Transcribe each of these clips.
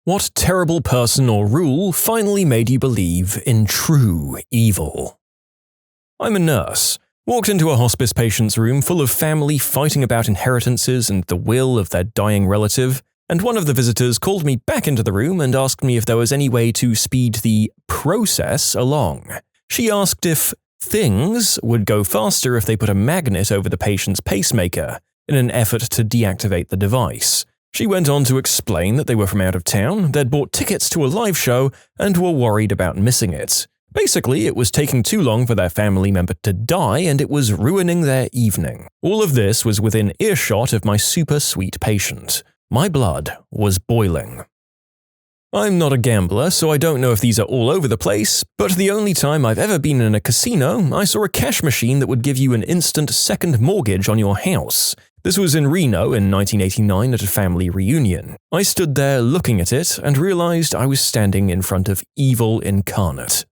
What terrible person or rule finally made you believe in true evil? I'm a nurse. Walked into a hospice patient's room full of family fighting about inheritances and the will of their dying relative, and one of the visitors called me back into the room and asked me if there was any way to speed the process along. She asked if things would go faster if they put a magnet over the patient's pacemaker in an effort to deactivate the device. She went on to explain that they were from out of town, they'd bought tickets to a live show, and were worried about missing it. Basically, it was taking too long for their family member to die, and it was ruining their evening. All of this was within earshot of my super sweet patient. My blood was boiling. I'm not a gambler, so I don't know if these are all over the place, but the only time I've ever been in a casino, I saw a cash machine that would give you an instant second mortgage on your house. This was in Reno in 1989 at a family reunion. I stood there looking at it and realized I was standing in front of evil incarnate.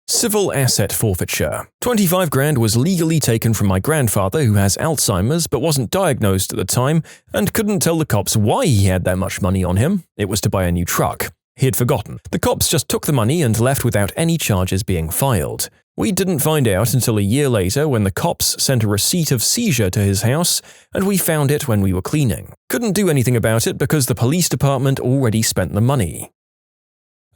Civil asset forfeiture. 25 grand was legally taken from my grandfather who has Alzheimer's but wasn't diagnosed at the time and couldn't tell the cops why he had that much money on him. It was to buy a new truck. He had forgotten. The cops just took the money and left without any charges being filed. We didn't find out until a year later when the cops sent a receipt of seizure to his house, and we found it when we were cleaning. Couldn't do anything about it because the police department already spent the money.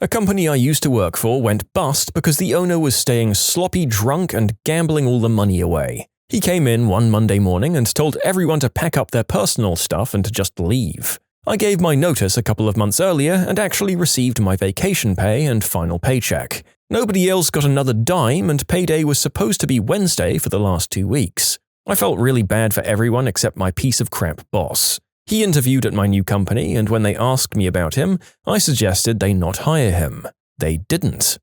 A company I used to work for went bust because the owner was staying sloppy drunk and gambling all the money away. He came in one Monday morning and told everyone to pack up their personal stuff and to just leave. I gave my notice a couple of months earlier and actually received my vacation pay and final paycheck. Nobody else got another dime, and payday was supposed to be Wednesday for the last 2 weeks. I felt really bad for everyone except my piece of crap boss. He interviewed at my new company, and when they asked me about him, I suggested they not hire him. They didn't.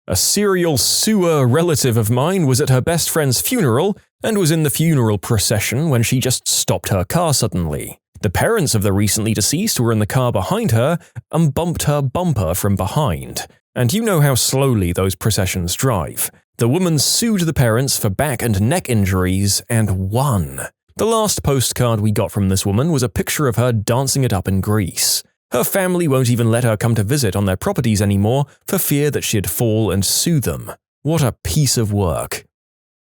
A serial sewer relative of mine was at her best friend's funeral and was in the funeral procession when she just stopped her car suddenly. The parents of the recently deceased were in the car behind her and bumped her bumper from behind. And you know how slowly those processions drive. The woman sued the parents for back and neck injuries and won. The last postcard we got from this woman was a picture of her dancing it up in Greece. Her family won't even let her come to visit on their properties anymore for fear that she'd fall and sue them. What a piece of work.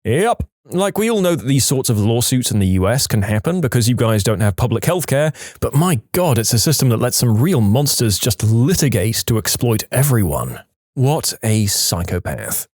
Yep, like we all know that these sorts of lawsuits in the US can happen because you guys don't have public healthcare, but my god, it's a system that lets some real monsters just litigate to exploit everyone. What a psychopath.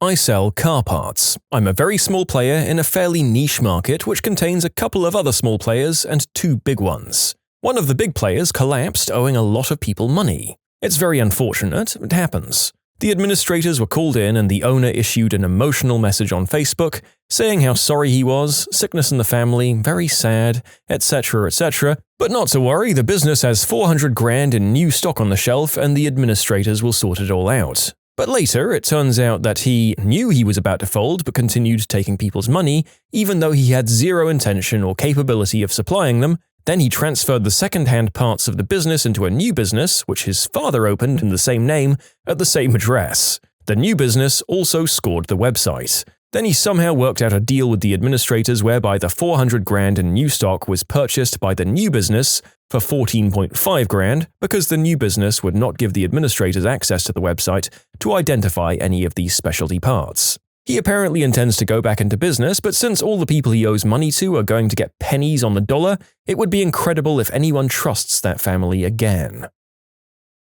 I sell car parts. I'm a very small player in a fairly niche market which contains a couple of other small players and 2 big ones. One of the big players collapsed owing a lot of people money. It's very unfortunate, it happens. The administrators were called in and the owner issued an emotional message on Facebook saying how sorry he was, sickness in the family, very sad, etc., etc. But not to worry, the business has 400 grand in new stock on the shelf and the administrators will sort it all out. But later, it turns out that he knew he was about to fold but continued taking people's money, even though he had zero intention or capability of supplying them. Then he transferred the second-hand parts of the business into a new business, which his father opened in the same name, at the same address. The new business also scored the website. Then he somehow worked out a deal with the administrators whereby the 400 grand in new stock was purchased by the new business for 14.5 grand because the new business would not give the administrators access to the website to identify any of these specialty parts. He apparently intends to go back into business, but since all the people he owes money to are going to get pennies on the dollar, it would be incredible if anyone trusts that family again.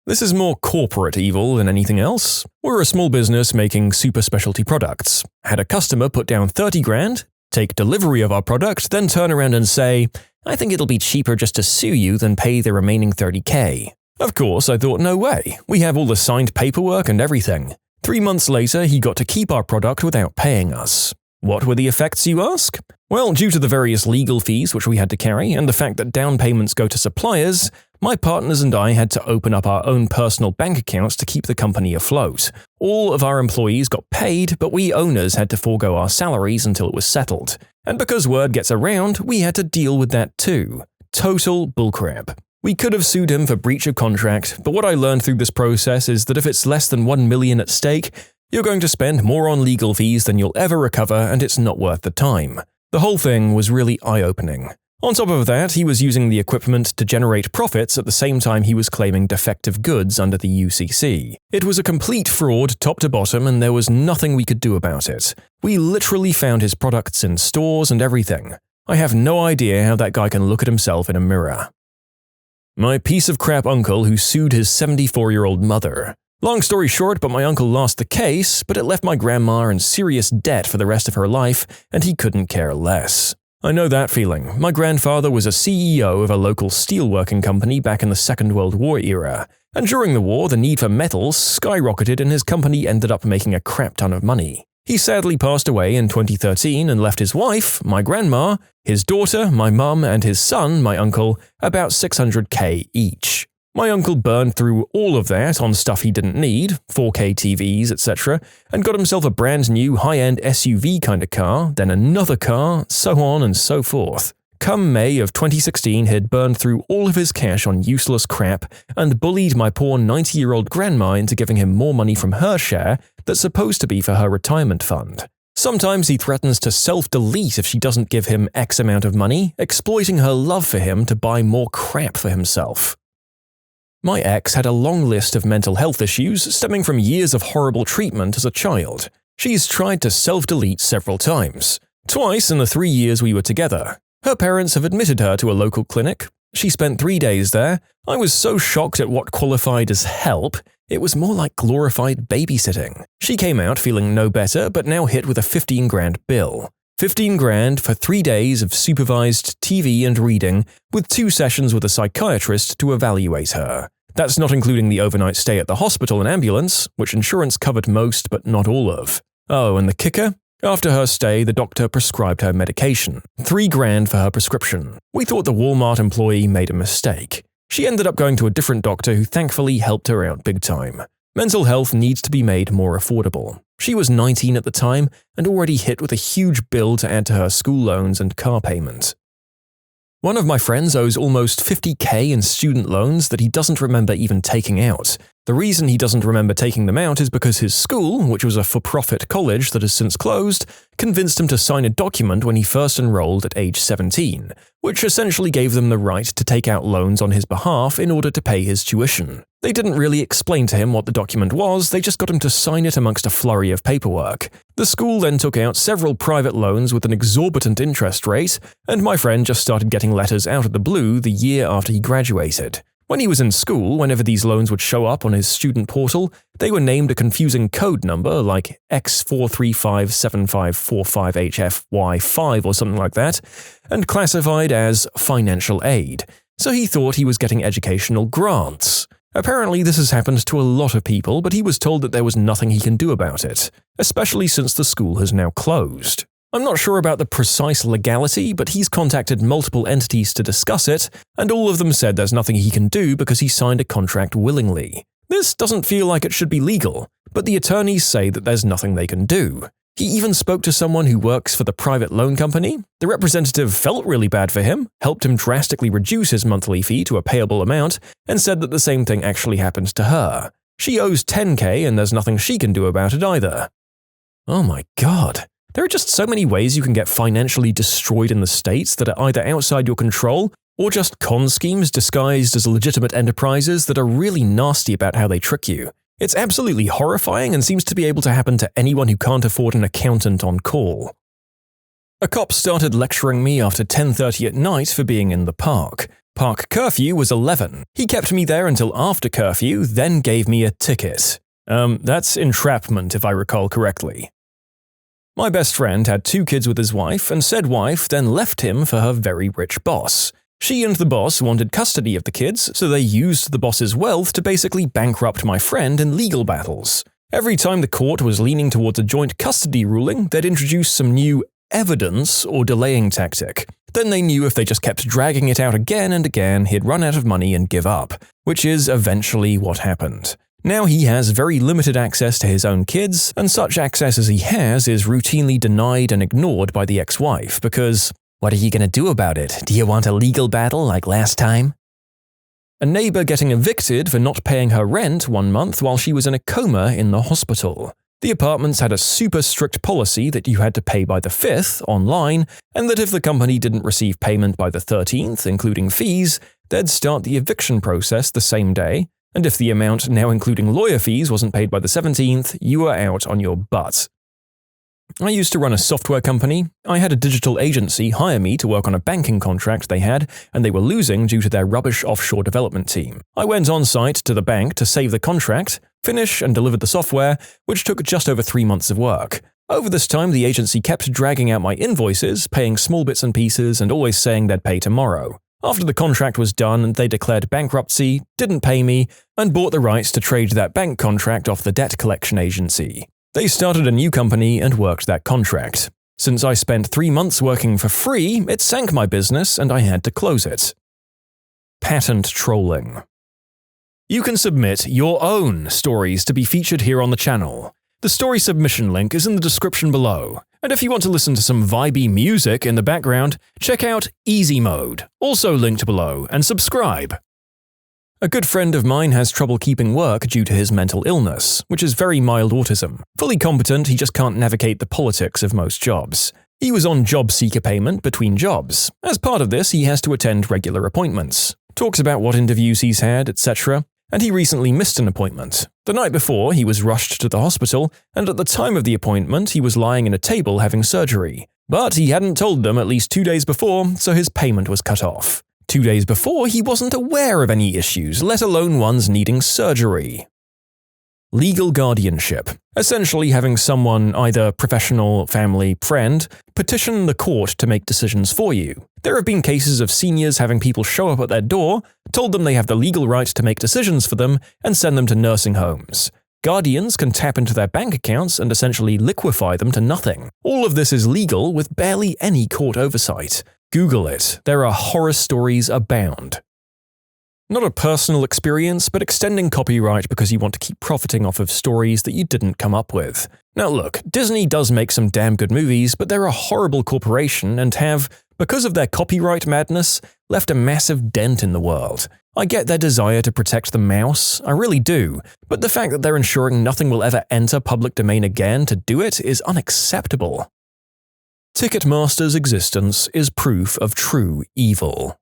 This is more corporate evil than anything else. We're a small business making super specialty products. Had a customer put down 30 grand, take delivery of our product, then turn around and say, "I think it'll be cheaper just to sue you than pay the remaining 30K. Of course, I thought, no way. We have all the signed paperwork and everything. 3 months later, he got to keep our product without paying us. What were the effects, you ask? Well, due to the various legal fees which we had to carry and the fact that down payments go to suppliers, my partners and I had to open up our own personal bank accounts to keep the company afloat. All of our employees got paid, but we owners had to forego our salaries until it was settled. And because word gets around, we had to deal with that too. Total bullcrap. We could have sued him for breach of contract, but what I learned through this process is that if it's less than $1 million at stake, you're going to spend more on legal fees than you'll ever recover and it's not worth the time. The whole thing was really eye-opening. On top of that, he was using the equipment to generate profits at the same time he was claiming defective goods under the UCC. It was a complete fraud top to bottom, and there was nothing we could do about it. We literally found his products in stores and everything. I have no idea how that guy can look at himself in a mirror. My piece of crap uncle who sued his 74-year-old mother. Long story short, but my uncle lost the case, but it left my grandma in serious debt for the rest of her life, and he couldn't care less. I know that feeling. My grandfather was a CEO of a local steelworking company back in the Second World War era, and during the war, the need for metals skyrocketed and his company ended up making a crap ton of money. He sadly passed away in 2013 and left his wife, my grandma, his daughter, my mum, and his son, my uncle, about $600K each. My uncle burned through all of that on stuff he didn't need, 4K TVs, etc., and got himself a brand new high-end SUV kind of car, then another car, so on and so forth. Come May of 2016, he'd burned through all of his cash on useless crap and bullied my poor 90-year-old grandma into giving him more money from her share that's supposed to be for her retirement fund. Sometimes he threatens to self-delete if she doesn't give him X amount of money, exploiting her love for him to buy more crap for himself. My ex had a long list of mental health issues stemming from years of horrible treatment as a child. She's tried to self-delete several times. Twice in the 3 years we were together. Her parents have admitted her to a local clinic. She spent 3 days there. I was so shocked at what qualified as help, it was more like glorified babysitting. She came out feeling no better, but now hit with a 15 grand bill. 15 grand for 3 days of supervised TV and reading, with 2 sessions with a psychiatrist to evaluate her. That's not including the overnight stay at the hospital and ambulance, which insurance covered most but not all of. Oh, and the kicker? After her stay, the doctor prescribed her medication. 3 grand for her prescription. We thought the Walmart employee made a mistake. She ended up going to a different doctor who thankfully helped her out big time. Mental health needs to be made more affordable. She was 19 at the time and already hit with a huge bill to add to her school loans and car payment. One of my friends owes almost $50K in student loans that he doesn't remember even taking out. The reason he doesn't remember taking them out is because his school, which was a for-profit college that has since closed, convinced him to sign a document when he first enrolled at age 17, which essentially gave them the right to take out loans on his behalf in order to pay his tuition. They didn't really explain to him what the document was, they just got him to sign it amongst a flurry of paperwork. The school then took out several private loans with an exorbitant interest rate, and my friend just started getting letters out of the blue the year after he graduated. When he was in school, whenever these loans would show up on his student portal, they were named a confusing code number like X4357545HFY5 or something like that, and classified as financial aid. So he thought he was getting educational grants. Apparently this has happened to a lot of people, but he was told that there was nothing he can do about it, especially since the school has now closed. I'm not sure about the precise legality, but he's contacted multiple entities to discuss it, and all of them said there's nothing he can do because he signed a contract willingly. This doesn't feel like it should be legal, but the attorneys say that there's nothing they can do. He even spoke to someone who works for the private loan company. The representative felt really bad for him, helped him drastically reduce his monthly fee to a payable amount, and said that the same thing actually happened to her. She owes $10K and there's nothing she can do about it either. Oh my god. There are just so many ways you can get financially destroyed in the States that are either outside your control or just con schemes disguised as legitimate enterprises that are really nasty about how they trick you. It's absolutely horrifying and seems to be able to happen to anyone who can't afford an accountant on call. A cop started lecturing me after 10:30 at night for being in the park. Park curfew was 11. He kept me there until after curfew, then gave me a ticket. That's entrapment if I recall correctly. My best friend had 2 kids with his wife, and said wife then left him for her very rich boss. She and the boss wanted custody of the kids, so they used the boss's wealth to basically bankrupt my friend in legal battles. Every time the court was leaning towards a joint custody ruling, they'd introduce some new evidence or delaying tactic. Then they knew if they just kept dragging it out again and again, he'd run out of money and give up, which is eventually what happened. Now he has very limited access to his own kids, and such access as he has is routinely denied and ignored by the ex-wife because, what are you going to do about it? Do you want a legal battle like last time? A neighbor getting evicted for not paying her rent one month while she was in a coma in the hospital. The apartments had a super strict policy that you had to pay by the 5th online, and that if the company didn't receive payment by the 13th, including fees, they'd start the eviction process the same day, and if the amount, now including lawyer fees, wasn't paid by the 17th, you were out on your butt. I used to run a software company. I had a digital agency hire me to work on a banking contract they had, and they were losing due to their rubbish offshore development team. I went on site to the bank to save the contract, finish and deliver the software, which took just over 3 months of work. Over this time, the agency kept dragging out my invoices, paying small bits and pieces, and always saying they'd pay tomorrow. After the contract was done, they declared bankruptcy, didn't pay me, and bought the rights to trade that bank contract off the debt collection agency. They started a new company and worked that contract. Since I spent 3 months working for free, it sank my business and I had to close it. Patent trolling. You can submit your own stories to be featured here on the channel. The story submission link is in the description below. And if you want to listen to some vibey music in the background, check out easymode, also linked below, and subscribe. A good friend of mine has trouble keeping work due to his mental illness, which is very mild autism. Fully competent, he just can't navigate the politics of most jobs. He was on job seeker payment between jobs. As part of this, he has to attend regular appointments. Talks about what interviews he's had, etc. And he recently missed an appointment. The night before, he was rushed to the hospital, and at the time of the appointment, he was lying in a table having surgery. But he hadn't told them at least 2 days before, so his payment was cut off. 2 days before, he wasn't aware of any issues, let alone ones needing surgery. Legal guardianship. Essentially having someone, either professional, family, friend, petition the court to make decisions for you. There have been cases of seniors having people show up at their door, told them they have the legal right to make decisions for them, and send them to nursing homes. Guardians can tap into their bank accounts and essentially liquefy them to nothing. All of this is legal with barely any court oversight. Google it. There are horror stories abound. Not a personal experience, but extending copyright because you want to keep profiting off of stories that you didn't come up with. Now look, Disney does make some damn good movies, but they're a horrible corporation and have, because of their copyright madness, left a massive dent in the world. I get their desire to protect the mouse, I really do, but the fact that they're ensuring nothing will ever enter public domain again to do it is unacceptable. Ticketmaster's existence is proof of true evil.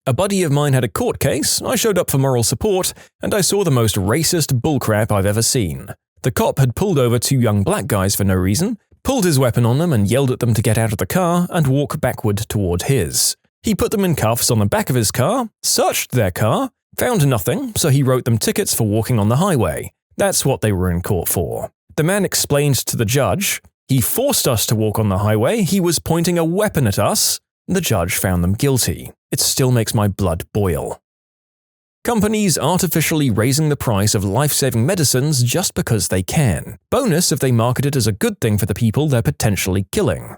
A buddy of mine had a court case, I showed up for moral support, and I saw the most racist bullcrap I've ever seen. The cop had pulled over 2 young black guys for no reason, pulled his weapon on them and yelled at them to get out of the car and walk backward toward his. He put them in cuffs on the back of his car, searched their car, found nothing, so he wrote them tickets for walking on the highway. That's what they were in court for. The man explained to the judge, "He forced us to walk on the highway, he was pointing a weapon at us." The judge found them guilty. It still makes my blood boil. Companies artificially raising the price of life-saving medicines just because they can. Bonus if they market it as a good thing for the people they're potentially killing.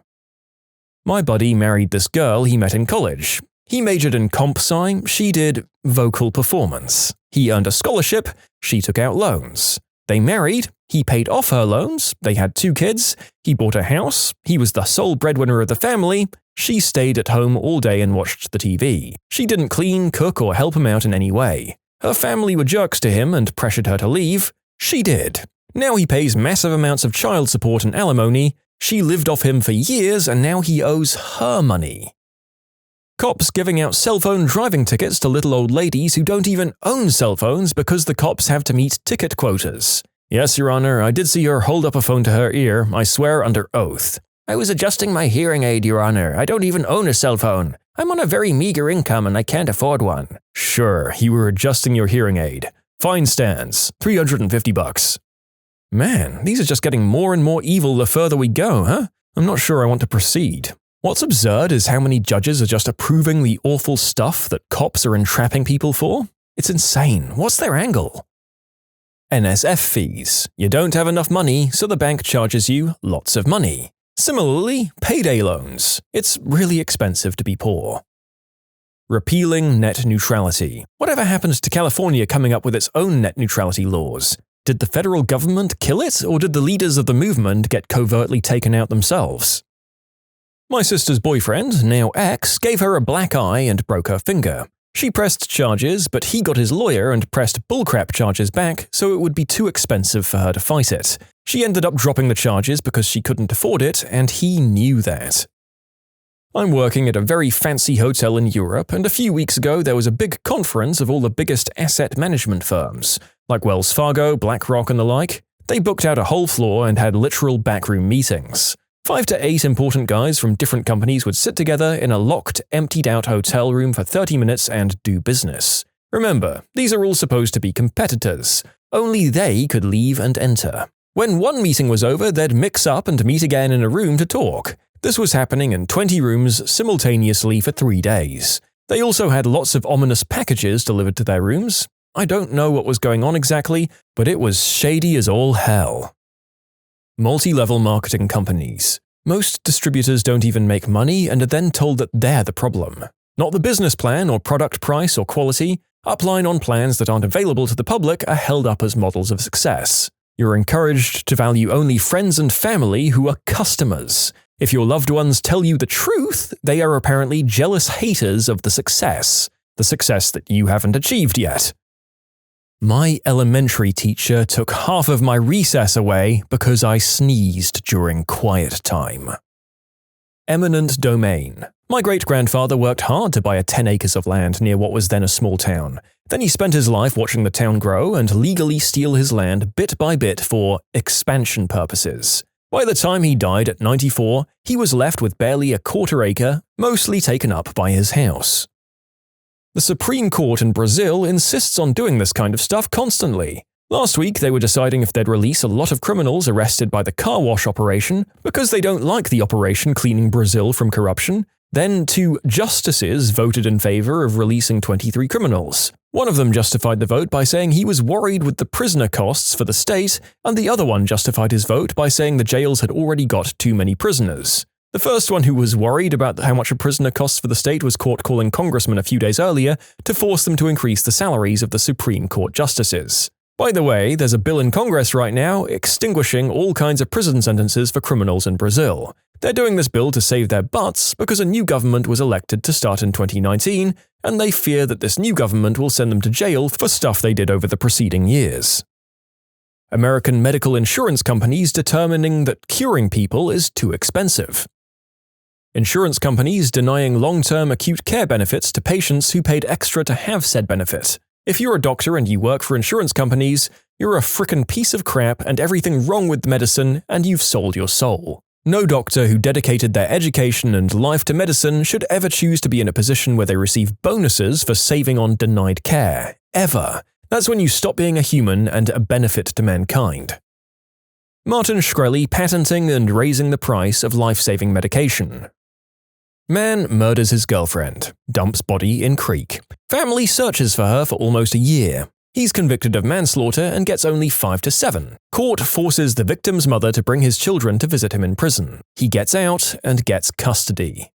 My buddy married this girl he met in college. He majored in comp sci, she did vocal performance. He earned a scholarship, she took out loans. They married, he paid off her loans, they had 2 kids, he bought a house, he was the sole breadwinner of the family, she stayed at home all day and watched the TV. She didn't clean, cook, or help him out in any way. Her family were jerks to him and pressured her to leave. She did. Now he pays massive amounts of child support and alimony. She lived off him for years and now he owes her money. Cops giving out cell phone driving tickets to little old ladies who don't even own cell phones because the cops have to meet ticket quotas. Yes, Your Honor, I did see her hold up a phone to her ear, I swear under oath. I was adjusting my hearing aid, Your Honor. I don't even own a cell phone. I'm on a very meager income and I can't afford one. Sure, you were adjusting your hearing aid. Fine stands. $350. Man, these are just getting more and more evil the further we go, huh? I'm not sure I want to proceed. What's absurd is how many judges are just approving the awful stuff that cops are entrapping people for. It's insane. What's their angle? NSF fees. You don't have enough money, so the bank charges you lots of money. Similarly, payday loans. It's really expensive to be poor. Repealing net neutrality. Whatever happened to California coming up with its own net neutrality laws? Did the federal government kill it, or did the leaders of the movement get covertly taken out themselves? My sister's boyfriend, now ex, gave her a black eye and broke her finger. She pressed charges, but he got his lawyer and pressed bullcrap charges back, so it would be too expensive for her to fight it. She ended up dropping the charges because she couldn't afford it, and he knew that. I'm working at a very fancy hotel in Europe, and a few weeks ago there was a big conference of all the biggest asset management firms, like Wells Fargo, BlackRock, and the like. They booked out a whole floor and had literal backroom meetings. 5 to 8 important guys from different companies would sit together in a locked, emptied-out hotel room for 30 minutes and do business. Remember, these are all supposed to be competitors. Only they could leave and enter. When one meeting was over, they'd mix up and meet again in a room to talk. This was happening in 20 rooms simultaneously for 3 days. They also had lots of ominous packages delivered to their rooms. I don't know what was going on exactly, but it was shady as all hell. Multi-level marketing companies. Most distributors don't even make money and are then told that they're the problem. Not the business plan or product price or quality. Upline on plans that aren't available to the public are held up as models of success. You're encouraged to value only friends and family who are customers. If your loved ones tell you the truth, they are apparently jealous haters of the success that you haven't achieved yet. My elementary teacher took half of my recess away because I sneezed during quiet time. Eminent domain. My great-grandfather worked hard to buy a 10 acres of land near what was then a small town. Then he spent his life watching the town grow and legally steal his land bit by bit for expansion purposes. By the time he died at 94, he was left with barely a quarter acre, mostly taken up by his house. The Supreme Court in Brazil insists on doing this kind of stuff constantly. Last week, they were deciding if they'd release a lot of criminals arrested by the car wash operation because they don't like the operation cleaning Brazil from corruption. Then 2 justices voted in favor of releasing 23 criminals. One of them justified the vote by saying he was worried with the prisoner costs for the state, and the other one justified his vote by saying the jails had already got too many prisoners. The first one who was worried about how much a prisoner costs for the state was caught calling congressmen a few days earlier to force them to increase the salaries of the Supreme Court justices. By the way, there's a bill in Congress right now extinguishing all kinds of prison sentences for criminals in Brazil. They're doing this bill to save their butts because a new government was elected to start in 2019, and they fear that this new government will send them to jail for stuff they did over the preceding years. American medical insurance companies determining that curing people is too expensive. Insurance companies denying long-term acute care benefits to patients who paid extra to have said benefit. If you're a doctor and you work for insurance companies, you're a frickin' piece of crap and everything wrong with medicine, and you've sold your soul. No doctor who dedicated their education and life to medicine should ever choose to be in a position where they receive bonuses for saving on denied care. Ever. That's when you stop being a human and a benefit to mankind. Martin Shkreli patenting and raising the price of life-saving medication. Man murders his girlfriend, dumps body in creek. Family searches for her for almost a year. He's convicted of manslaughter and gets only 5 to 7. Court forces the victim's mother to bring his children to visit him in prison. He gets out and gets custody.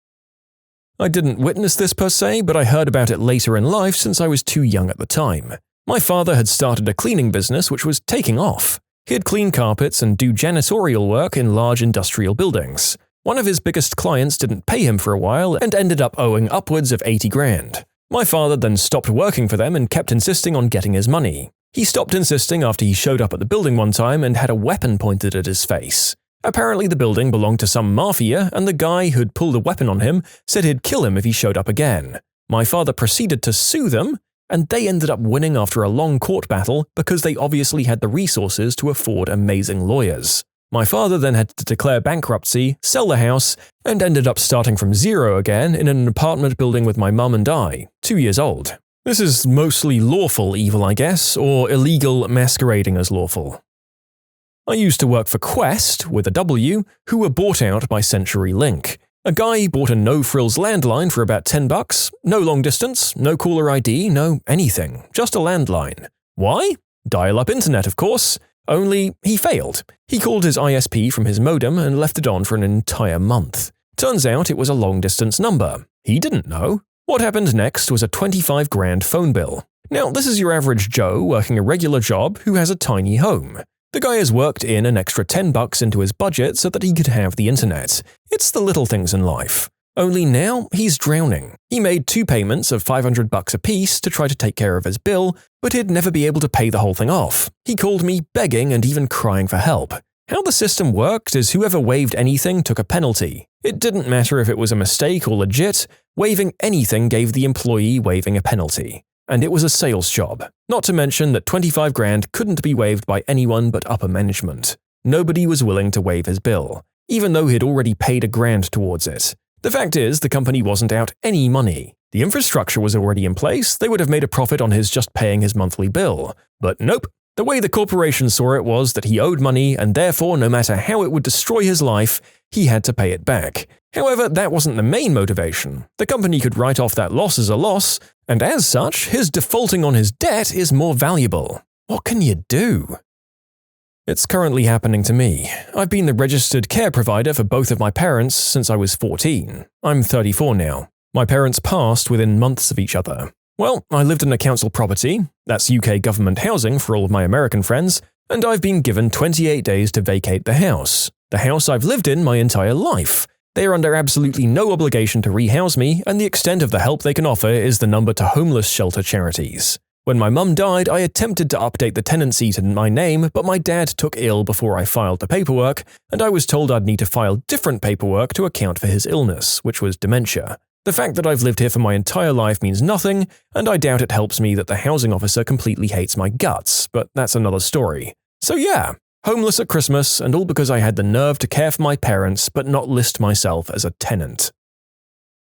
I didn't witness this per se, but I heard about it later in life since I was too young at the time. My father had started a cleaning business which was taking off. He'd clean carpets and do janitorial work in large industrial buildings. One of his biggest clients didn't pay him for a while and ended up owing upwards of 80 grand. My father then stopped working for them and kept insisting on getting his money. He stopped insisting after he showed up at the building one time and had a weapon pointed at his face. Apparently the building belonged to some mafia, and the guy who'd pulled a weapon on him said he'd kill him if he showed up again. My father proceeded to sue them, and they ended up winning after a long court battle because they obviously had the resources to afford amazing lawyers. My father then had to declare bankruptcy, sell the house, and ended up starting from zero again in an apartment building with my mum and I, 2 years old. This is mostly lawful evil, I guess, or illegal masquerading as lawful. I used to work for Quest, with a W, who were bought out by CenturyLink. A guy bought a no-frills landline for about $10, no long distance, no caller ID, no anything, just a landline. Why? Dial-up internet, of course. Only he failed. He called his ISP from his modem and left it on for an entire month. Turns out it was a long-distance number. He didn't know. What happened next was a 25 grand phone bill. Now, this is your average Joe working a regular job who has a tiny home. The guy has worked in an extra $10 into his budget so that he could have the internet. It's the little things in life. Only now, he's drowning. He made 2 payments of $500 apiece to try to take care of his bill, but he'd never be able to pay the whole thing off. He called me begging and even crying for help. How the system worked is whoever waived anything took a penalty. It didn't matter if it was a mistake or legit, waiving anything gave the employee waiving a penalty. And it was a sales job. Not to mention that $25,000 couldn't be waived by anyone but upper management. Nobody was willing to waive his bill, even though he'd already paid $1,000 towards it. The fact is, the company wasn't out any money. The infrastructure was already in place, they would have made a profit on his just paying his monthly bill. But nope. The way the corporation saw it was that he owed money, and therefore, no matter how it would destroy his life, he had to pay it back. However, that wasn't the main motivation. The company could write off that loss as a loss, and as such, his defaulting on his debt is more valuable. What can you do? It's currently happening to me. I've been the registered care provider for both of my parents since I was 14. I'm 34 now. My parents passed within months of each other. Well, I lived in a council property, that's UK government housing for all of my American friends, and I've been given 28 days to vacate the house I've lived in my entire life. They are under absolutely no obligation to rehouse me, and the extent of the help they can offer is the number to homeless shelter charities. When my mum died, I attempted to update the tenancy to my name, but my dad took ill before I filed the paperwork, and I was told I'd need to file different paperwork to account for his illness, which was dementia. The fact that I've lived here for my entire life means nothing, and I doubt it helps me that the housing officer completely hates my guts, but that's another story. So yeah, homeless at Christmas, and all because I had the nerve to care for my parents but not list myself as a tenant.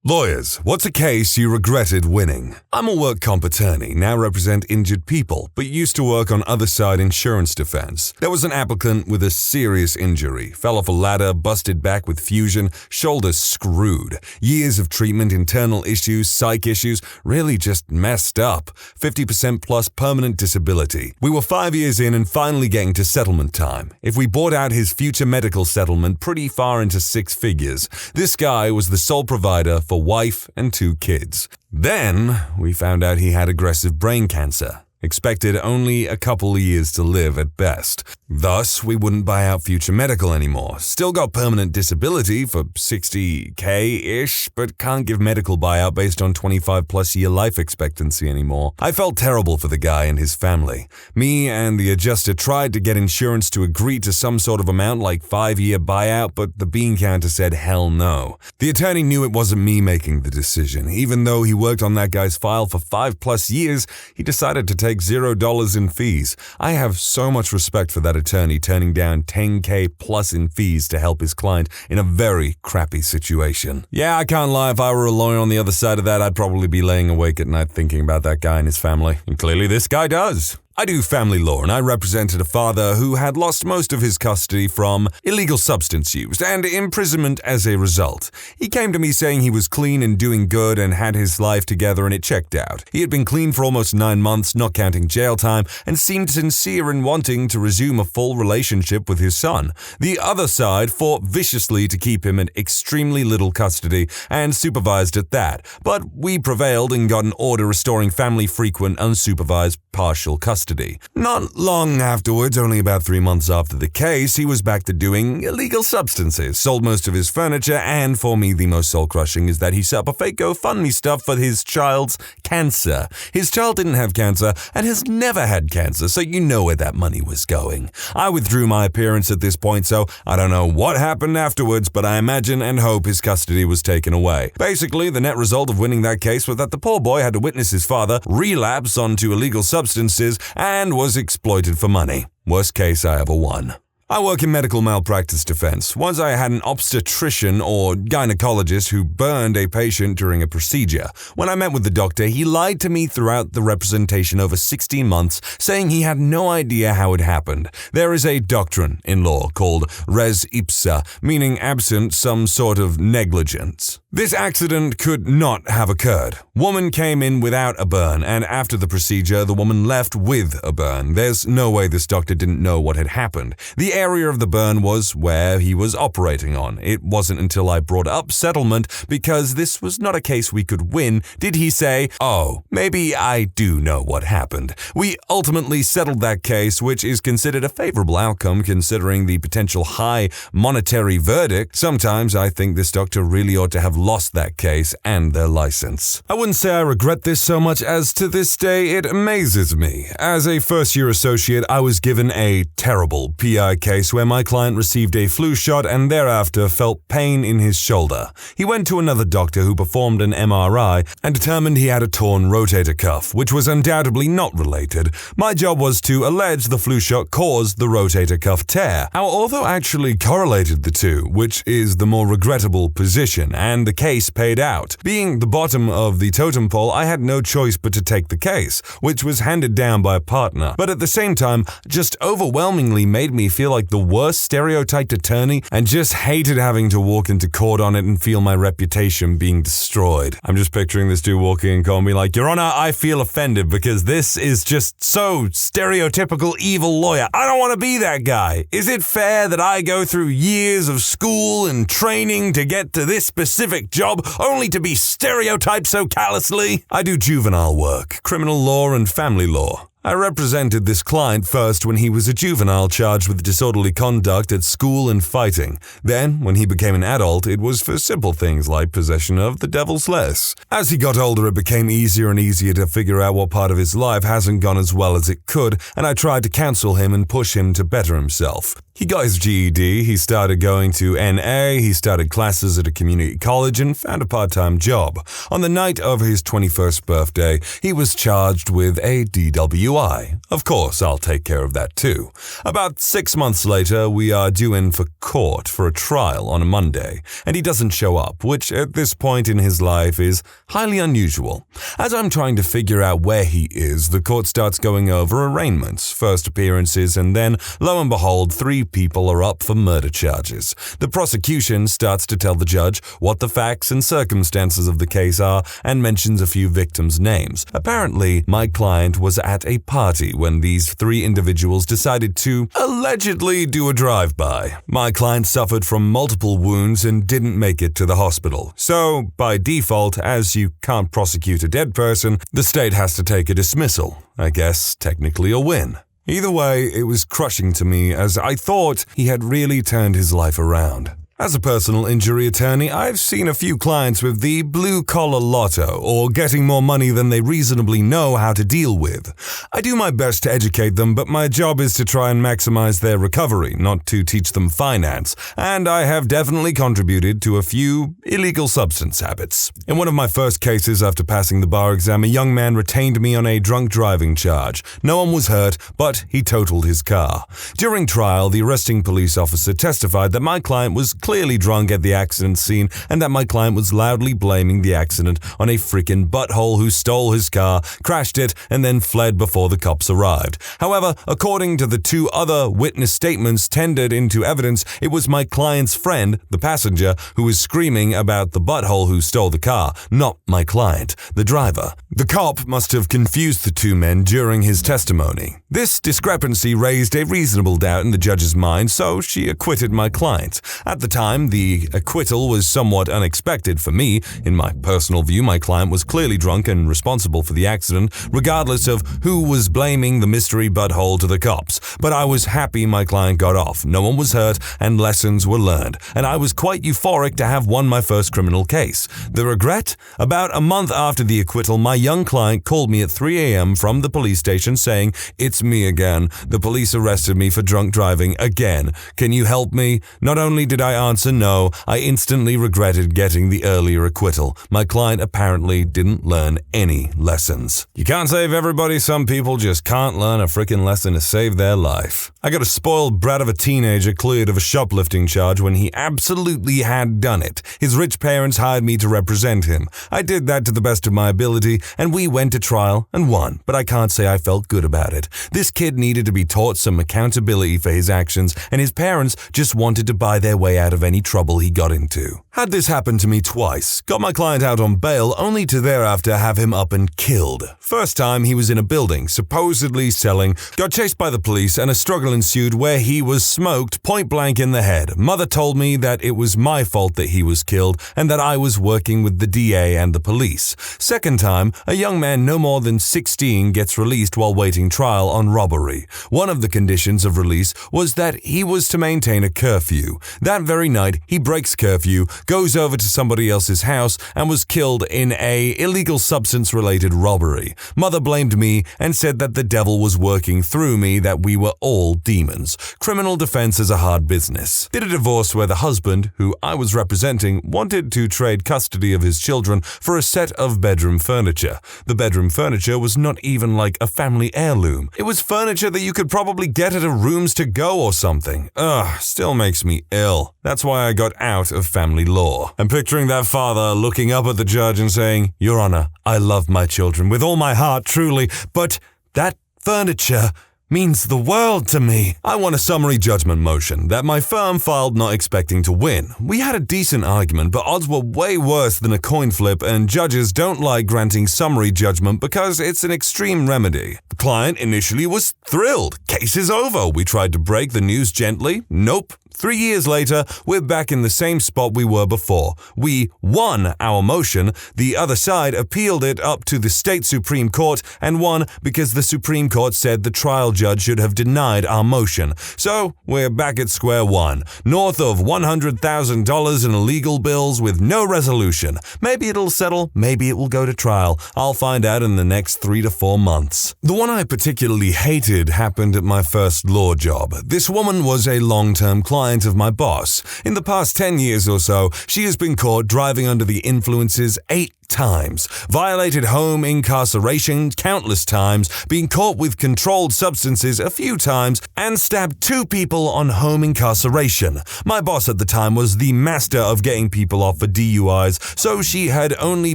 Lawyers, what's a case you regretted winning? I'm a work comp attorney, now represent injured people, but used to work on other side insurance defense. There was an applicant with a serious injury, fell off a ladder, busted back with fusion, shoulder screwed. Years of treatment, internal issues, psych issues, really just messed up. 50% plus permanent disability. We were 5 years in and finally getting to settlement time. If we bought out his future medical settlement pretty far into 6 figures, this guy was the sole provider for wife and 2 kids. Then we found out he had aggressive brain cancer. Expected only a couple of years to live at best. Thus, we wouldn't buy out future medical anymore. Still got permanent disability for $60K-ish, but can't give medical buyout based on 25-plus year life expectancy anymore. I felt terrible for the guy and his family. Me and the adjuster tried to get insurance to agree to some sort of amount like 5-year buyout, but the bean counter said hell no. The attorney knew it wasn't me making the decision. Even though he worked on that guy's file for 5+ years, he decided to take $0 in fees. I have so much respect for that attorney turning down $10K plus in fees to help his client in a very crappy situation. Yeah, I can't lie, if I were a lawyer on the other side of that, I'd probably be laying awake at night thinking about that guy and his family. And clearly this guy does. I do family law, and I represented a father who had lost most of his custody from illegal substance use and imprisonment as a result. He came to me saying he was clean and doing good and had his life together, and it checked out. He had been clean for almost 9 months, not counting jail time, and seemed sincere in wanting to resume a full relationship with his son. The other side fought viciously to keep him in extremely little custody and supervised at that, but we prevailed and got an order restoring family frequent unsupervised partial custody. Not long afterwards, only about 3 months after the case, he was back to doing illegal substances, sold most of his furniture, and for me the most soul-crushing is that he set up a fake GoFundMe stuff for his child's cancer. His child didn't have cancer and has never had cancer, so you know where that money was going. I withdrew my appearance at this point, so I don't know what happened afterwards, but I imagine and hope his custody was taken away. Basically, the net result of winning that case was that the poor boy had to witness his father relapse onto illegal substances and was exploited for money. Worst case I ever won. I work in medical malpractice defense. Once I had an obstetrician or gynecologist who burned a patient during a procedure. When I met with the doctor, he lied to me throughout the representation over 16 months, saying he had no idea how it happened. There is a doctrine in law called res ipsa, meaning absent some sort of negligence. This accident could not have occurred. Woman came in without a burn, and after the procedure, the woman left with a burn. There's no way this doctor didn't know what had happened. The area of the burn was where he was operating on. It wasn't until I brought up settlement, because this was not a case we could win, did he say, "Oh, maybe I do know what happened." We ultimately settled that case, which is considered a favorable outcome considering the potential high monetary verdict. Sometimes I think this doctor really ought to have lost that case and their license. I wouldn't say I regret this so much as to this day it amazes me. As a first-year associate, I was given a terrible PIK case where my client received a flu shot and thereafter felt pain in his shoulder. He went to another doctor who performed an MRI and determined he had a torn rotator cuff, which was undoubtedly not related. My job was to allege the flu shot caused the rotator cuff tear. Our author actually correlated the two, which is the more regrettable position, and the case paid out. Being the bottom of the totem pole, I had no choice but to take the case, which was handed down by a partner, but at the same time, just overwhelmingly made me feel like the worst stereotyped attorney and just hated having to walk into court on it and feel my reputation being destroyed. I'm just picturing this dude walking in court and be like, Your Honor, I feel offended because this is just so stereotypical evil lawyer. I don't want to be that guy. Is it fair that I go through years of school and training to get to this specific job only to be stereotyped so callously? I do juvenile work, criminal law and family law. I represented this client first when he was a juvenile charged with disorderly conduct at school and fighting. Then, when he became an adult, it was for simple things like possession of the devil's lettuce. As he got older, it became easier and easier to figure out what part of his life hasn't gone as well as it could, and I tried to counsel him and push him to better himself. He got his GED, he started going to NA, he started classes at a community college and found a part-time job. On the night of his 21st birthday, he was charged with a DWI. Of course, I'll take care of that too. About 6 months later, we are due in for court for a trial on a Monday, and he doesn't show up, which at this point in his life is highly unusual. As I'm trying to figure out where he is, the court starts going over arraignments, first appearances, and then, lo and behold, 3 people are up for murder charges. The prosecution starts to tell the judge what the facts and circumstances of the case are and mentions a few victims' names. Apparently, my client was at a party when these 3 individuals decided to allegedly do a drive-by. My client suffered from multiple wounds and didn't make it to the hospital. So, by default, as you can't prosecute a dead person, the state has to take a dismissal. I guess technically a win. Either way, it was crushing to me as I thought he had really turned his life around. As a personal injury attorney, I've seen a few clients with the blue-collar lotto or getting more money than they reasonably know how to deal with. I do my best to educate them, but my job is to try and maximize their recovery, not to teach them finance, and I have definitely contributed to a few illegal substance habits. In one of my first cases after passing the bar exam, a young man retained me on a drunk driving charge. No one was hurt, but he totaled his car. During trial, the arresting police officer testified that my client was clearly drunk at the accident scene and that my client was loudly blaming the accident on a freaking butthole who stole his car, crashed it, and then fled before the cops arrived. However, according to the 2 other witness statements tendered into evidence, it was my client's friend, the passenger, who was screaming about the butthole who stole the car, not my client, the driver. The cop must have confused the 2 men during his testimony. This discrepancy raised a reasonable doubt in the judge's mind, so she acquitted my client. At the time, the acquittal was somewhat unexpected for me. In my personal view, my client was clearly drunk and responsible for the accident, regardless of who was blaming the mystery butthole to the cops. But I was happy my client got off, no one was hurt, and lessons were learned, and I was quite euphoric to have won my first criminal case. The regret? About a month after the acquittal, my young client called me at 3 a.m. from the police station saying, "It's me again. The police arrested me for drunk driving again. Can you help me?" Not only did I answer no, I instantly regretted getting the earlier acquittal. My client apparently didn't learn any lessons. You can't save everybody, some people just can't learn a freaking lesson to save their life. I got a spoiled brat of a teenager cleared of a shoplifting charge when he absolutely had done it. His rich parents hired me to represent him. I did that to the best of my ability, and we went to trial and won, but I can't say I felt good about it. This kid needed to be taught some accountability for his actions, and his parents just wanted to buy their way out of any trouble he got into. Had this happened to me twice. Got my client out on bail only to thereafter have him up and killed. First time he was in a building, supposedly selling, got chased by the police and a struggle ensued where he was smoked point blank in the head. Mother told me that it was my fault that he was killed and that I was working with the DA and the police. Second time, a young man no more than 16 gets released while waiting trial on robbery. One of the conditions of release was that he was to maintain a curfew. That very night, he breaks curfew, goes over to somebody else's house, and was killed in a illegal substance-related robbery. Mother blamed me and said that the devil was working through me, that we were all demons. Criminal defense is a hard business. Did a divorce where the husband, who I was representing, wanted to trade custody of his children for a set of bedroom furniture. The bedroom furniture was not even like a family heirloom. It was furniture that you could probably get at a Rooms to Go or something. Ugh, still makes me ill. That's why I got out of family law. I'm picturing that father looking up at the judge and saying, "Your Honor, I love my children with all my heart, truly, but that furniture means the world to me." I won a summary judgment motion that my firm filed not expecting to win. We had a decent argument, but odds were way worse than a coin flip, and judges don't like granting summary judgment because it's an extreme remedy. The client initially was thrilled. Case is over. We tried to break the news gently. Nope. 3 years later, we're back in the same spot we were before. We won our motion. The other side appealed it up to the state Supreme Court and won because the Supreme Court said the trial judge should have denied our motion. So, we're back at square one, north of $100,000 in legal bills with no resolution. Maybe it'll settle, maybe it will go to trial. I'll find out in the next 3 to 4 months. The one I particularly hated happened at my first law job. This woman was a long-term client of my boss. In the past 10 years or so, she has been caught driving under the influences 8 times, violated home incarceration countless times, been caught with controlled substances a few times, and stabbed 2 people on home incarceration. My boss at the time was the master of getting people off for DUIs, so she had only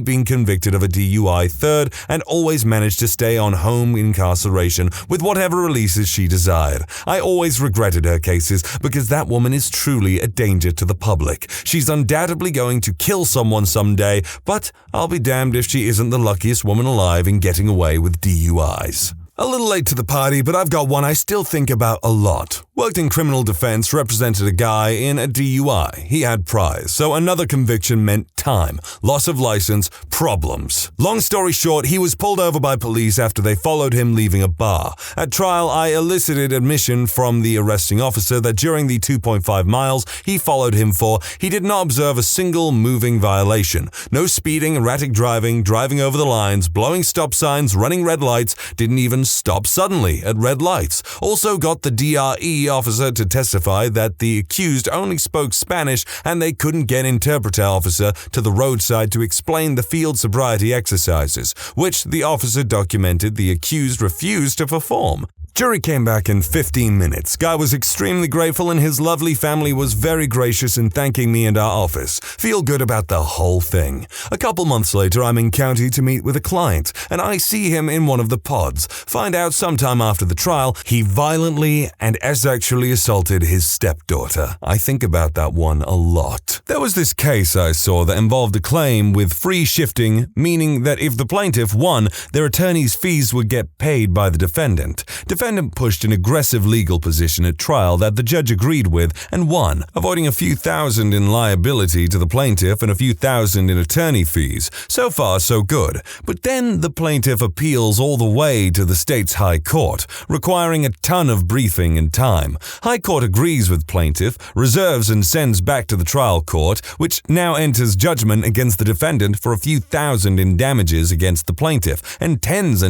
been convicted of a DUI third and always managed to stay on home incarceration with whatever releases she desired. I always regretted her cases because that woman is truly a danger to the public. She's undoubtedly going to kill someone someday, but I'll be damned if she isn't the luckiest woman alive in getting away with DUIs. A little late to the party, but I've got one I still think about a lot. Worked in criminal defense, represented a guy in a DUI. He had priors, so another conviction meant time, loss of license, problems. Long story short, he was pulled over by police after they followed him leaving a bar. At trial, I elicited admission from the arresting officer that during the 2.5 miles he followed him for, he did not observe a single moving violation. No speeding, erratic driving, driving over the lines, blowing stop signs, running red lights, didn't even stop suddenly at red lights. Also got the DRE officer to testify that the accused only spoke Spanish and they couldn't get interpreter officer to the roadside to explain the field sobriety exercises, which the officer documented the accused refused to perform. Jury came back in 15 minutes. Guy was extremely grateful and his lovely family was very gracious in thanking me and our office. Feel good about the whole thing. A couple months later, I'm in county to meet with a client and I see him in one of the pods. Find out sometime after the trial, he violently and sexually assaulted his stepdaughter. I think about that one a lot. There was this case I saw that involved a claim with free shifting, meaning that if the plaintiff won, their attorney's fees would get paid by the defendant. Defendant pushed an aggressive legal position at trial that the judge agreed with and won, avoiding a few thousand in liability to the plaintiff and a few thousand in attorney fees. So far, so good. But then the plaintiff appeals all the way to the state's High Court, requiring a ton of briefing and time. High Court agrees with plaintiff, reserves and sends back to the trial court, which now enters judgment against the defendant for a few thousand in damages against the plaintiff and tens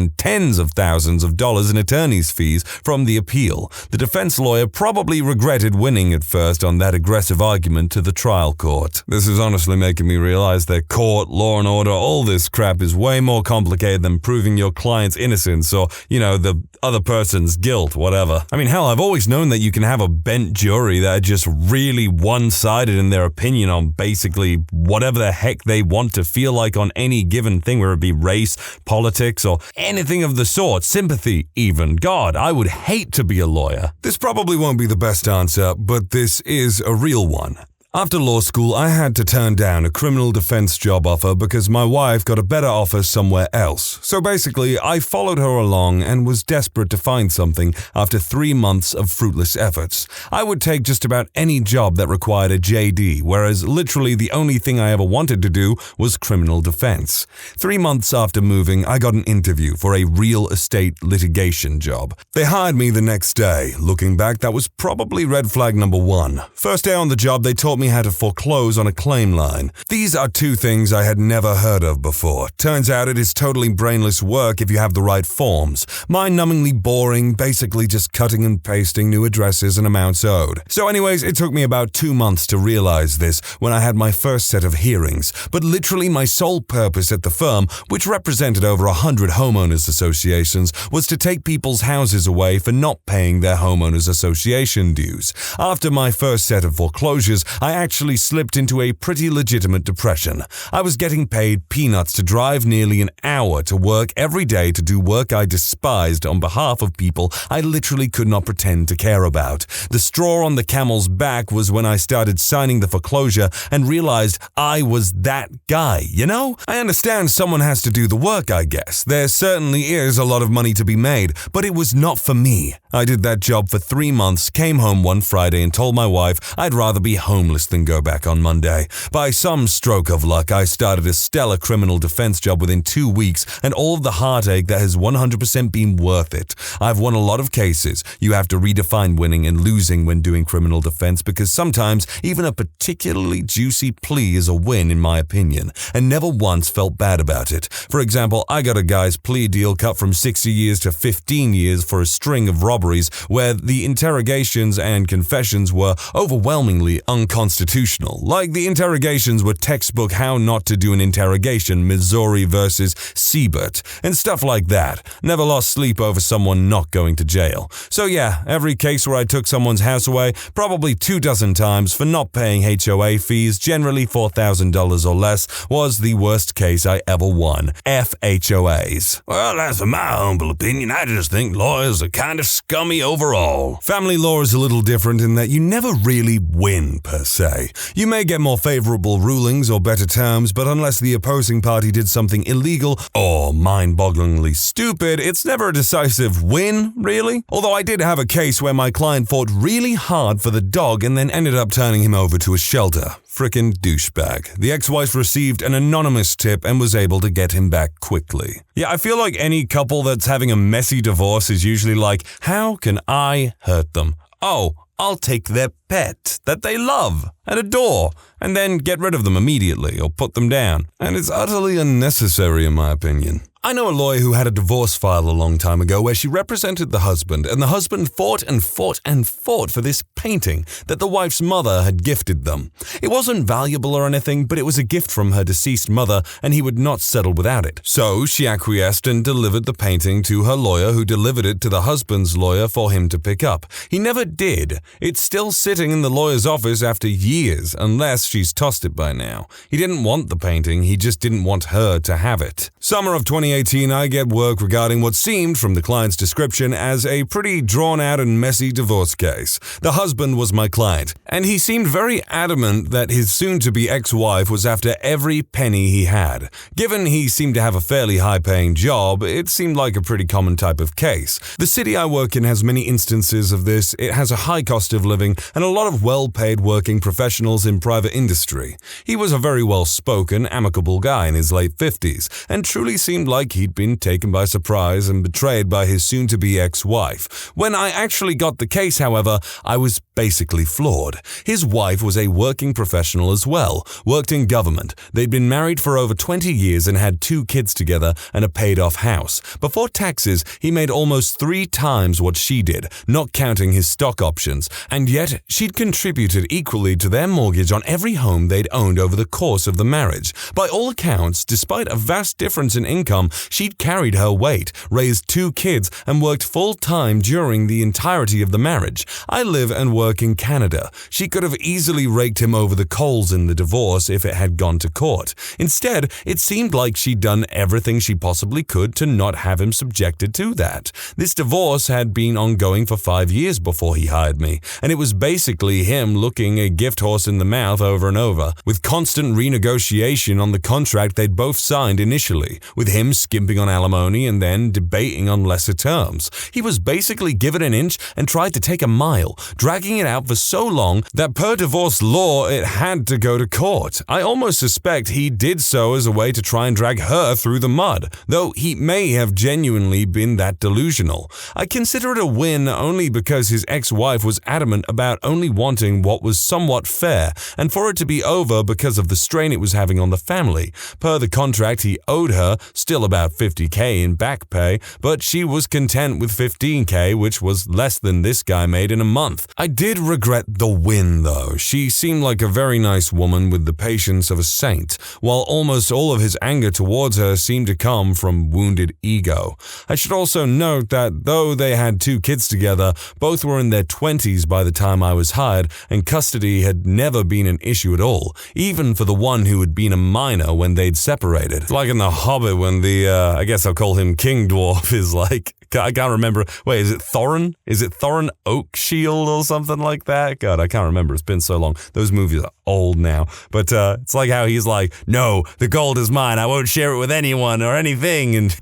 of thousands of dollars in attorney's fees from the appeal. The defense lawyer probably regretted winning at first on that aggressive argument to the trial court. This is honestly making me realize that court, law and order, all this crap is way more complicated than proving your client's innocence or, the other person's guilt, whatever. I mean, hell, I've always known that you can have a bent jury that are just really one-sided in their opinion on basically whatever the heck they want to feel like on any given thing, whether it be race, politics, or anything of the sort, sympathy even. God, I would hate to be a lawyer. This probably won't be the best answer, but this is a real one. After law school, I had to turn down a criminal defense job offer because my wife got a better offer somewhere else. So basically, I followed her along and was desperate to find something after 3 months of fruitless efforts. I would take just about any job that required a JD, whereas literally the only thing I ever wanted to do was criminal defense. 3 months after moving, I got an interview for a real estate litigation job. They hired me the next day. Looking back, that was probably red flag number 1. First day on the job, they taught me me how to foreclose on a claim line. These are two things I had never heard of before. Turns out it is totally brainless work if you have the right forms. Mind-numbingly boring, basically just cutting and pasting new addresses and amounts owed. So anyways, it took me about 2 months to realize this when I had my first set of hearings. But literally my sole purpose at the firm, which represented over 100 homeowners associations, was to take people's houses away for not paying their homeowners association dues. After my first set of foreclosures, I actually slipped into a pretty legitimate depression. I was getting paid peanuts to drive nearly an hour to work every day to do work I despised on behalf of people I literally could not pretend to care about. The straw on the camel's back was when I started signing the foreclosure and realized I was that guy, you know? I understand someone has to do the work, I guess. There certainly is a lot of money to be made, but it was not for me. I did that job for 3 months, came home one Friday and told my wife I'd rather be homeless than go back on Monday. By some stroke of luck, I started a stellar criminal defense job within 2 weeks and all of the heartache that has 100% been worth it. I've won a lot of cases. You have to redefine winning and losing when doing criminal defense because sometimes even a particularly juicy plea is a win in my opinion, and never once felt bad about it. For example, I got a guy's plea deal cut from 60 years to 15 years for a string of robberies where the interrogations and confessions were overwhelmingly unconstitutional. Like the interrogations were textbook how not to do an interrogation, Missouri versus Siebert, and stuff like that. Never lost sleep over someone not going to jail. So yeah, every case where I took someone's house away, probably 24 times for not paying HOA fees, generally $4,000 or less, was the worst case I ever won. F HOAs. Well, that's my humble opinion. I just think lawyers are kind of scummy overall. Family law is a little different in that you never really win, per se. You may get more favorable rulings or better terms, but unless the opposing party did something illegal or mind-bogglingly stupid, it's never a decisive win, really. Although I did have a case where my client fought really hard for the dog and then ended up turning him over to a shelter. Frickin' douchebag. The ex-wife received an anonymous tip and was able to get him back quickly. Yeah, I feel like any couple that's having a messy divorce is usually like, how can I hurt them? Oh, I'll take their pet that they love and adore and then get rid of them immediately or put them down. And it's utterly unnecessary in my opinion. I know a lawyer who had a divorce file a long time ago where she represented the husband, and the husband fought and fought and fought for this painting that the wife's mother had gifted them. It wasn't valuable or anything, but it was a gift from her deceased mother, and he would not settle without it. So she acquiesced and delivered the painting to her lawyer, who delivered it to the husband's lawyer for him to pick up. He never did. It's still sitting in the lawyer's office after years, unless she's tossed it by now. He didn't want the painting, he just didn't want her to have it. Summer of 2018, I get work regarding what seemed, from the client's description, as a pretty drawn-out and messy divorce case. The husband was my client, and he seemed very adamant that his soon-to-be ex-wife was after every penny he had. Given he seemed to have a fairly high-paying job, it seemed like a pretty common type of case. The city I work in has many instances of this. It has a high cost of living and a lot of well-paid working professionals in private industry. He was a very well-spoken, amicable guy in his late 50s, and truly seemed like he'd been taken by surprise and betrayed by his soon-to-be ex-wife. When I actually got the case, however, I was basically floored. His wife was a working professional as well, worked in government. They'd been married for over 20 years and had 2 kids together and a paid-off house. Before taxes, he made almost 3 times what she did, not counting his stock options, and yet she'd contributed equally to their mortgage on every home they'd owned over the course of the marriage. By all accounts, despite a vast difference in income, she'd carried her weight, raised 2 kids, and worked full-time during the entirety of the marriage. I live and work in Canada. She could have easily raked him over the coals in the divorce if it had gone to court. Instead, it seemed like she'd done everything she possibly could to not have him subjected to that. This divorce had been ongoing for 5 years before he hired me, and it was basically him looking a gift horse in the mouth over and over, with constant renegotiation on the contract they'd both signed initially, with him skimping on alimony and then debating on lesser terms. He was basically given an inch and tried to take a mile, dragging it out for so long that per divorce law it had to go to court. I almost suspect he did so as a way to try and drag her through the mud, though he may have genuinely been that delusional. I consider it a win only because his ex-wife was adamant about only only wanting what was somewhat fair, and for it to be over because of the strain it was having on the family. Per the contract, he owed her still about $50K in back pay, but she was content with $15K, which was less than this guy made in a month. I did regret the win, though. She seemed like a very nice woman with the patience of a saint, while almost all of his anger towards her seemed to come from wounded ego. I should also note that though they had 2 kids together, both were in their 20s by the time I was hired, and custody had never been an issue at all, even for the one who had been a minor when they'd separated. It's like in The Hobbit when I guess I'll call him King Dwarf, is like, I can't remember. Wait, is it Thorin? Is it Thorin Oakshield or something like that? God, I can't remember. It's been so long. Those movies are old now. But it's like how he's like, no, the gold is mine. I won't share it with anyone or anything. And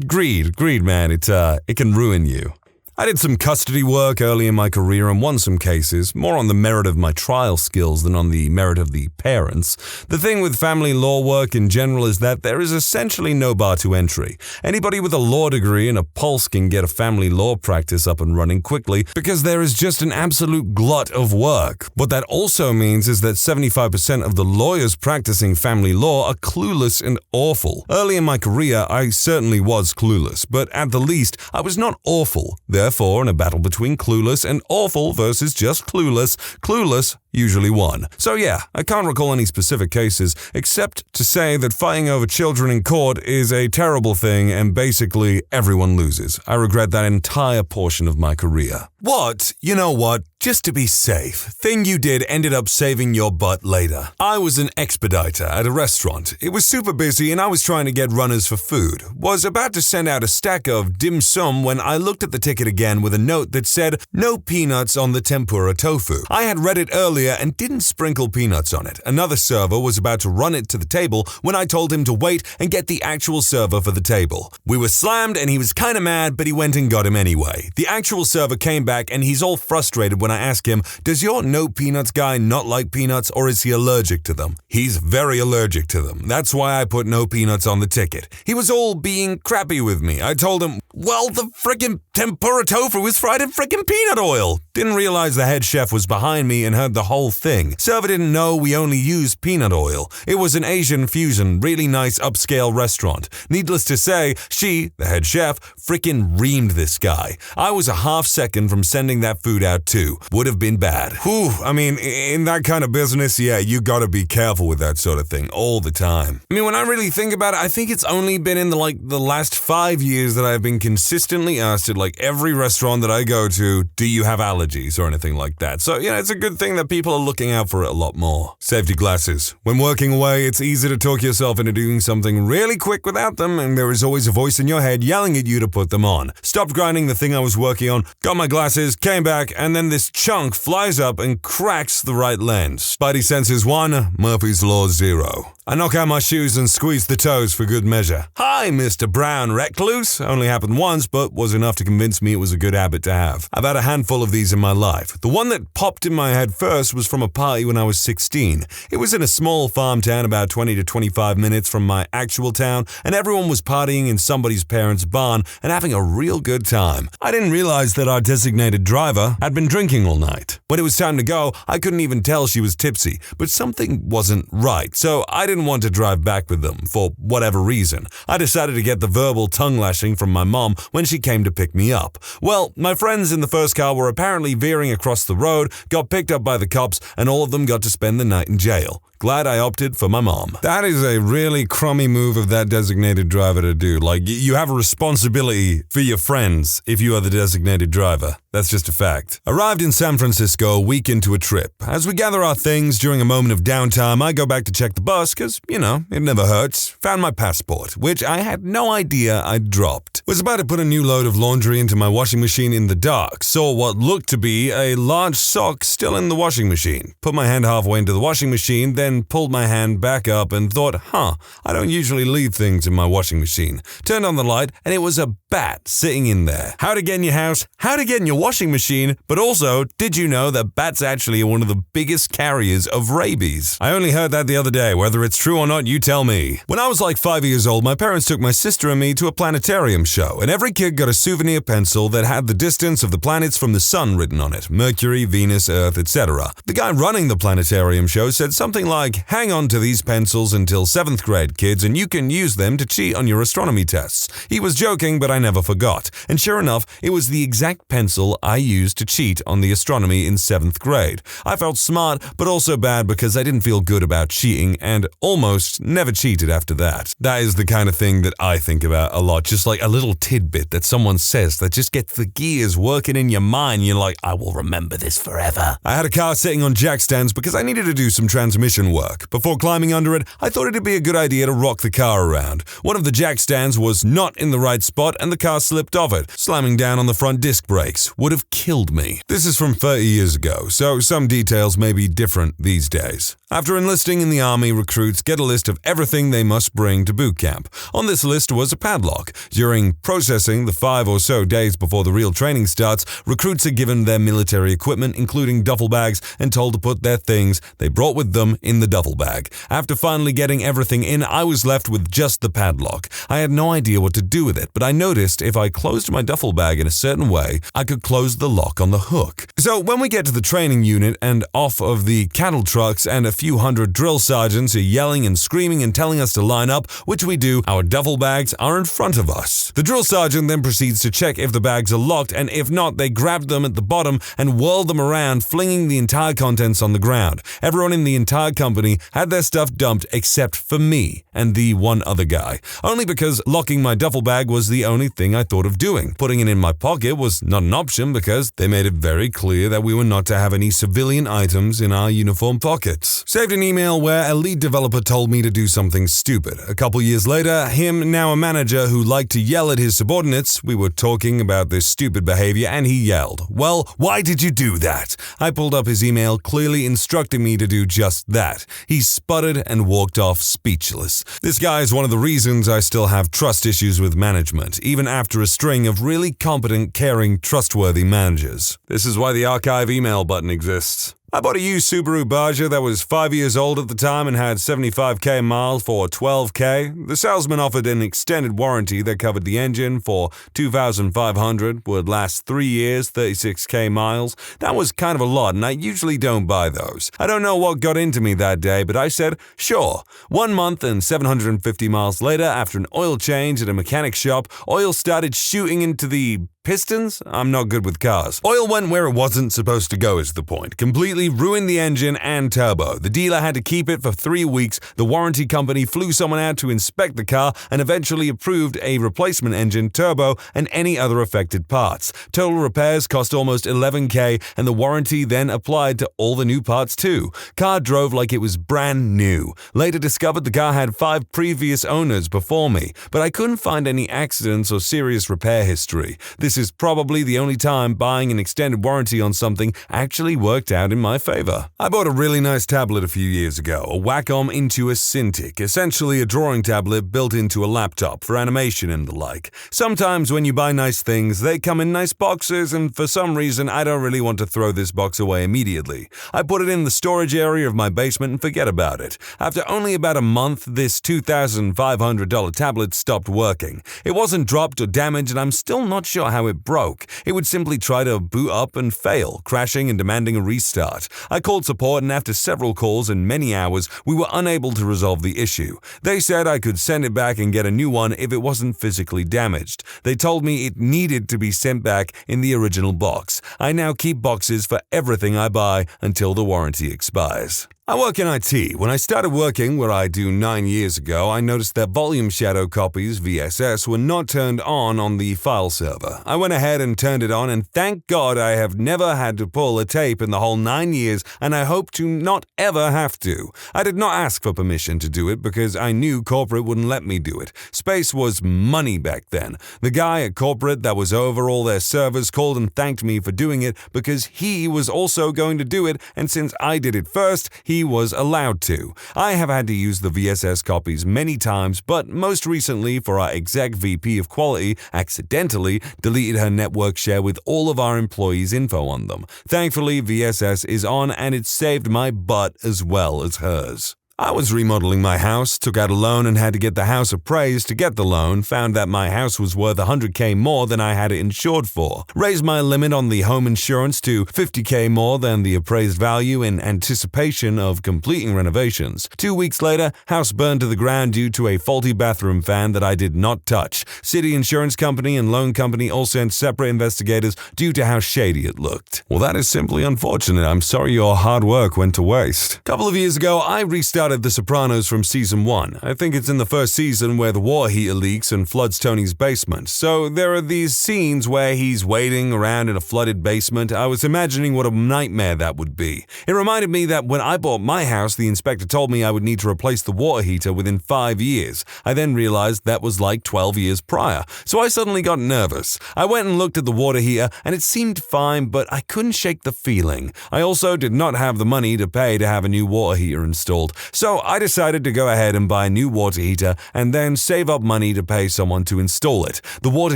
greed, man. It can ruin you. I did some custody work early in my career and won some cases, more on the merit of my trial skills than on the merit of the parents. The thing with family law work in general is that there is essentially no bar to entry. Anybody with a law degree and a pulse can get a family law practice up and running quickly because there is just an absolute glut of work. What that also means is that 75% of the lawyers practicing family law are clueless and awful. Early in my career, I certainly was clueless, but at the least, I was not awful. Therefore, in a battle between clueless and awful versus just clueless usually won. So yeah, I can't recall any specific cases, except to say that fighting over children in court is a terrible thing and basically everyone loses. I regret that entire portion of my career. What? You know what? Just to be safe, thing you did ended up saving your butt later. I was an expediter at a restaurant. It was super busy and I was trying to get runners for food. Was about to send out a stack of dim sum when I looked at the ticket again with a note that said, no peanuts on the tempura tofu. I had read it earlier and didn't sprinkle peanuts on it. Another server was about to run it to the table when I told him to wait and get the actual server for the table. We were slammed and he was kinda mad, but he went and got him anyway. The actual server came back and he's all frustrated when I ask him, does your no peanuts guy not like peanuts or is he allergic to them? He's very allergic to them. That's why I put no peanuts on the ticket. He was all being crappy with me. I told him, well, the frickin' tempura tofu is fried in frickin' peanut oil. Didn't realize the head chef was behind me and heard the whole thing. Server didn't know we only use peanut oil. It was an Asian fusion, really nice upscale restaurant. Needless to say, she, the head chef, frickin' reamed this guy. I was a half second from sending that food out too. Would have been bad. Whew, I mean, in that kind of business, yeah, you gotta be careful with that sort of thing all the time. I mean, when I really think about it, I think it's only been in the last 5 years that I've been consistently asked at like every restaurant that I go to, do you have allergies or anything like that? So, you know, it's a good thing that people are looking out for it a lot more. Safety glasses. When working away, it's easy to talk yourself into doing something really quick without them, and there is always a voice in your head yelling at you to put them on. Stopped grinding the thing I was working on, got my glasses, came back, and then this chunk flies up and cracks the right lens. Spidey senses 1, Murphy's Law 0. I knock out my shoes and squeeze the toes for good measure. Hi, Mr. Brown Recluse. Only happened once, but was enough to convince me it was a good habit to have. I've had a handful of these in my life. The one that popped in my head first was from a party when I was 16. It was in a small farm town about 20 to 25 minutes from my actual town, and everyone was partying in somebody's parents' barn and having a real good time. I didn't realize that our designated driver had been drinking all night. When it was time to go, I couldn't even tell she was tipsy, but something wasn't right, so I didn't want to drive back with them for whatever reason. I decided to get the verbal tongue lashing from my mom when she came to pick me up. Well, my friends in the first car were apparently veering across the road, got picked up by the cops, and all of them got to spend the night in jail. Glad I opted for my mom. That is a really crummy move of that designated driver to do. Like, you have a responsibility for your friends if you are the designated driver. That's just a fact. Arrived in San Francisco a week into a trip. As we gather our things during a moment of downtime, I go back to check the bus because, you know, it never hurts. Found my passport, which I had no idea I'd dropped. Was about to put a new load of laundry into my washing machine in the dark. Saw what looked to be a large sock still in the washing machine. Put my hand halfway into the washing machine, then pulled my hand back up and thought, I don't usually leave things in my washing machine. Turned on the light and it was a bat sitting in there. How to get in your house, how to get in your washing machine, but also, did you know that bats actually are one of the biggest carriers of rabies? I only heard that the other day. Whether it's true or not, you tell me. When I was like 5 years old, my parents took my sister and me to a planetarium show. show, and every kid got a souvenir pencil that had the distance of the planets from the sun written on it: Mercury, Venus, Earth, etc. The guy running the planetarium show said something like, "Hang on to these pencils until 7th grade, kids, and you can use them to cheat on your astronomy tests." He was joking, but I never forgot. And sure enough, it was the exact pencil I used to cheat on the astronomy in 7th grade. I felt smart, but also bad because I didn't feel good about cheating, and almost never cheated after that. That is the kind of thing that I think about a lot, just like a little tidbit that someone says that just gets the gears working in your mind. You're like, I will remember this forever. I had a car sitting on jack stands because I needed to do some transmission work. Before climbing under it, I thought it'd be a good idea to rock the car around. One of the jack stands was not in the right spot and the car slipped off it, slamming down on the front disc brakes. Would have killed me. This is from 30 years ago, so some details may be different these days. After enlisting in the army, recruits get a list of everything they must bring to boot camp. On this list was a padlock. During processing the 5 or so days before the real training starts, recruits are given their military equipment, including duffel bags, and told to put their things they brought with them in the duffel bag. After finally getting everything in, I was left with just the padlock. I had no idea what to do with it, but I noticed if I closed my duffel bag in a certain way, I could close the lock on the hook. So when we get to the training unit and off of the cattle trucks and a few hundred drill sergeants are yelling and screaming and telling us to line up, which we do, our duffel bags are in front of us. The drill sergeant then proceeds to check if the bags are locked, and if not, they grab them at the bottom and whirl them around, flinging the entire contents on the ground. Everyone in the entire company had their stuff dumped except for me and the one other guy, only because locking my duffel bag was the only thing I thought of doing. Putting it in my pocket was not an option because they made it very clear that we were not to have any civilian items in our uniform pockets. Saved an email where a lead developer told me to do something stupid. A couple years later, him, now a manager who liked to yell at his subordinates, we were talking about this stupid behavior and he yelled, "Well, why did you do that?" I pulled up his email, clearly instructing me to do just that. He sputtered and walked off speechless. This guy is one of the reasons I still have trust issues with management, even after a string of really competent, caring, trustworthy managers. This is why the archive email button exists. I bought a used Subaru Baja that was 5 years old at the time and had 75k miles for $12k. The salesman offered an extended warranty that covered the engine for $2,500, would last 3 years, 36k miles. That was kind of a lot, and I usually don't buy those. I don't know what got into me that day, but I said, sure. 1 month and 750 miles later, after an oil change at a mechanic shop, oil started shooting into the pistons? I'm not good with cars. Oil went where it wasn't supposed to go is the point. Completely ruined the engine and turbo. The dealer had to keep it for 3 weeks. The warranty company flew someone out to inspect the car and eventually approved a replacement engine, turbo, and any other affected parts. Total repairs cost almost $11k, and the warranty then applied to all the new parts too. Car drove like it was brand new. Later discovered the car had 5 previous owners before me, but I couldn't find any accidents or serious repair history. This is probably the only time buying an extended warranty on something actually worked out in my favor. I bought a really nice tablet a few years ago, a Wacom Intuos Cintiq, essentially a drawing tablet built into a laptop for animation and the like. Sometimes when you buy nice things, they come in nice boxes, and for some reason I don't really want to throw this box away immediately. I put it in the storage area of my basement and forget about it. After only about a month, this $2,500 tablet stopped working. It wasn't dropped or damaged, and I'm still not sure how it broke. It would simply try to boot up and fail, crashing and demanding a restart. I called support, and after several calls and many hours, we were unable to resolve the issue. They said I could send it back and get a new one if it wasn't physically damaged. They told me it needed to be sent back in the original box. I now keep boxes for everything I buy until the warranty expires. I work in IT. When I started working where I do 9 years ago, I noticed that volume shadow copies, VSS, were not turned on the file server. I went ahead and turned it on, and thank God I have never had to pull a tape in the whole 9 years, and I hope to not ever have to. I did not ask for permission to do it because I knew corporate wouldn't let me do it. Space was money back then. The guy at corporate that was over all their servers called and thanked me for doing it because he was also going to do it, and since I did it first, he was allowed to. I have had to use the VSS copies many times, but most recently for our exec VP of quality accidentally deleted her network share with all of our employees' info on them. Thankfully, VSS is on, and it saved my butt as well as hers. I was remodeling my house, took out a loan and had to get the house appraised to get the loan, found that my house was worth $100K more than I had it insured for, raised my limit on the home insurance to $50K more than the appraised value in anticipation of completing renovations. 2 weeks later, house burned to the ground due to a faulty bathroom fan that I did not touch. City insurance company and loan company all sent separate investigators due to how shady it looked. Well, that is simply unfortunate. I'm sorry your hard work went to waste. A couple of years ago, I restarted The Sopranos from season 1. I think it's in the first season where the water heater leaks and floods Tony's basement. So there are these scenes where he's waiting around in a flooded basement. I was imagining what a nightmare that would be. It reminded me that when I bought my house, the inspector told me I would need to replace the water heater within 5 years. I then realized that was like 12 years prior. So I suddenly got nervous. I went and looked at the water heater and it seemed fine, but I couldn't shake the feeling. I also did not have the money to pay to have a new water heater installed. So I decided to go ahead and buy a new water heater and then save up money to pay someone to install it. The water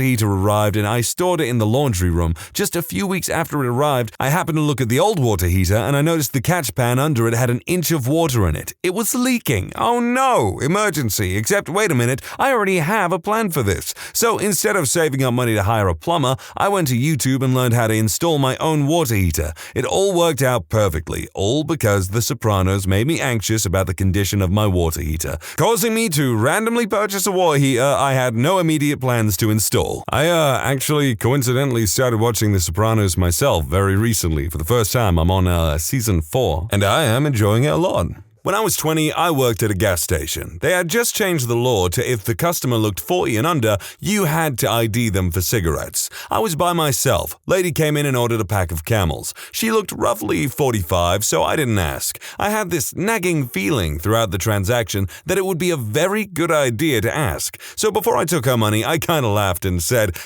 heater arrived and I stored it in the laundry room. Just a few weeks after it arrived, I happened to look at the old water heater and I noticed the catch pan under it had an inch of water in it. It was leaking. Oh no! Emergency. Except wait a minute, I already have a plan for this. So instead of saving up money to hire a plumber, I went to YouTube and learned how to install my own water heater. It all worked out perfectly, all because The Sopranos made me anxious about the condition of my water heater, causing me to randomly purchase a water heater I had no immediate plans to install. I actually coincidentally started watching The Sopranos myself very recently. For the first time, I'm on season 4, and I am enjoying it a lot. When I was 20, I worked at a gas station. They had just changed the law to if the customer looked 40 and under, you had to ID them for cigarettes. I was by myself. Lady came in and ordered a pack of Camels. She looked roughly 45, so I didn't ask. I had this nagging feeling throughout the transaction that it would be a very good idea to ask. So before I took her money, I kinda laughed and said,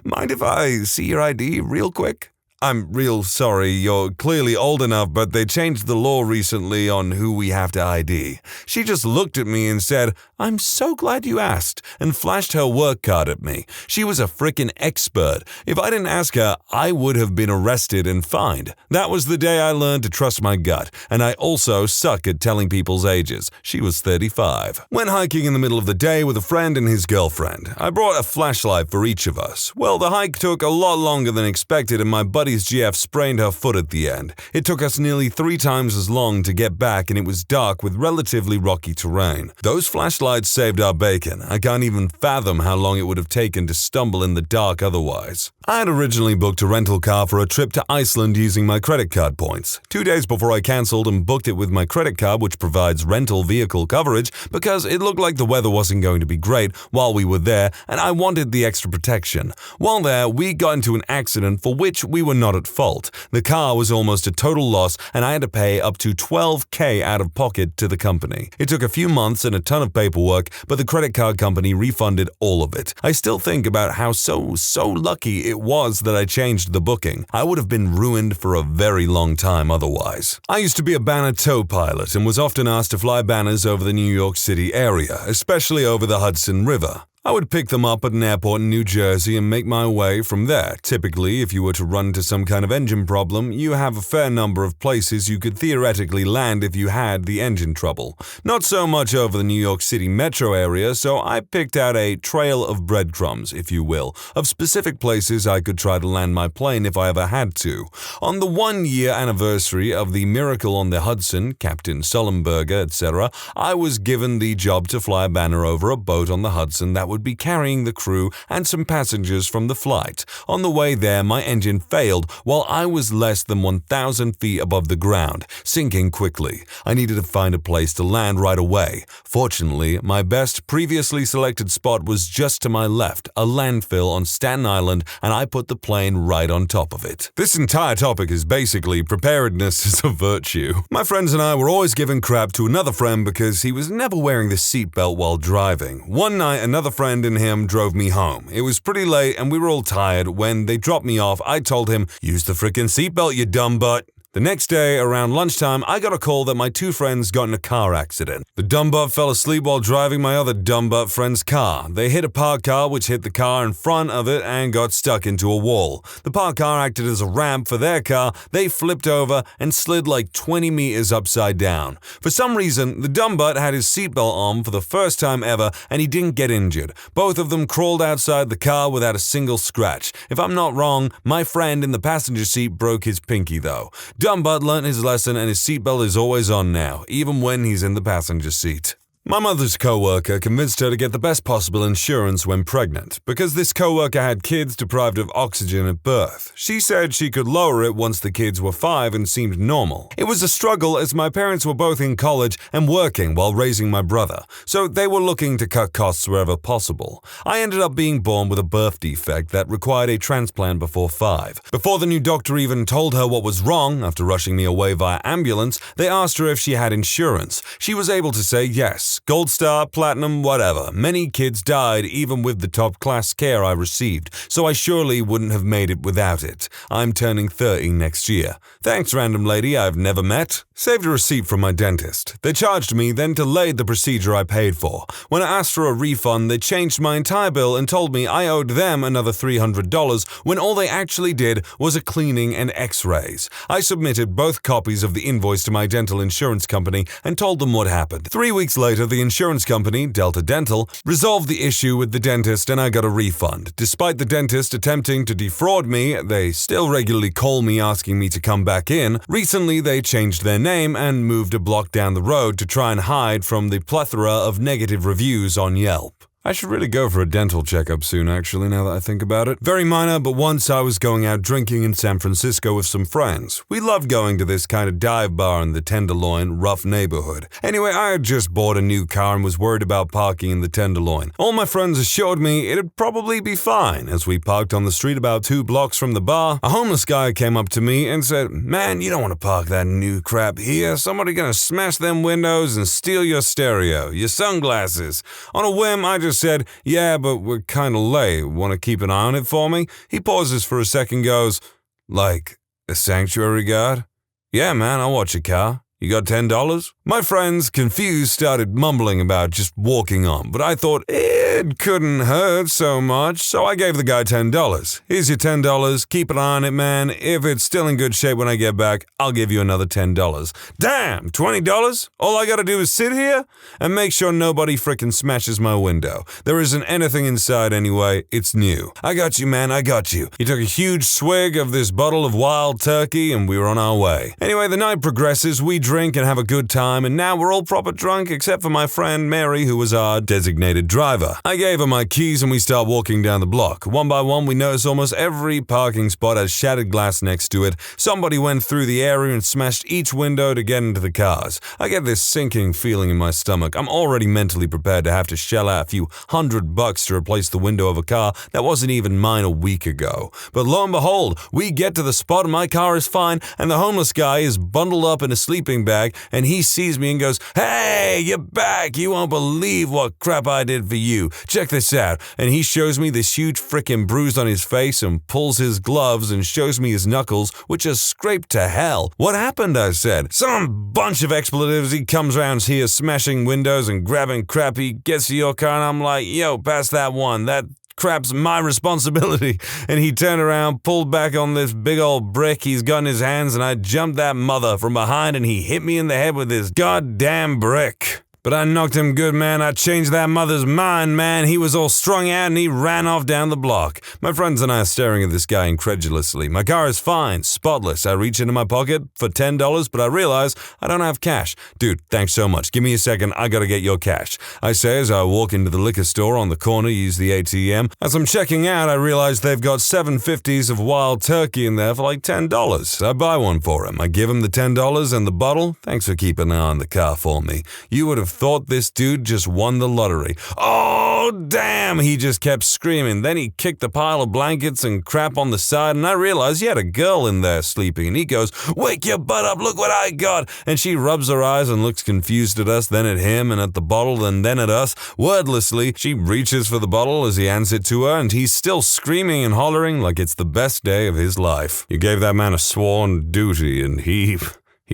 "Mind if I see your ID real quick?" "I'm real sorry, you're clearly old enough, but they changed the law recently on who we have to ID." She just looked at me and said, "I'm so glad you asked," and flashed her work card at me. She was a frickin' expert. If I didn't ask her, I would have been arrested and fined. That was the day I learned to trust my gut, and I also suck at telling people's ages. She was 35. Went hiking in the middle of the day with a friend and his girlfriend. I brought a flashlight for each of us. Well, the hike took a lot longer than expected, and my buddy's GF sprained her foot at the end. It took us nearly 3 times as long to get back, and it was dark with relatively rocky terrain. Those flashlights saved our bacon. I can't even fathom how long it would have taken to stumble in the dark otherwise. I had originally booked a rental car for a trip to Iceland using my credit card points. 2 days before I cancelled and booked it with my credit card, which provides rental vehicle coverage, because it looked like the weather wasn't going to be great while we were there, and I wanted the extra protection. While there, we got into an accident for which we were not at fault. The car was almost a total loss, and I had to pay up to $12K out of pocket to the company. It took a few months and a ton of paperwork, but the credit card company refunded all of it. I still think about how so lucky it was that I changed the booking. I would have been ruined for a very long time otherwise. I used to be a banner tow pilot and was often asked to fly banners over the New York City area, especially over the Hudson River. I would pick them up at an airport in New Jersey and make my way from there. Typically, if you were to run into some kind of engine problem, you have a fair number of places you could theoretically land if you had the engine trouble. Not so much over the New York City metro area, so I picked out a trail of breadcrumbs, if you will, of specific places I could try to land my plane if I ever had to. On the 1-year anniversary of the Miracle on the Hudson, Captain Sullenberger, etc., I was given the job to fly a banner over a boat on the Hudson that would be carrying the crew and some passengers from the flight. On the way there, my engine failed while I was less than 1,000 feet above the ground, sinking quickly. I needed to find a place to land right away. Fortunately, my best previously selected spot was just to my left, a landfill on Staten Island, and I put the plane right on top of it. This entire topic is basically preparedness is a virtue. My friends and I were always giving crap to another friend because he was never wearing the seatbelt while driving. One night, another friend and him drove me home. It was pretty late and we were all tired. When they dropped me off, I told him, "Use the frickin' seatbelt, you dumb butt." The next day, around lunchtime, I got a call that my two friends got in a car accident. The dumb butt fell asleep while driving my other dumb butt friend's car. They hit a parked car which hit the car in front of it and got stuck into a wall. The parked car acted as a ramp for their car. They flipped over and slid like 20 meters upside down. For some reason, the dumb butt had his seatbelt on for the first time ever and he didn't get injured. Both of them crawled outside the car without a single scratch. If I'm not wrong, my friend in the passenger seat broke his pinky though. Dumb butt learned his lesson and his seatbelt is always on now, even when he's in the passenger seat. My mother's co-worker convinced her to get the best possible insurance when pregnant, because this co-worker had kids deprived of oxygen at birth. She said she could lower it once the kids were 5 and seemed normal. It was a struggle as my parents were both in college and working while raising my brother, so they were looking to cut costs wherever possible. I ended up being born with a birth defect that required a transplant before 5. Before the new doctor even told her what was wrong, after rushing me away via ambulance, they asked her if she had insurance. She was able to say yes. Gold star, platinum, whatever. Many kids died even with the top-class care I received, so I surely wouldn't have made it without it. I'm turning 30 next year. Thanks, random lady I've never met. Saved a receipt from my dentist. They charged me, then delayed the procedure I paid for. When I asked for a refund, they changed my entire bill and told me I owed them another $300 when all they actually did was a cleaning and x-rays. I submitted both copies of the invoice to my dental insurance company and told them what happened. 3 weeks later, the insurance company, Delta Dental, resolved the issue with the dentist and I got a refund. Despite the dentist attempting to defraud me, they still regularly call me asking me to come back in. Recently, they changed their name and moved a block down the road to try and hide from the plethora of negative reviews on Yelp. I should really go for a dental checkup soon, actually, now that I think about it. Very minor, but once I was going out drinking in San Francisco with some friends. We loved going to this kind of dive bar in the Tenderloin, rough neighborhood. Anyway, I had just bought a new car and was worried about parking in the Tenderloin. All my friends assured me it'd probably be fine. As we parked on the street about 2 blocks from the bar, a homeless guy came up to me and said, "Man, you don't want to park that new crap here. Somebody gonna smash them windows and steal your stereo, your sunglasses." On a whim, I just said, "Yeah, but we're kinda late. Want to keep an eye on it for me?" He pauses for a second, goes, "Like a sanctuary guard?" "Yeah, man, I'll watch your car. You got $10? My friends, confused, started mumbling about just walking on, but I thought it couldn't hurt so much, so I gave the guy $10. "Here's your $10. Keep an eye on it, man. If it's still in good shape when I get back, I'll give you another $10. Damn, $20? All I gotta do is sit here? And make sure nobody frickin' smashes my window. There isn't anything inside anyway. It's new. I got you, man. I got you." He took a huge swig of this bottle of wild turkey and we were on our way. Anyway, the night progresses. We drink and have a good time, and now we're all proper drunk except for my friend Mary, who was our designated driver. I gave her my keys and we start walking down the block. One by one, we notice almost every parking spot has shattered glass next to it. Somebody went through the area and smashed each window to get into the cars. I get this sinking feeling in my stomach. I'm already mentally prepared to have to shell out a few $100 to replace the window of a car that wasn't even mine a week ago. But lo and behold, we get to the spot and my car is fine, and the homeless guy is bundled up in a sleeping bag, and he sees me and goes, "Hey, you're back. You won't believe what crap I did for you. Check this out." And he shows me this huge frickin' bruise on his face and pulls his gloves and shows me his knuckles, which are scraped to hell. "What happened?" I said. "Some bunch of expletives. He comes around here smashing windows and grabbing crap. He gets to your car and I'm like, 'Yo, pass that one. That crap's my responsibility.' And he turned around, pulled back on this big old brick he's got in his hands, and I jumped that mother from behind and he hit me in the head with his goddamn brick. But I knocked him good, man. I changed that mother's mind, man. He was all strung out and he ran off down the block. My friends and I are staring at this guy incredulously. My car is fine, spotless. I reach into my pocket for $10, but I realize I don't have cash. "Dude, thanks so much. Give me a second. I gotta get your cash," I say as I walk into the liquor store on the corner, use the ATM. As I'm checking out, I realize they've got 750s of wild turkey in there for like $10. I buy one for him. I give him the $10 and the bottle. "Thanks for keeping an eye on the car for me. You would have have thought this dude just won the lottery. Oh, damn, he just kept screaming. Then he kicked the pile of blankets and crap on the side, and I realized he had a girl in there sleeping, and he goes, "Wake your butt up, look what I got." And she rubs her eyes and looks confused at us, then at him and at the bottle, and then at us. Wordlessly, she reaches for the bottle as he hands it to her, and he's still screaming and hollering like it's the best day of his life. You gave that man a sworn duty, and he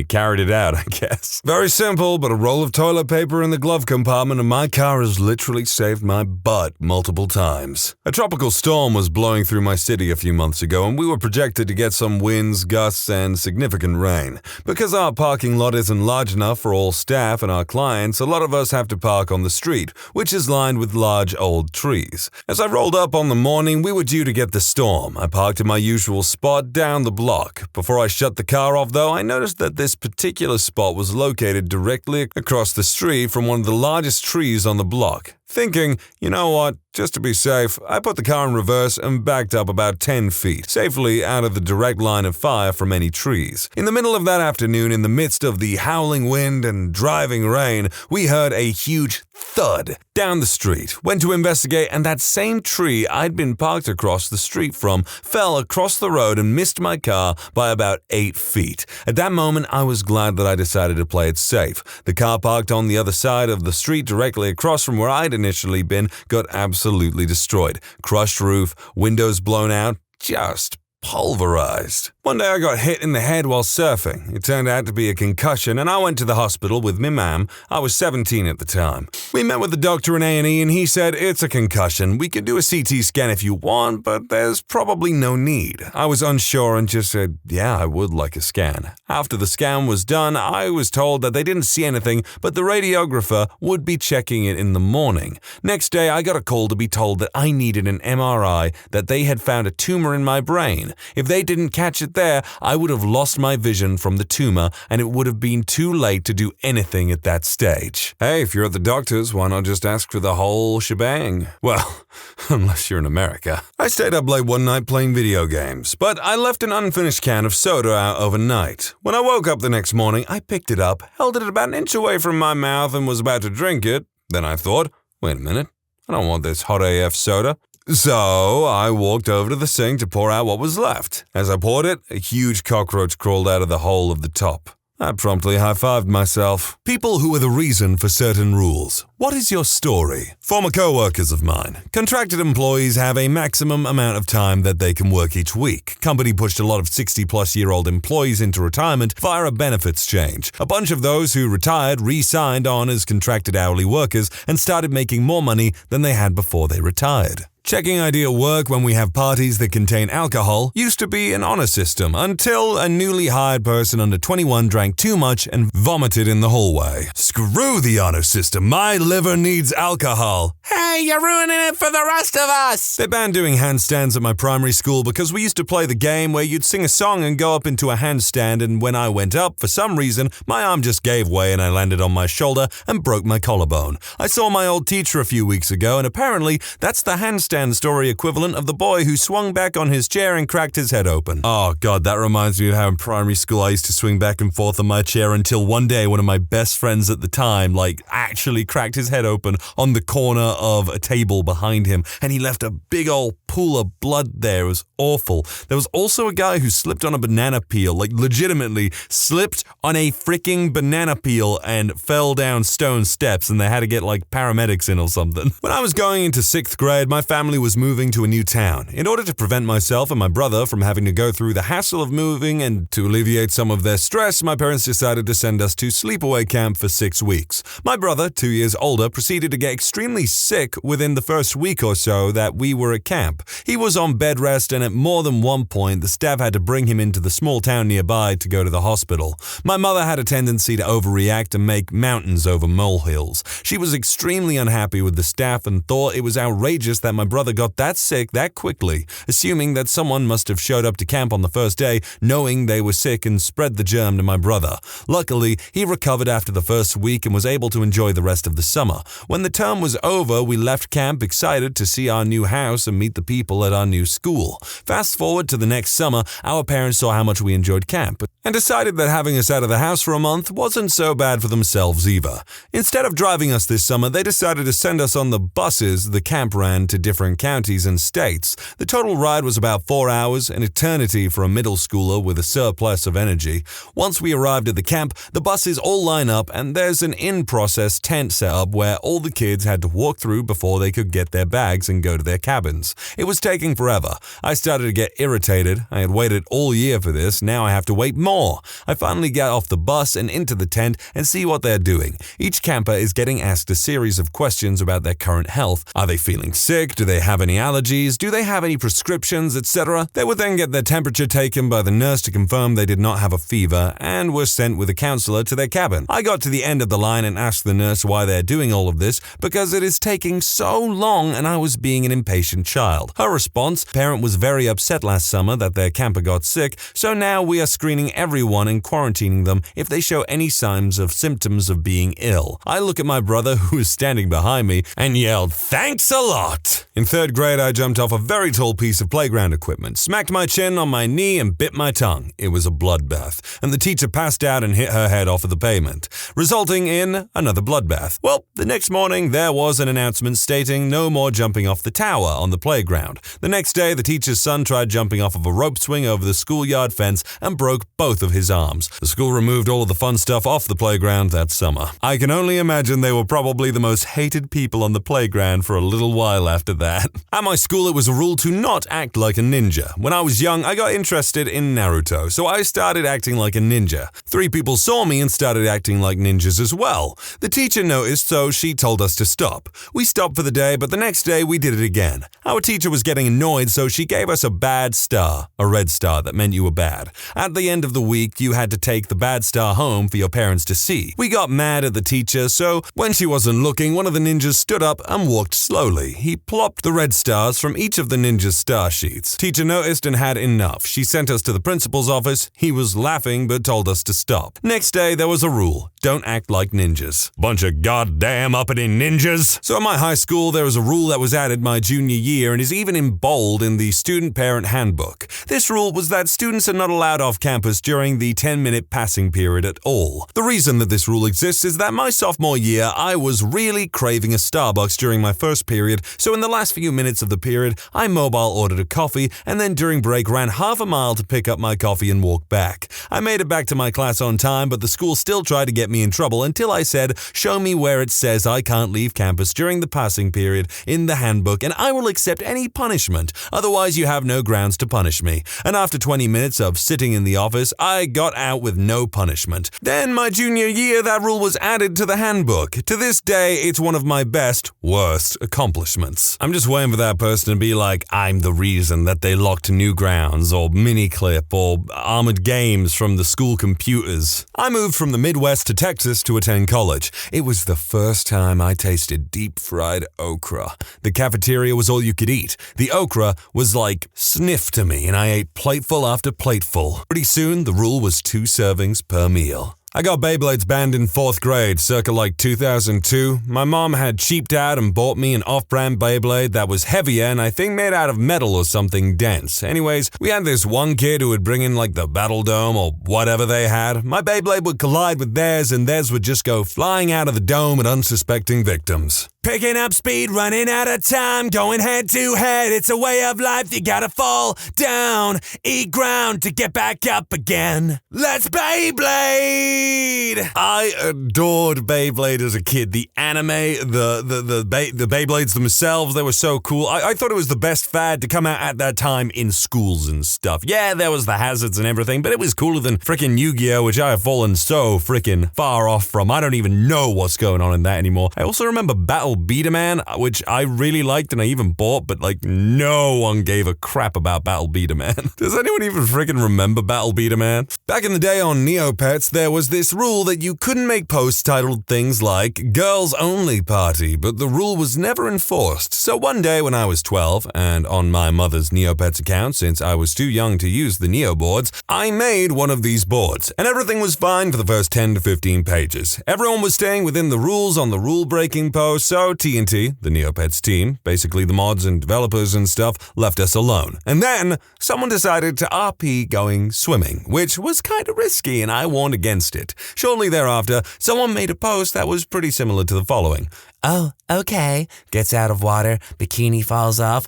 carried it out, I guess. Very simple, but a roll of toilet paper in the glove compartment of my car has literally saved my butt multiple times. A tropical storm was blowing through my city a few months ago, and we were projected to get some winds, gusts, and significant rain. Because our parking lot isn't large enough for all staff and our clients, a lot of us have to park on the street, which is lined with large old trees. As I rolled up on the morning, we were due to get the storm. I parked in my usual spot down the block. Before I shut the car off, though, I noticed that this particular spot was located directly across the street from one of the largest trees on the block. Thinking, you know what, just to be safe, I put the car in reverse and backed up about 10 feet, safely out of the direct line of fire from any trees. In the middle of that afternoon, in the midst of the howling wind and driving rain, we heard a huge thud down the street. Went to investigate, and that same tree I'd been parked across the street from fell across the road and missed my car by about 8 feet. At that moment, I was glad that I decided to play it safe. The car parked on the other side of the street directly across from where I'd initially been got absolutely destroyed. Crushed roof, windows blown out, just pulverized. One day I got hit in the head while surfing. It turned out to be a concussion, and I went to the hospital with my mum. I was 17 at the time. We met with the doctor in A&E, and he said, "It's a concussion. We could do a CT scan if you want, but there's probably no need." I was unsure and just said, "Yeah, I would like a scan." After the scan was done, I was told that they didn't see anything, but the radiographer would be checking it in the morning. Next day, I got a call to be told that I needed an MRI, that they had found a tumor in my brain. If they didn't catch it there, I would have lost my vision from the tumor, and it would have been too late to do anything at that stage. Hey, if you're at the doctor's, why not just ask for the whole shebang? Well, unless you're in America. I stayed up late one night playing video games, but I left an unfinished can of soda out overnight. When I woke up the next morning, I picked it up, held it about an inch away from my mouth, and was about to drink it. Then I thought, wait a minute, I don't want this hot AF soda. So I walked over to the sink to pour out what was left. As I poured it, a huge cockroach crawled out of the hole of the top. I promptly high-fived myself. People who are the reason for certain rules. What is your story? Former co-workers of mine. Contracted employees have a maximum amount of time that they can work each week. Company pushed a lot of 60-plus-year-old employees into retirement via a benefits change. A bunch of those who retired re-signed on as contracted hourly workers and started making more money than they had before they retired. Checking ID at work when we have parties that contain alcohol used to be an honor system until a newly hired person under 21 drank too much and vomited in the hallway. Screw the honor system, my liver needs alcohol. Hey, you're ruining it for the rest of us! They banned doing handstands at my primary school because we used to play the game where you'd sing a song and go up into a handstand, and when I went up, for some reason, my arm just gave way and I landed on my shoulder and broke my collarbone. I saw my old teacher a few weeks ago, and apparently that's the handstand story equivalent of the boy who swung back on his chair and cracked his head open. Oh god, that reminds me of how in primary school I used to swing back and forth on my chair until one day one of my best friends at the time actually cracked his head open on the corner of a table behind him, and he left a big old pool of blood there. It was awful. There was also a guy who slipped on a banana peel, legitimately slipped on a freaking banana peel and fell down stone steps, and they had to get paramedics in or something. When I was going into 6th grade, my family was moving to a new town. In order to prevent myself and my brother from having to go through the hassle of moving and to alleviate some of their stress, my parents decided to send us to sleepaway camp for 6 weeks. My brother, 2 years older, proceeded to get extremely sick within the first week or so that we were at camp. He was on bed rest, and at more than one point, the staff had to bring him into the small town nearby to go to the hospital. My mother had a tendency to overreact and make mountains over molehills. She was extremely unhappy with the staff and thought it was outrageous that my brother got that sick that quickly, assuming that someone must have showed up to camp on the first day knowing they were sick and spread the germ to my brother. Luckily, he recovered after the first week and was able to enjoy the rest of the summer. When the term was over, we left camp excited to see our new house and meet the people at our new school. Fast forward to the next summer, our parents saw how much we enjoyed camp and decided that having us out of the house for a month wasn't so bad for themselves either. Instead of driving us this summer, they decided to send us on the buses the camp ran to different counties and states. The total ride was about 4 hours, an eternity for a middle schooler with a surplus of energy. Once we arrived at the camp, the buses all line up and there's an in-process tent set up where all the kids had to walk through before they could get their bags and go to their cabins. It was taking forever. I started to get irritated. I had waited all year for this, now I have to wait more. I finally get off the bus and into the tent and see what they're doing. Each camper is getting asked a series of questions about their current health. Are they feeling sick? Do they have any allergies? Do they have any prescriptions, etc.? They would then get their temperature taken by the nurse to confirm they did not have a fever and were sent with a counselor to their cabin. I got to the end of the line and asked the nurse why they're doing all of this because it is taking so long and I was being an impatient child. Her response, parent was very upset last summer that their camper got sick, so now we are screening everyone and quarantining them if they show any signs of symptoms of being ill. I look at my brother who is standing behind me and yelled, "Thanks a lot!" In 3rd grade, I jumped off a very tall piece of playground equipment, smacked my chin on my knee and bit my tongue. It was a bloodbath, and the teacher passed out and hit her head off of the pavement, resulting in another bloodbath. Well, the next morning, there was an announcement stating no more jumping off the tower on the playground. The next day, the teacher's son tried jumping off of a rope swing over the schoolyard fence and broke both of his arms. The school removed all of the fun stuff off the playground that summer. I can only imagine they were probably the most hated people on the playground for a little while after that. At my school, it was a rule to not act like a ninja. When I was young, I got interested in Naruto, so I started acting like a ninja. 3 people saw me and started acting like ninjas as well. The teacher noticed, so she told us to stop. We stopped for the day, but the next day we did it again. Our teacher was getting annoyed, so she gave us a bad star, a red star that meant you were bad. At the end of the week, you had to take the bad star home for your parents to see. We got mad at the teacher, so when she wasn't looking, one of the ninjas stood up and walked slowly. He plopped the red stars from each of the ninja's star sheets. Teacher noticed and had enough. She sent us to the principal's office. He was laughing but told us to stop. Next day, there was a rule. Don't act like ninjas. Bunch of goddamn uppity ninjas. So at my high school, there was a rule that was added my junior year and is even in bold in the student parent handbook. This rule was that students are not allowed off campus during the 10-minute passing period at all. The reason that this rule exists is that my sophomore year, I was really craving a Starbucks during my first period, so in the last few minutes of the period, I mobile ordered a coffee and then during break ran half a mile to pick up my coffee and walk back. I made it back to my class on time, but the school still tried to get me in trouble until I said, "Show me where it says I can't leave campus during the passing period in the handbook and I will accept any punishment. Otherwise, you have no grounds to punish me." And after 20 minutes of sitting in the office, I got out with no punishment. Then my junior year, that rule was added to the handbook. To this day, it's one of my best, worst accomplishments. I'm just waiting for that person to be like, "I'm the reason that they locked Newgrounds or Miniclip or Armored Games from the school computers." I moved from the Midwest to Texas to attend college. It was the first time I tasted deep-fried okra. The cafeteria was all you could eat. The okra was like sniff to me, and I ate plateful after plateful. Pretty soon, the rule was 2 servings per meal. I got Beyblades banned in 4th grade, circa like 2002. My mom had cheaped out and bought me an off-brand Beyblade that was heavier and I think made out of metal or something dense. Anyways, we had this one kid who would bring in like the Battle Dome or whatever they had. My Beyblade would collide with theirs and theirs would just go flying out of the dome at unsuspecting victims. Picking up speed, running out of time, going head to head. It's a way of life, you gotta fall down, eat ground to get back up again. Let's Beyblade! I adored Beyblade as a kid. The anime, the Beyblades themselves, they were so cool. I thought it was the best fad to come out at that time in schools and stuff. Yeah, there was the hazards and everything, but it was cooler than frickin' Yu-Gi-Oh!, which I have fallen so frickin' far off from. I don't even know what's going on in that anymore. I also remember Battle Beat-A-Man, which I really liked and I even bought, but like no one gave a crap about Battle Beat-A-Man. Does anyone even frickin' remember Battle Beat-A-Man? Back in the day on Neopets, there was this rule that you couldn't make posts titled things like Girls Only Party, but the rule was never enforced. So one day when I was 12, and on my mother's Neopets account since I was too young to use the Neo boards, I made one of these boards, and everything was fine for the first 10 to 15 pages. Everyone was staying within the rules on the rule-breaking post, so TNT, the Neopets team, basically the mods and developers and stuff, left us alone. And then someone decided to RP going swimming, which was kind of risky and I warned against it. Shortly thereafter, someone made a post that was pretty similar to the following. Oh, okay. Gets out of water, bikini falls off.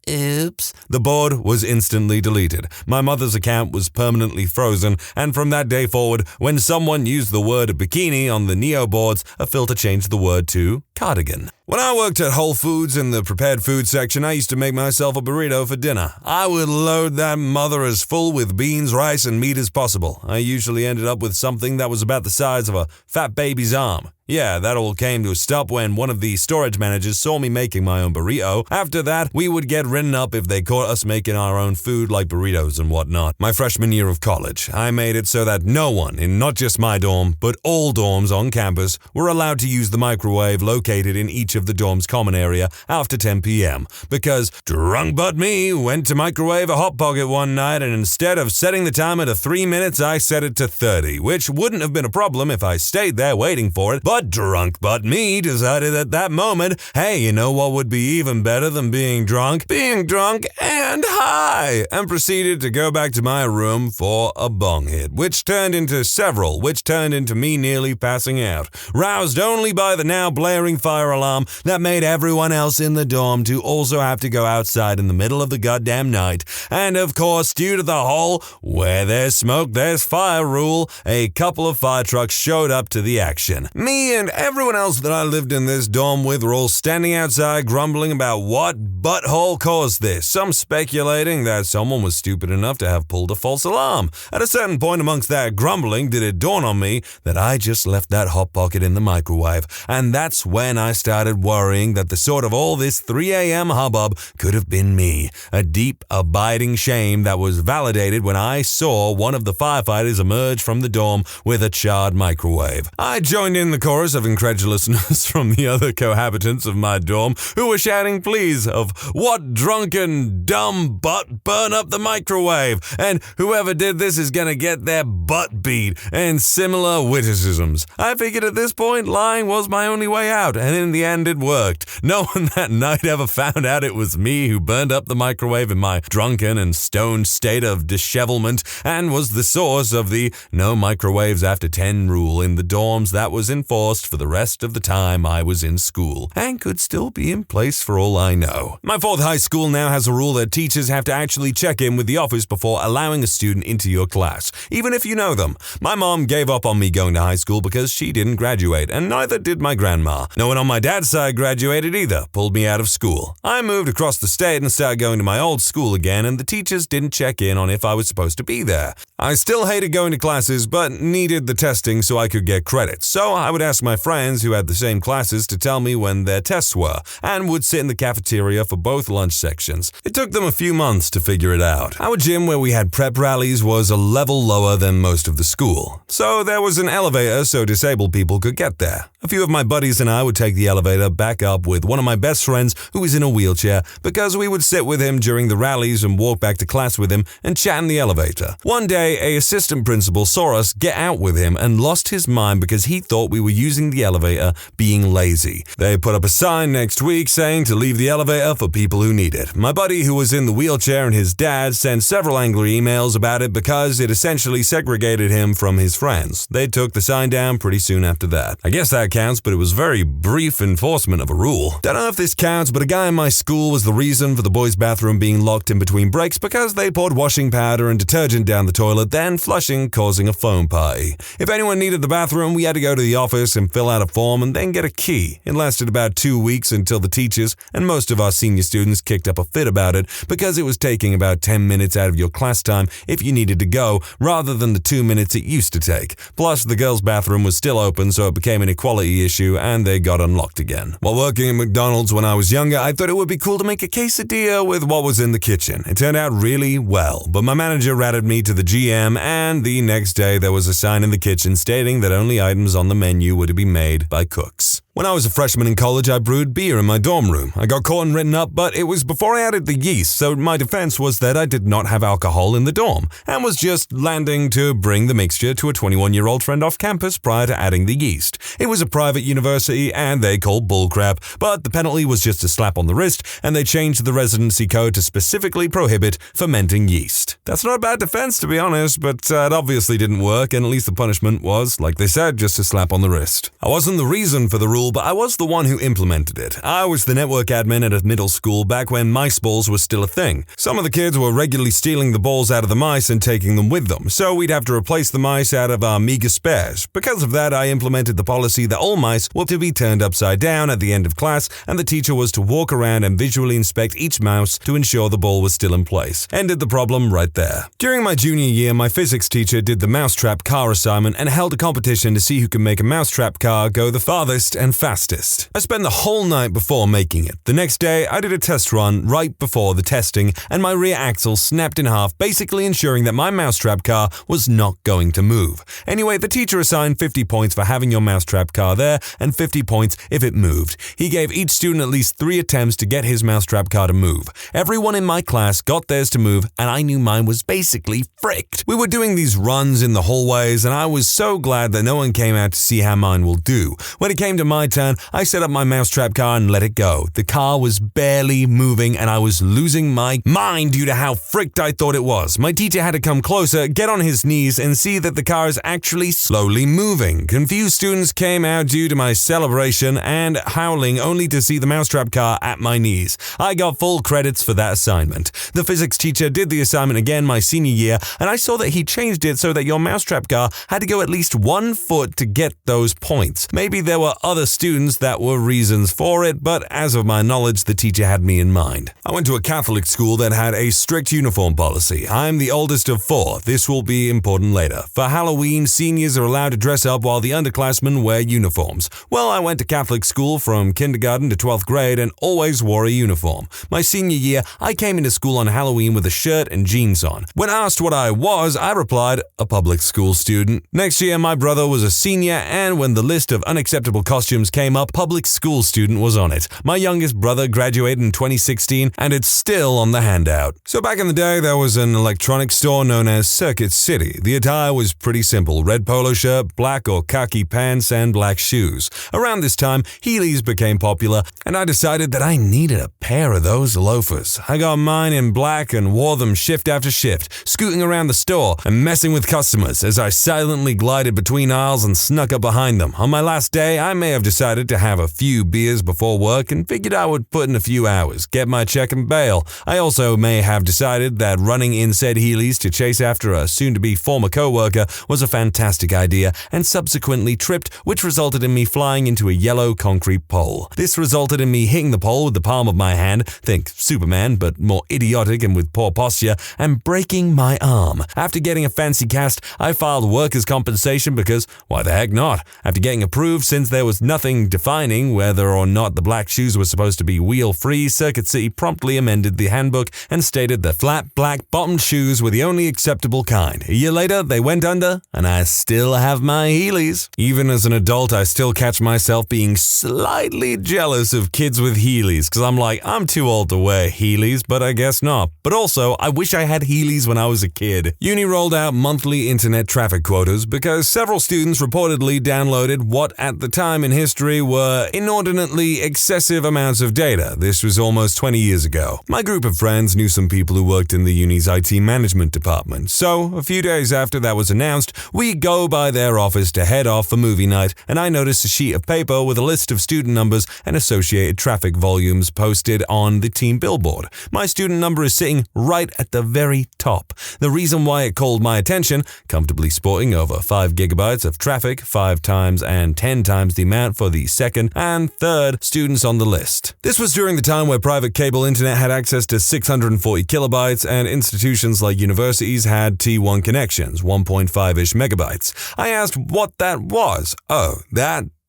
Oops. The board was instantly deleted. My mother's account was permanently frozen, and from that day forward, when someone used the word bikini on the Neo boards, a filter changed the word to cardigan. When I worked at Whole Foods in the prepared food section, I used to make myself a burrito for dinner. I would load that mother as full with beans, rice, and meat as possible. I usually ended up with something that was about the size of a fat baby's arm. Yeah, that all came to a stop when one of the storage managers saw me making my own burrito. After that, we would get written up if they caught us making our own food like burritos and whatnot. My freshman year of college, I made it so that no one in not just my dorm, but all dorms on campus were allowed to use the microwave located in each of the dorm's common area after 10 p.m. because drunk but me went to microwave a Hot Pocket one night and instead of setting the timer to 3 minutes, I set it to 30, which wouldn't have been a problem if I stayed there waiting for it, but drunk but me decided at that moment, hey, you know what would be even better than being drunk? Being drunk and high, and proceeded to go back to my room for a bong hit, which turned into several, which turned into me nearly passing out, roused only by the now blaring fire alarm that made everyone else in the dorm to also have to go outside in the middle of the goddamn night. And of course, due to the whole where there's smoke, there's fire rule, a couple of fire trucks showed up to the action. Me and everyone else that I lived in this dorm with were all standing outside grumbling about what butthole caused this, some speculating that someone was stupid enough to have pulled a false alarm. At a certain point amongst that grumbling did it dawn on me that I just left that Hot Pocket in the microwave, and that's when I started worrying that the sort of all this 3 a.m. hubbub could have been me, a deep, abiding shame that was validated when I saw one of the firefighters emerge from the dorm with a charred microwave. I joined in the chorus of incredulousness from the other cohabitants of my dorm who were shouting pleas of what drunken, dumb butt burn up the microwave, and whoever did this is gonna get their butt beat, and similar witticisms. I figured at this point lying was my only way out, and in the end it worked. No one that night ever found out it was me who burned up the microwave in my drunken and stoned state of dishevelment and was the source of the no microwaves after 10 rule in the dorms that was enforced for the rest of the time I was in school, and could still be in place for all I know. My fourth high school now has a rule that teachers have to actually check in with the office before allowing a student into your class, even if you know them. My mom gave up on me going to high school because she didn't graduate, and neither did my grandma. No one on my dad's side graduated either, pulled me out of school. I moved across the state and started going to my old school again, and the teachers didn't check in on if I was supposed to be there. I still hated going to classes, but needed the testing so I could get credits, so I would ask my friends who had the same classes to tell me when their tests were, and would sit in the cafeteria for both lunch sections. It took them a few months to figure it out. Our gym where we had prep rallies was a level lower than most of the school, so there was an elevator so disabled people could get there. A few of my buddies and I would take the elevator back up with one of my best friends who was in a wheelchair because we would sit with him during the rallies and walk back to class with him and chat in the elevator. One day, an assistant principal saw us get out with him and lost his mind because he thought we were using the elevator being lazy. They put up a sign next week saying to leave the elevator for people who need it. My buddy who was in the wheelchair and his dad sent several angry emails about it because it essentially segregated him from his friends. They took the sign down pretty soon after that. I guess that counts, but it was very brief enforcement of a rule. Don't know if this counts, but a guy in my school was the reason for the boys' bathroom being locked in between breaks because they poured washing powder and detergent down the toilet, then flushing, causing a foam party. If anyone needed the bathroom, we had to go to the office and fill out a form and then get a key. It lasted about 2 weeks until the teachers and most of our senior students kicked up a fit about it because it was taking about 10 minutes out of your class time if you needed to go, rather than the 2 minutes it used to take. Plus, the girls' bathroom was still open, so it became an equality quality issue and they got unlocked again. While working at McDonald's when I was younger, I thought it would be cool to make a quesadilla with what was in the kitchen. It turned out really well, but my manager ratted me to the GM, and the next day there was a sign in the kitchen stating that only items on the menu were to be made by cooks. When I was a freshman in college, I brewed beer in my dorm room. I got caught and written up, but it was before I added the yeast, so my defense was that I did not have alcohol in the dorm, and was just landing to bring the mixture to a 21-year-old friend off campus prior to adding the yeast. It was a private university, and they called bullcrap, but the penalty was just a slap on the wrist, and they changed the residency code to specifically prohibit fermenting yeast. That's not a bad defense, to be honest, but it obviously didn't work, and at least the punishment was, like they said, just a slap on the wrist. I wasn't the reason for the rule, but I was the one who implemented it. I was the network admin at a middle school back when mice balls was still a thing. Some of the kids were regularly stealing the balls out of the mice and taking them with them, so we'd have to replace the mice out of our meager spares. Because of that, I implemented the policy that all mice were to be turned upside down at the end of class, and the teacher was to walk around and visually inspect each mouse to ensure the ball was still in place. Ended the problem right there. During my junior year, my physics teacher did the mousetrap car assignment and held a competition to see who could make a mousetrap car go the farthest and fastest. I spent the whole night before making it. The next day, I did a test run right before the testing, and my rear axle snapped in half, basically ensuring that my mousetrap car was not going to move. Anyway, the teacher assigned 50 points for having your mousetrap car there, and 50 points if it moved. He gave each student at least 3 attempts to get his mousetrap car to move. Everyone in my class got theirs to move, and I knew mine was basically fricked. We were doing these runs in the hallways, and I was so glad that no one came out to see how mine will do. When it came to my turn, I set up my mousetrap car and let it go. The car was barely moving, and I was losing my mind due to how fricked I thought it was. My teacher had to come closer, get on his knees, and see that the car is actually slowly moving. Confused students came out due to my celebration and howling only to see the mousetrap car at my knees. I got full credits for that assignment. The physics teacher did the assignment again my senior year, and I saw that he changed it so that your mousetrap car had to go at least 1 foot to get those points. Maybe there were other students that were reasons for it, but as of my knowledge, the teacher had me in mind. I went to a Catholic school that had a strict uniform policy. I'm the oldest of 4. This will be important later. For Halloween, seniors are allowed to dress up while the underclassmen wear uniforms. Well, I went to Catholic school from kindergarten to 12th grade and always wore a uniform. My senior year, I came into school on Halloween with a shirt and jeans on. When asked what I was, I replied, a public school student. Next year, my brother was a senior, and when the list of unacceptable costumes came up, public school student was on it. My youngest brother graduated in 2016, and it's still on the handout. So back in the day, there was an electronics store known as Circuit City. The attire was pretty simple: red polo shirt, black or khaki pants, and black shoes. Around this time, Heelys became popular, and I decided that I needed a pair of those loafers. I got mine in black and wore them shift after shift, scooting around the store and messing with customers as I silently glided between aisles and snuck up behind them. On my last day, I may have decided to have a few beers before work and figured I would put in a few hours, get my check and bail. I also may have decided that running in said Heelys to chase after a soon-to-be former co-worker was a fantastic idea, and subsequently tripped, which resulted in me flying into a yellow concrete pole. This resulted in me hitting the pole with the palm of my hand, think Superman, but more idiotic and with poor posture, and breaking my arm. After getting a fancy cast, I filed workers' compensation because, why the heck not? After getting approved, since there was nothing defining whether or not the black shoes were supposed to be wheel-free, Circuit City promptly amended the handbook and stated that flat black bottomed shoes were the only acceptable kind. A year later, they went under, and I still have my Heelys. Even as an adult, I still catch myself being slightly jealous of kids with Heelys, because I'm like, I'm too old to wear Heelys, but I guess not. But also, I wish I had Heelys when I was a kid. Uni rolled out monthly internet traffic quotas because several students reportedly downloaded what at the time in history were inordinately excessive amounts of data. This was almost 20 years ago. My group of friends knew some people who worked in the uni's IT management department, so a few days after that was announced, we go by their office to head off for movie night, and I noticed a sheet of paper with a list of student numbers and associated traffic volumes posted on the team billboard. My student number is sitting right at the very top. The reason why it called my attention, comfortably sporting over 5 gigabytes of traffic, 5 times and 10 times the amount for the second and third students on the list. This was during the time where private cable internet had access to 640 kilobytes and institutions like universities had T1 connections, 1.5-ish megabytes. I asked what that was. Oh,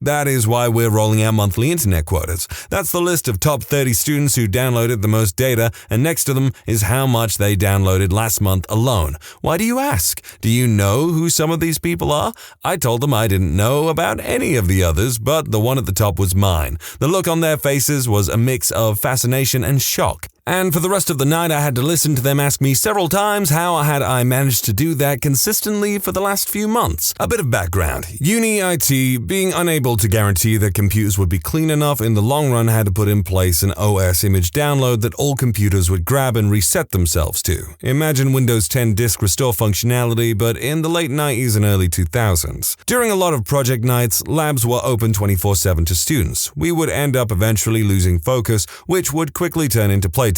That is why we're rolling out monthly internet quotas. That's the list of top 30 students who downloaded the most data, and next to them is how much they downloaded last month alone. Why do you ask? Do you know who some of these people are? I told them I didn't know about any of the others, but the one at the top was mine. The look on their faces was a mix of fascination and shock. And for the rest of the night, I had to listen to them ask me several times how had I managed to do that consistently for the last few months. A bit of background. Uni IT, being unable to guarantee that computers would be clean enough in the long run, had to put in place an OS image download that all computers would grab and reset themselves to. Imagine Windows 10 disk restore functionality, but in the late 90s and early 2000s. During a lot of project nights, labs were open 24/7 to students. We would end up eventually losing focus, which would quickly turn into playtime.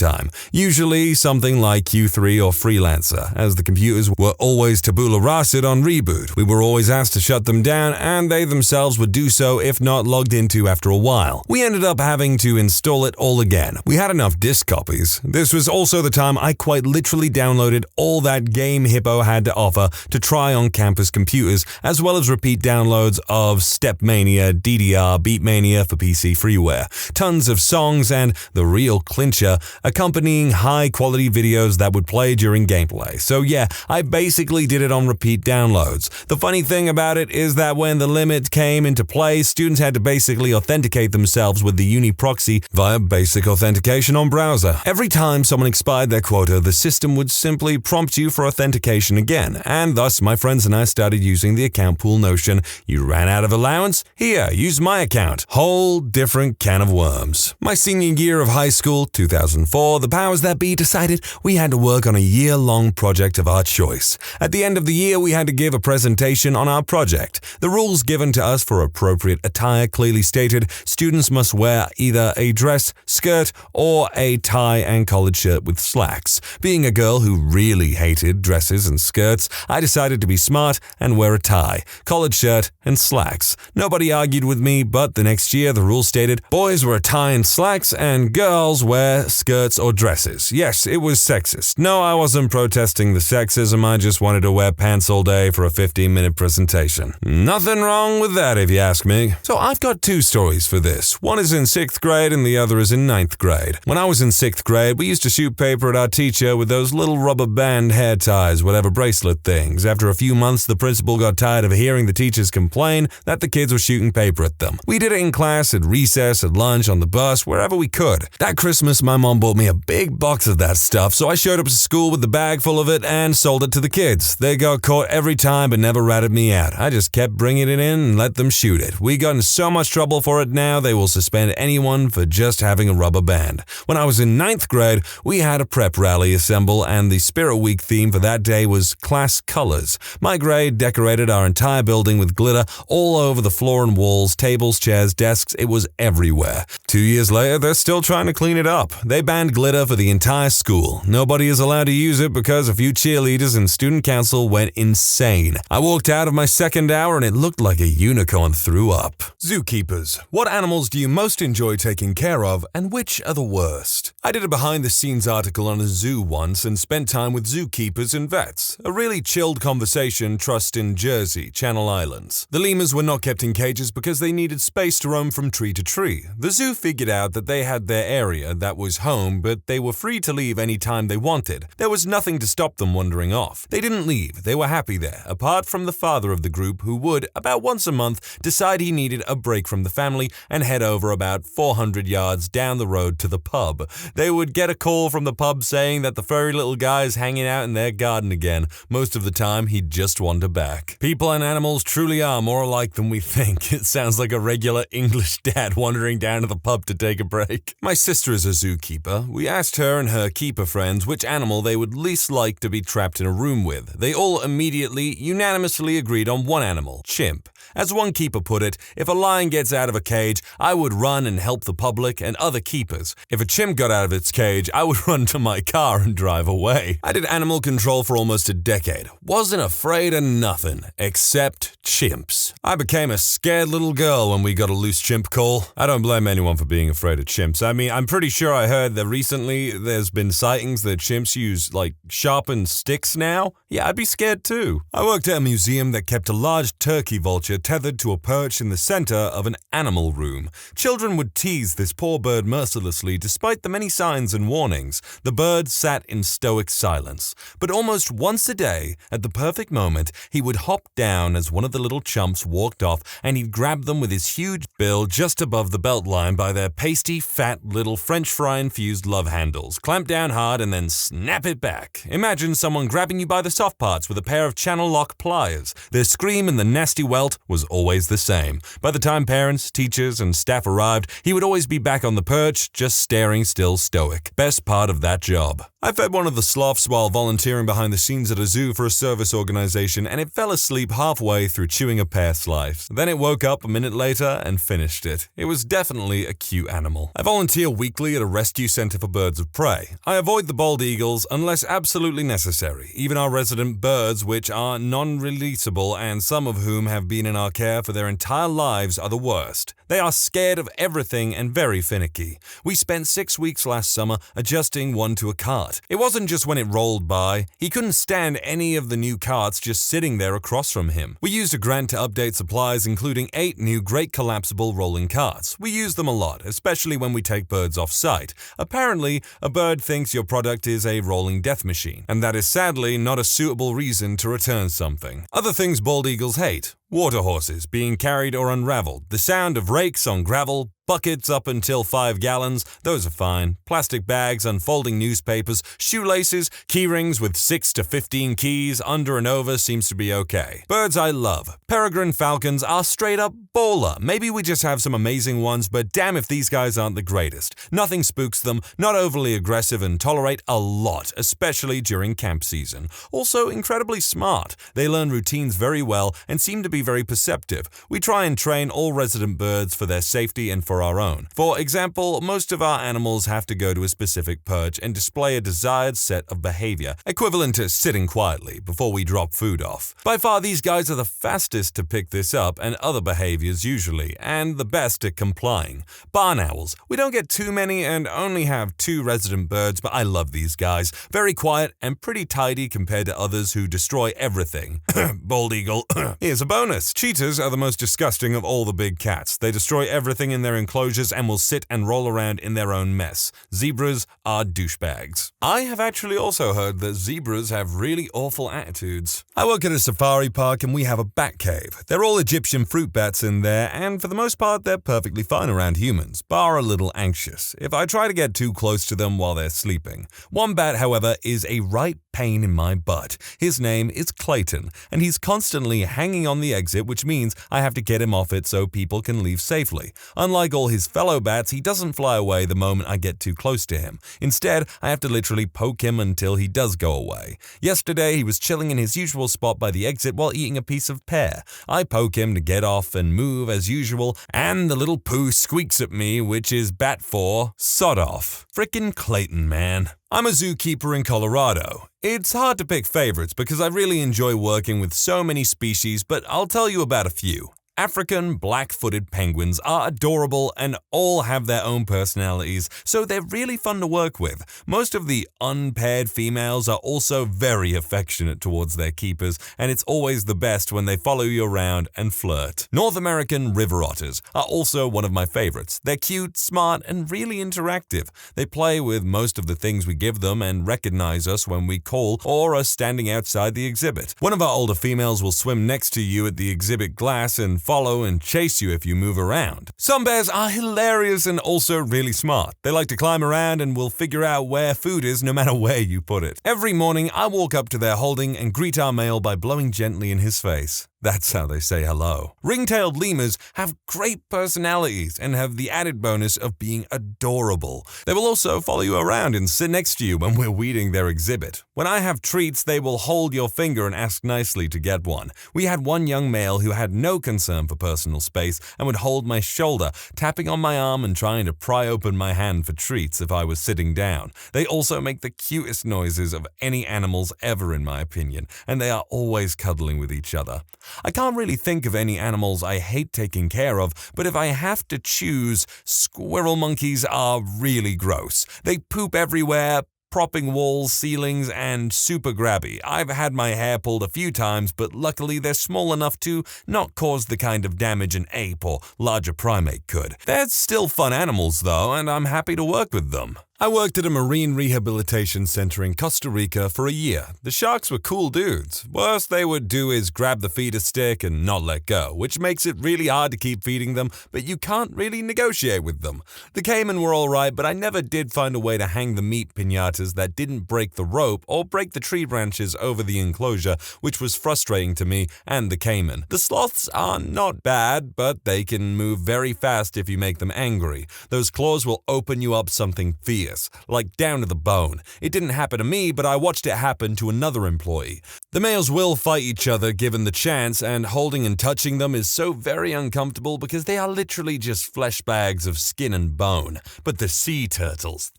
Usually something like Q3 or Freelancer, as the computers were always tabula rasa on reboot. We were always asked to shut them down, and they themselves would do so if not logged into after a while. We ended up having to install it all again. We had enough disk copies. This was also the time I quite literally downloaded all that Game Hippo had to offer to try on campus computers, as well as repeat downloads of Stepmania, DDR, Beatmania for PC freeware, tons of songs, and the real clincher, accompanying high-quality videos that would play during gameplay. So yeah, I basically did it on repeat downloads. The funny thing about it is that when the limit came into play, students had to basically authenticate themselves with the Uni proxy via basic authentication on browser. Every time someone expired their quota, the system would simply prompt you for authentication again, and thus my friends and I started using the account pool notion. You ran out of allowance? Here, use my account. Whole different can of worms. My senior year of high school, 2004, the powers that be decided we had to work on a year-long project of our choice. At the end of the year, we had to give a presentation on our project. The rules given to us for appropriate attire clearly stated students must wear either a dress, skirt, or a tie and collared shirt with slacks. Being a girl who really hated dresses and skirts, I decided to be smart and wear a tie, collared shirt, and slacks. Nobody argued with me, but the next year the rules stated boys wear a tie and slacks and girls wear skirts or dresses. Yes, it was sexist. No, I wasn't protesting the sexism, I just wanted to wear pants all day for a 15-minute presentation. Nothing wrong with that if you ask me. So I've got two stories for this. One is in 6th grade and the other is in 9th grade. When I was in 6th grade, we used to shoot paper at our teacher with those little rubber band hair ties, whatever bracelet things. After a few months, the principal got tired of hearing the teachers complain that the kids were shooting paper at them. We did it in class, at recess, at lunch, on the bus, wherever we could. That Christmas, my mom bought me a big box of that stuff, so I showed up to school with the bag full of it and sold it to the kids. They got caught every time but never ratted me out. I just kept bringing it in and let them shoot it. We got in so much trouble for it now they will suspend anyone for just having a rubber band. When I was in 9th grade, we had a prep rally assemble and the Spirit Week theme for that day was class colors. My grade decorated our entire building with glitter all over the floor and walls, tables, chairs, desks. It was everywhere. 2 years later, they're still trying to clean it up. They banned glitter for the entire school. Nobody is allowed to use it because a few cheerleaders and student council went insane. I walked out of my second hour and it looked like a unicorn threw up. Zookeepers. What animals do you most enjoy taking care of and which are the worst? I did a behind-the-scenes article on a zoo once and spent time with zookeepers and vets. A really chilled conversation trust in Jersey, Channel Islands. The lemurs were not kept in cages because they needed space to roam from tree to tree. The zoo figured out that they had their area that was home, but they were free to leave any time they wanted. There was nothing to stop them wandering off. They didn't leave. They were happy there, apart from the father of the group who would, about once a month, decide he needed a break from the family and head over about 400 yards down the road to the pub. They would get a call from the pub saying that the furry little guy is hanging out in their garden again. Most of the time, he'd just wander back. People and animals truly are more alike than we think. It sounds like a regular English dad wandering down to the pub to take a break. My sister is a zookeeper. We asked her and her keeper friends which animal they would least like to be trapped in a room with. They all immediately, unanimously agreed on one animal, chimp. As one keeper put it, if a lion gets out of a cage, I would run and help the public and other keepers. If a chimp got out of its cage, I would run to my car and drive away. I did animal control for almost a decade. Wasn't afraid of nothing, except chimps. I became a scared little girl when we got a loose chimp call. I don't blame anyone for being afraid of chimps. I mean, I'm pretty sure I heard that recently there's been sightings that chimps use, like, sharpened sticks now. Yeah, I'd be scared too. I worked at a museum that kept a large turkey vulture creature tethered to a perch in the center of an animal room. Children would tease this poor bird mercilessly despite the many signs and warnings. The bird sat in stoic silence. But almost once a day, at the perfect moment, he would hop down as one of the little chumps walked off, and he'd grab them with his huge bill just above the belt line by their pasty, fat, little French fry-infused love handles, clamp down hard and then snap it back. Imagine someone grabbing you by the soft parts with a pair of channel lock pliers. Their scream and the nasty welt was always the same. By the time parents, teachers, and staff arrived, he would always be back on the perch, just staring still stoic. Best part of that job. I fed one of the sloths while volunteering behind the scenes at a zoo for a service organization, and it fell asleep halfway through chewing a pear slice. Then it woke up a minute later and finished it. It was definitely a cute animal. I volunteer weekly at a rescue center for birds of prey. I avoid the bald eagles unless absolutely necessary, even our resident birds, which are non-releasable and some of whom have been in our care for their entire lives, are the worst. They are scared of everything and very finicky. We spent 6 weeks last summer adjusting one to a cart. It wasn't just when it rolled by. He couldn't stand any of the new carts just sitting there across from him. We used a grant to update supplies, including 8 new great collapsible rolling carts. We use them a lot, especially when we take birds off-site. Apparently, a bird thinks your product is a rolling death machine, and that is sadly not a suitable reason to return something. Other things bald eagles hate: water horses being carried or unraveled, the sound of rakes on gravel, buckets up until 5 gallons, those are fine. Plastic bags, unfolding newspapers, shoelaces, key rings with 6 to 15 keys under and over seems to be okay. Birds I love. Peregrine falcons are straight up baller. Maybe we just have some amazing ones, but damn if these guys aren't the greatest. Nothing spooks them, not overly aggressive, and tolerate a lot, especially during camp season. Also incredibly smart. They learn routines very well and seem to be very perceptive. We try and train all resident birds for their safety and for our own. For example, most of our animals have to go to a specific perch and display a desired set of behavior, equivalent to sitting quietly before we drop food off. By far, these guys are the fastest to pick this up and other behaviors usually, and the best at complying. Barn owls. We don't get too many and only have 2 resident birds, but I love these guys. Very quiet and pretty tidy compared to others who destroy everything. Bald eagle. Here's a bonus. Cheetahs are the most disgusting of all the big cats. They destroy everything in their enclosures and will sit and roll around in their own mess. Zebras are douchebags. I have actually also heard that zebras have really awful attitudes. I work at a safari park and we have a bat cave. They're all Egyptian fruit bats in there, and for the most part they're perfectly fine around humans, bar a little anxious if I try to get too close to them while they're sleeping. One bat, however, is a right pain in my butt. His name is Clayton, and he's constantly hanging on the exit, which means I have to get him off it so people can leave safely. Unlike all his fellow bats, he doesn't fly away the moment I get too close to him. Instead, I have to literally poke him until he does go away. Yesterday, he was chilling in his usual spot by the exit while eating a piece of pear. I poke him to get off and move as usual, and the little poo squeaks at me, which is bat for sod off. Frickin' Clayton, man. I'm a zookeeper in Colorado. It's hard to pick favorites because I really enjoy working with so many species, but I'll tell you about a few. African black-footed penguins are adorable and all have their own personalities, so they're really fun to work with. Most of the unpaired females are also very affectionate towards their keepers, and it's always the best when they follow you around and flirt. North American river otters are also one of my favorites. They're cute, smart, and really interactive. They play with most of the things we give them and recognize us when we call or are standing outside the exhibit. One of our older females will swim next to you at the exhibit glass and follow and chase you if you move around. Some bears are hilarious and also really smart. They like to climb around and will figure out where food is no matter where you put it. Every morning, I walk up to their holding and greet our male by blowing gently in his face. That's how they say hello. Ring-tailed lemurs have great personalities and have the added bonus of being adorable. They will also follow you around and sit next to you when we're weeding their exhibit. When I have treats, they will hold your finger and ask nicely to get one. We had one young male who had no concern for personal space and would hold my shoulder, tapping on my arm and trying to pry open my hand for treats if I was sitting down. They also make the cutest noises of any animals ever, in my opinion, and they are always cuddling with each other. I can't really think of any animals I hate taking care of, but if I have to choose, squirrel monkeys are really gross. They poop everywhere, propping walls, ceilings, and super grabby. I've had my hair pulled a few times, but luckily they're small enough to not cause the kind of damage an ape or larger primate could. They're still fun animals though, and I'm happy to work with them. I worked at a marine rehabilitation center in Costa Rica for a year. The sharks were cool dudes. Worst they would do is grab the feeder stick and not let go, which makes it really hard to keep feeding them, but you can't really negotiate with them. The caiman were alright, but I never did find a way to hang the meat piñatas that didn't break the rope or break the tree branches over the enclosure, which was frustrating to me and the caiman. The sloths are not bad, but they can move very fast if you make them angry. Those claws will open you up something fierce, like down to the bone. It didn't happen to me, but I watched it happen to another employee. The males will fight each other given the chance, and holding and touching them is so very uncomfortable because they are literally just flesh bags of skin and bone. But the sea turtles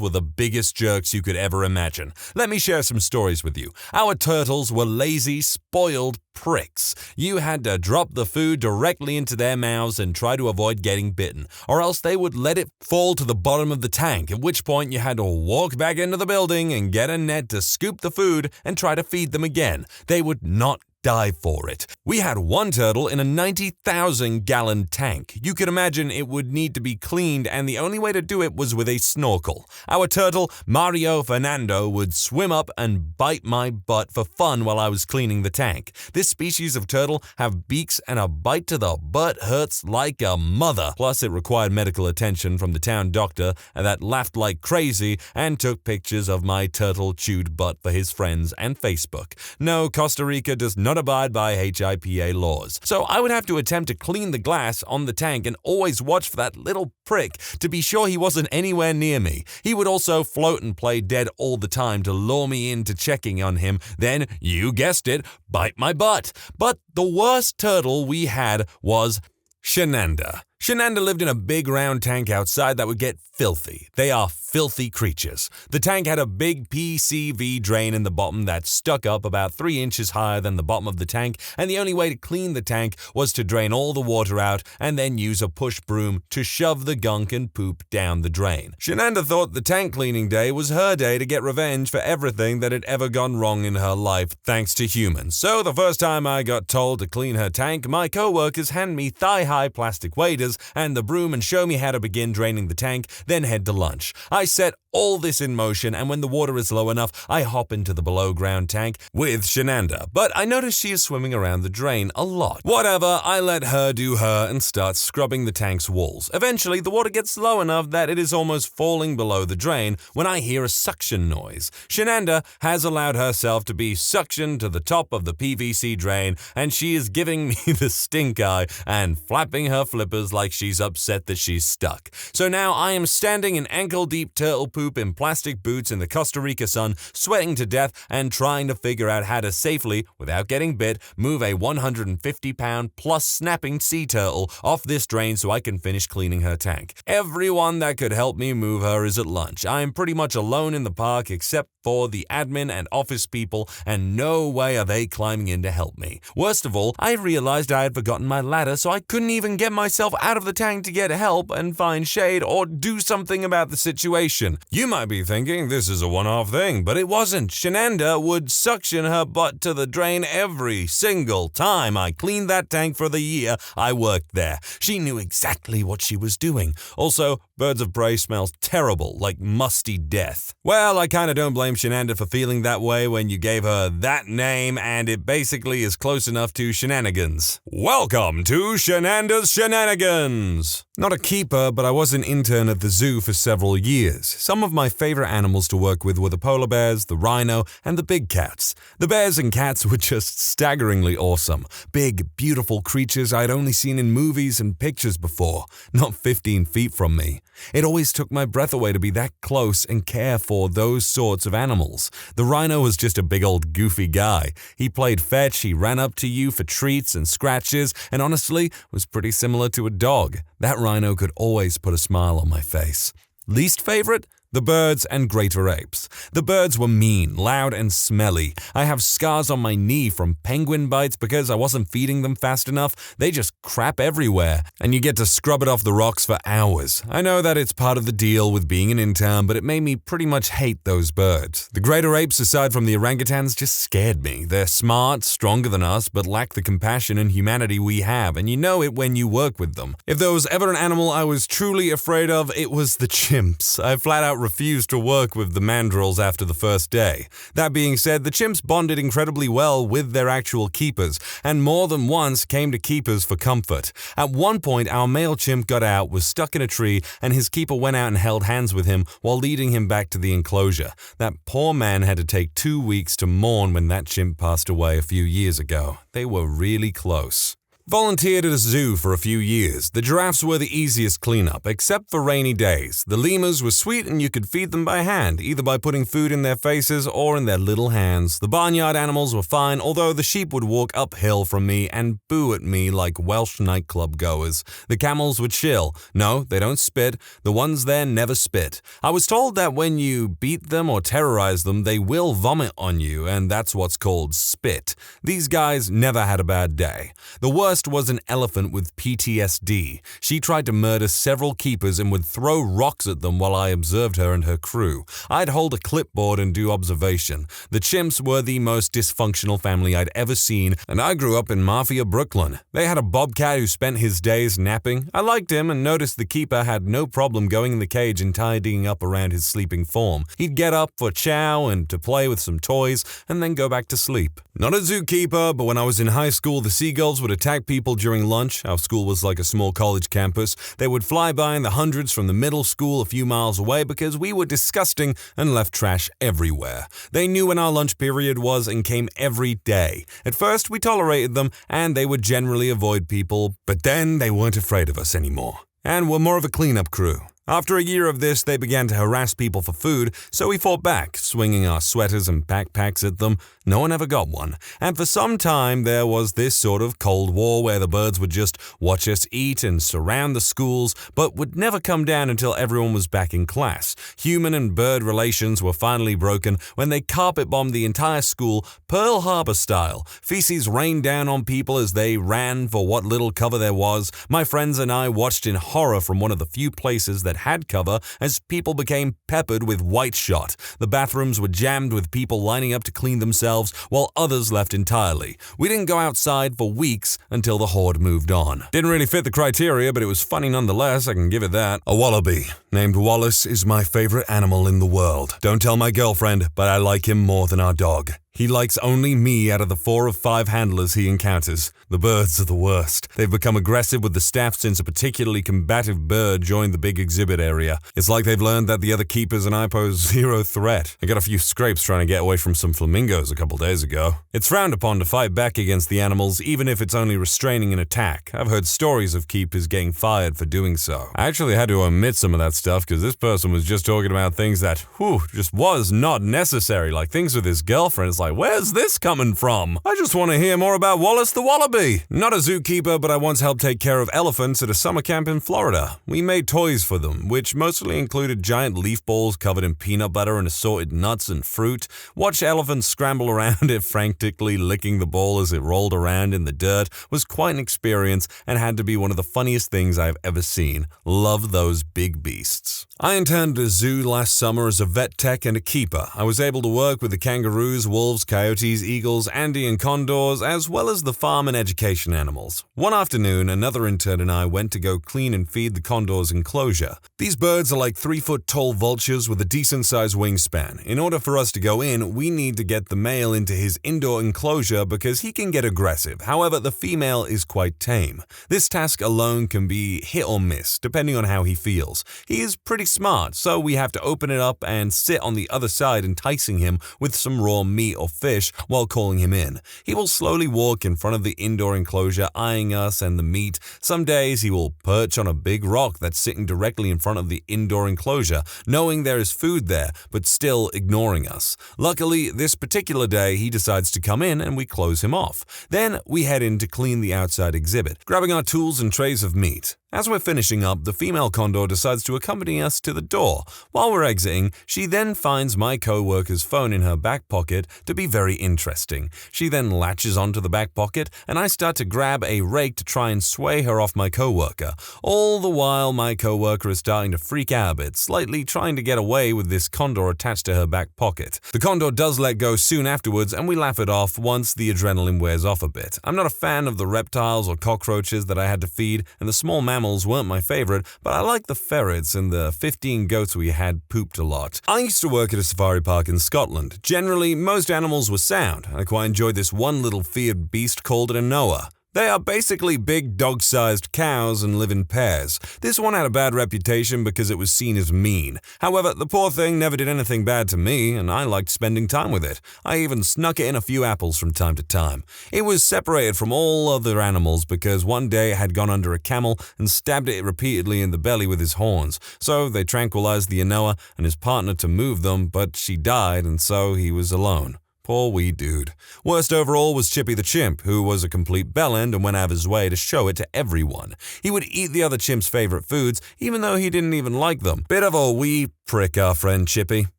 were the biggest jerks you could ever imagine. Let me share some stories with you. Our turtles were lazy, spoiled pricks. You had to drop the food directly into their mouths and try to avoid getting bitten, or else they would let it fall to the bottom of the tank, at which point you had to walk back into the building and get a net to scoop the food and try to feed them again. They would not die for it. We had one turtle in a 90,000-gallon tank. You could imagine it would need to be cleaned, and the only way to do it was with a snorkel. Our turtle, Mario Fernando, would swim up and bite my butt for fun while I was cleaning the tank. This species of turtle have beaks, and a bite to the butt hurts like a mother. Plus, it required medical attention from the town doctor that laughed like crazy and took pictures of my turtle-chewed butt for his friends and Facebook. No, Costa Rica does not abide by IDOWorkHereLady laws. So I would have to attempt to clean the glass on the tank and always watch for that little prick to be sure he wasn't anywhere near me. He would also float and play dead all the time to lure me into checking on him, then, you guessed it, bite my butt. But the worst turtle we had was Shenanda. Shenanda lived in a big round tank outside that would get filthy. They are filthy creatures. The tank had a big PCV drain in the bottom that stuck up about 3 inches higher than the bottom of the tank, and the only way to clean the tank was to drain all the water out and then use a push broom to shove the gunk and poop down the drain. Shenanda thought the tank cleaning day was her day to get revenge for everything that had ever gone wrong in her life thanks to humans. So the first time I got told to clean her tank, my co-workers hand me thigh-high plastic waders and the broom and show me how to begin draining the tank, then head to lunch. I set all this in motion, and when the water is low enough, I hop into the below-ground tank with Shenanda, but I notice she is swimming around the drain a lot. Whatever, I let her do her and start scrubbing the tank's walls. Eventually, the water gets low enough that it is almost falling below the drain when I hear a suction noise. Shenanda has allowed herself to be suctioned to the top of the PVC drain, and she is giving me the stink eye and flapping her flippers like she's upset that she's stuck. So now I am standing in ankle-deep turtle poop in plastic boots in the Costa Rica sun, sweating to death and trying to figure out how to safely, without getting bit, move a 150-pound plus snapping sea turtle off this drain so I can finish cleaning her tank. Everyone that could help me move her is at lunch. I am pretty much alone in the park except for the admin and office people, and no way are they climbing in to help me. Worst of all, I realized I had forgotten my ladder, so I couldn't even get myself out of the tank to get help and find shade or do something about the situation. You might be thinking this is a one-off thing, but it wasn't. Shenanda would suction her butt to the drain every single time I cleaned that tank for the year I worked there. She knew exactly what she was doing. Also, birds of prey smells terrible, like musty death. Well, I kinda don't blame Shenanda for feeling that way when you gave her that name, and it basically is close enough to shenanigans. Welcome to Shenanda's Shenanigans! Not a keeper, but I was an intern at the zoo for several years. Some of my favorite animals to work with were the polar bears, the rhino, and the big cats. The bears and cats were just staggeringly awesome. Big, beautiful creatures I'd only seen in movies and pictures before, not 15 feet from me. It always took my breath away to be that close and care for those sorts of animals. The rhino was just a big old goofy guy. He played fetch, he ran up to you for treats and scratches, and honestly was pretty similar to a dog. That rhino could always put a smile on my face. Least favorite? The birds and greater apes. The birds were mean, loud, and smelly. I have scars on my knee from penguin bites because I wasn't feeding them fast enough. They just crap everywhere, and you get to scrub it off the rocks for hours. I know that it's part of the deal with being an intern, but it made me pretty much hate those birds. The greater apes, aside from the orangutans, just scared me. They're smart, stronger than us, but lack the compassion and humanity we have, and you know it when you work with them. If there was ever an animal I was truly afraid of, it was the chimps. I flat out refused to work with the mandrills after the first day. That being said, the chimps bonded incredibly well with their actual keepers, and more than once came to keepers for comfort. At one point, our male chimp got out, was stuck in a tree, and his keeper went out and held hands with him while leading him back to the enclosure. That poor man had to take 2 weeks to mourn when that chimp passed away a few years ago. They were really close. Volunteered at a zoo for a few years. The giraffes were the easiest cleanup, except for rainy days. The lemurs were sweet and you could feed them by hand, either by putting food in their faces or in their little hands. The barnyard animals were fine, although the sheep would walk uphill from me and boo at me like Welsh nightclub goers. The camels would chill. No, they don't spit. The ones there never spit. I was told that when you beat them or terrorize them, they will vomit on you, and that's what's called spit. These guys never had a bad day. The worst was an elephant with PTSD. She tried to murder several keepers and would throw rocks at them while I observed her and her crew. I'd hold a clipboard and do observation. The chimps were the most dysfunctional family I'd ever seen, and I grew up in Mafia, Brooklyn. They had a bobcat who spent his days napping. I liked him and noticed the keeper had no problem going in the cage and tidying up around his sleeping form. He'd get up for chow and to play with some toys and then go back to sleep. Not a zookeeper, but when I was in high school, the seagulls would attack people during lunch. Our school was like a small college campus. They would fly by in the hundreds from the middle school a few miles away because we were disgusting and left trash everywhere. They knew when our lunch period was and came every day. At first, we tolerated them, and they would generally avoid people, but then they weren't afraid of us anymore, and were more of a cleanup crew. After a year of this, they began to harass people for food, so we fought back, swinging our sweaters and backpacks at them. No one ever got one. And for some time, there was this sort of Cold War where the birds would just watch us eat and surround the schools, but would never come down until everyone was back in class. Human and bird relations were finally broken when they carpet-bombed the entire school, Pearl Harbor style. Feces rained down on people as they ran for what little cover there was. My friends and I watched in horror from one of the few places that had cover as people became peppered with white shot. The bathrooms were jammed with people lining up to clean themselves, while others left entirely. We didn't go outside for weeks until the horde moved on. Didn't really fit the criteria, but it was funny nonetheless, I can give it that. A wallaby named Wallace is my favorite animal in the world. Don't tell my girlfriend, but I like him more than our dog. He likes only me out of the 4 of 5 handlers he encounters. The birds are the worst. They've become aggressive with the staff since a particularly combative bird joined the big exhibit area. It's like they've learned that the other keepers and I pose zero threat. I got a few scrapes trying to get away from some flamingos a couple days ago. It's frowned upon to fight back against the animals, even if it's only restraining an attack. I've heard stories of keepers getting fired for doing so. I actually had to omit some of that stuff because this person was just talking about things that, just was not necessary, like things with his girlfriend. It's like, where's this coming from? I just want to hear more about Wallace the Wallaby. Not a zookeeper, but I once helped take care of elephants at a summer camp in Florida. We made toys for them, which mostly included giant leaf balls covered in peanut butter and assorted nuts and fruit. Watch elephants scramble around it, frantically licking the ball as it rolled around in the dirt, was quite an experience and had to be one of the funniest things I've ever seen. Love those big beasts. I interned at a zoo last summer as a vet tech and a keeper. I was able to work with the kangaroos, wolves, coyotes, eagles, Andean condors, as well as the farm and education animals. One afternoon, another intern and I went to go clean and feed the condors' enclosure. These birds are like 3-foot-tall vultures with a decent-sized wingspan. In order for us to go in, we need to get the male into his indoor enclosure because he can get aggressive. However, the female is quite tame. This task alone can be hit or miss, depending on how he feels. He is pretty smart, so we have to open it up and sit on the other side enticing him with some raw meat or fish while calling him in. He will slowly walk in front of the indoor enclosure, eyeing us and the meat. Some days he will perch on a big rock that's sitting directly in front of the indoor enclosure, knowing there is food there, but still ignoring us. Luckily, this particular day he decides to come in and we close him off. Then we head in to clean the outside exhibit, grabbing our tools and trays of meat. As we're finishing up, the female condor decides to accompany us to the door. While we're exiting, she then finds my co-worker's phone in her back pocket to be very interesting. She then latches onto the back pocket, and I start to grab a rake to try and sway her off my co-worker. All the while, my co-worker is starting to freak out a bit, slightly trying to get away with this condor attached to her back pocket. The condor does let go soon afterwards, and we laugh it off once the adrenaline wears off a bit. I'm not a fan of the reptiles or cockroaches that I had to feed, and the small mammals weren't my favorite, but I like the ferrets, and the 15 goats we had pooped a lot. I used to work at a safari park in Scotland. Generally, most animals were sound. I quite enjoyed this one little feared beast called an Anoa. They are basically big dog-sized cows and live in pairs. This one had a bad reputation because it was seen as mean. However, the poor thing never did anything bad to me, and I liked spending time with it. I even snuck it in a few apples from time to time. It was separated from all other animals because one day it had gone under a camel and stabbed it repeatedly in the belly with his horns. So they tranquilized the Anoa and his partner to move them, but she died, and so he was alone. Poor wee dude. Worst overall was Chippy the chimp, who was a complete bellend and went out of his way to show it to everyone. He would eat the other chimps' favorite foods, even though he didn't even like them. Bit of a wee prick, our friend Chippy.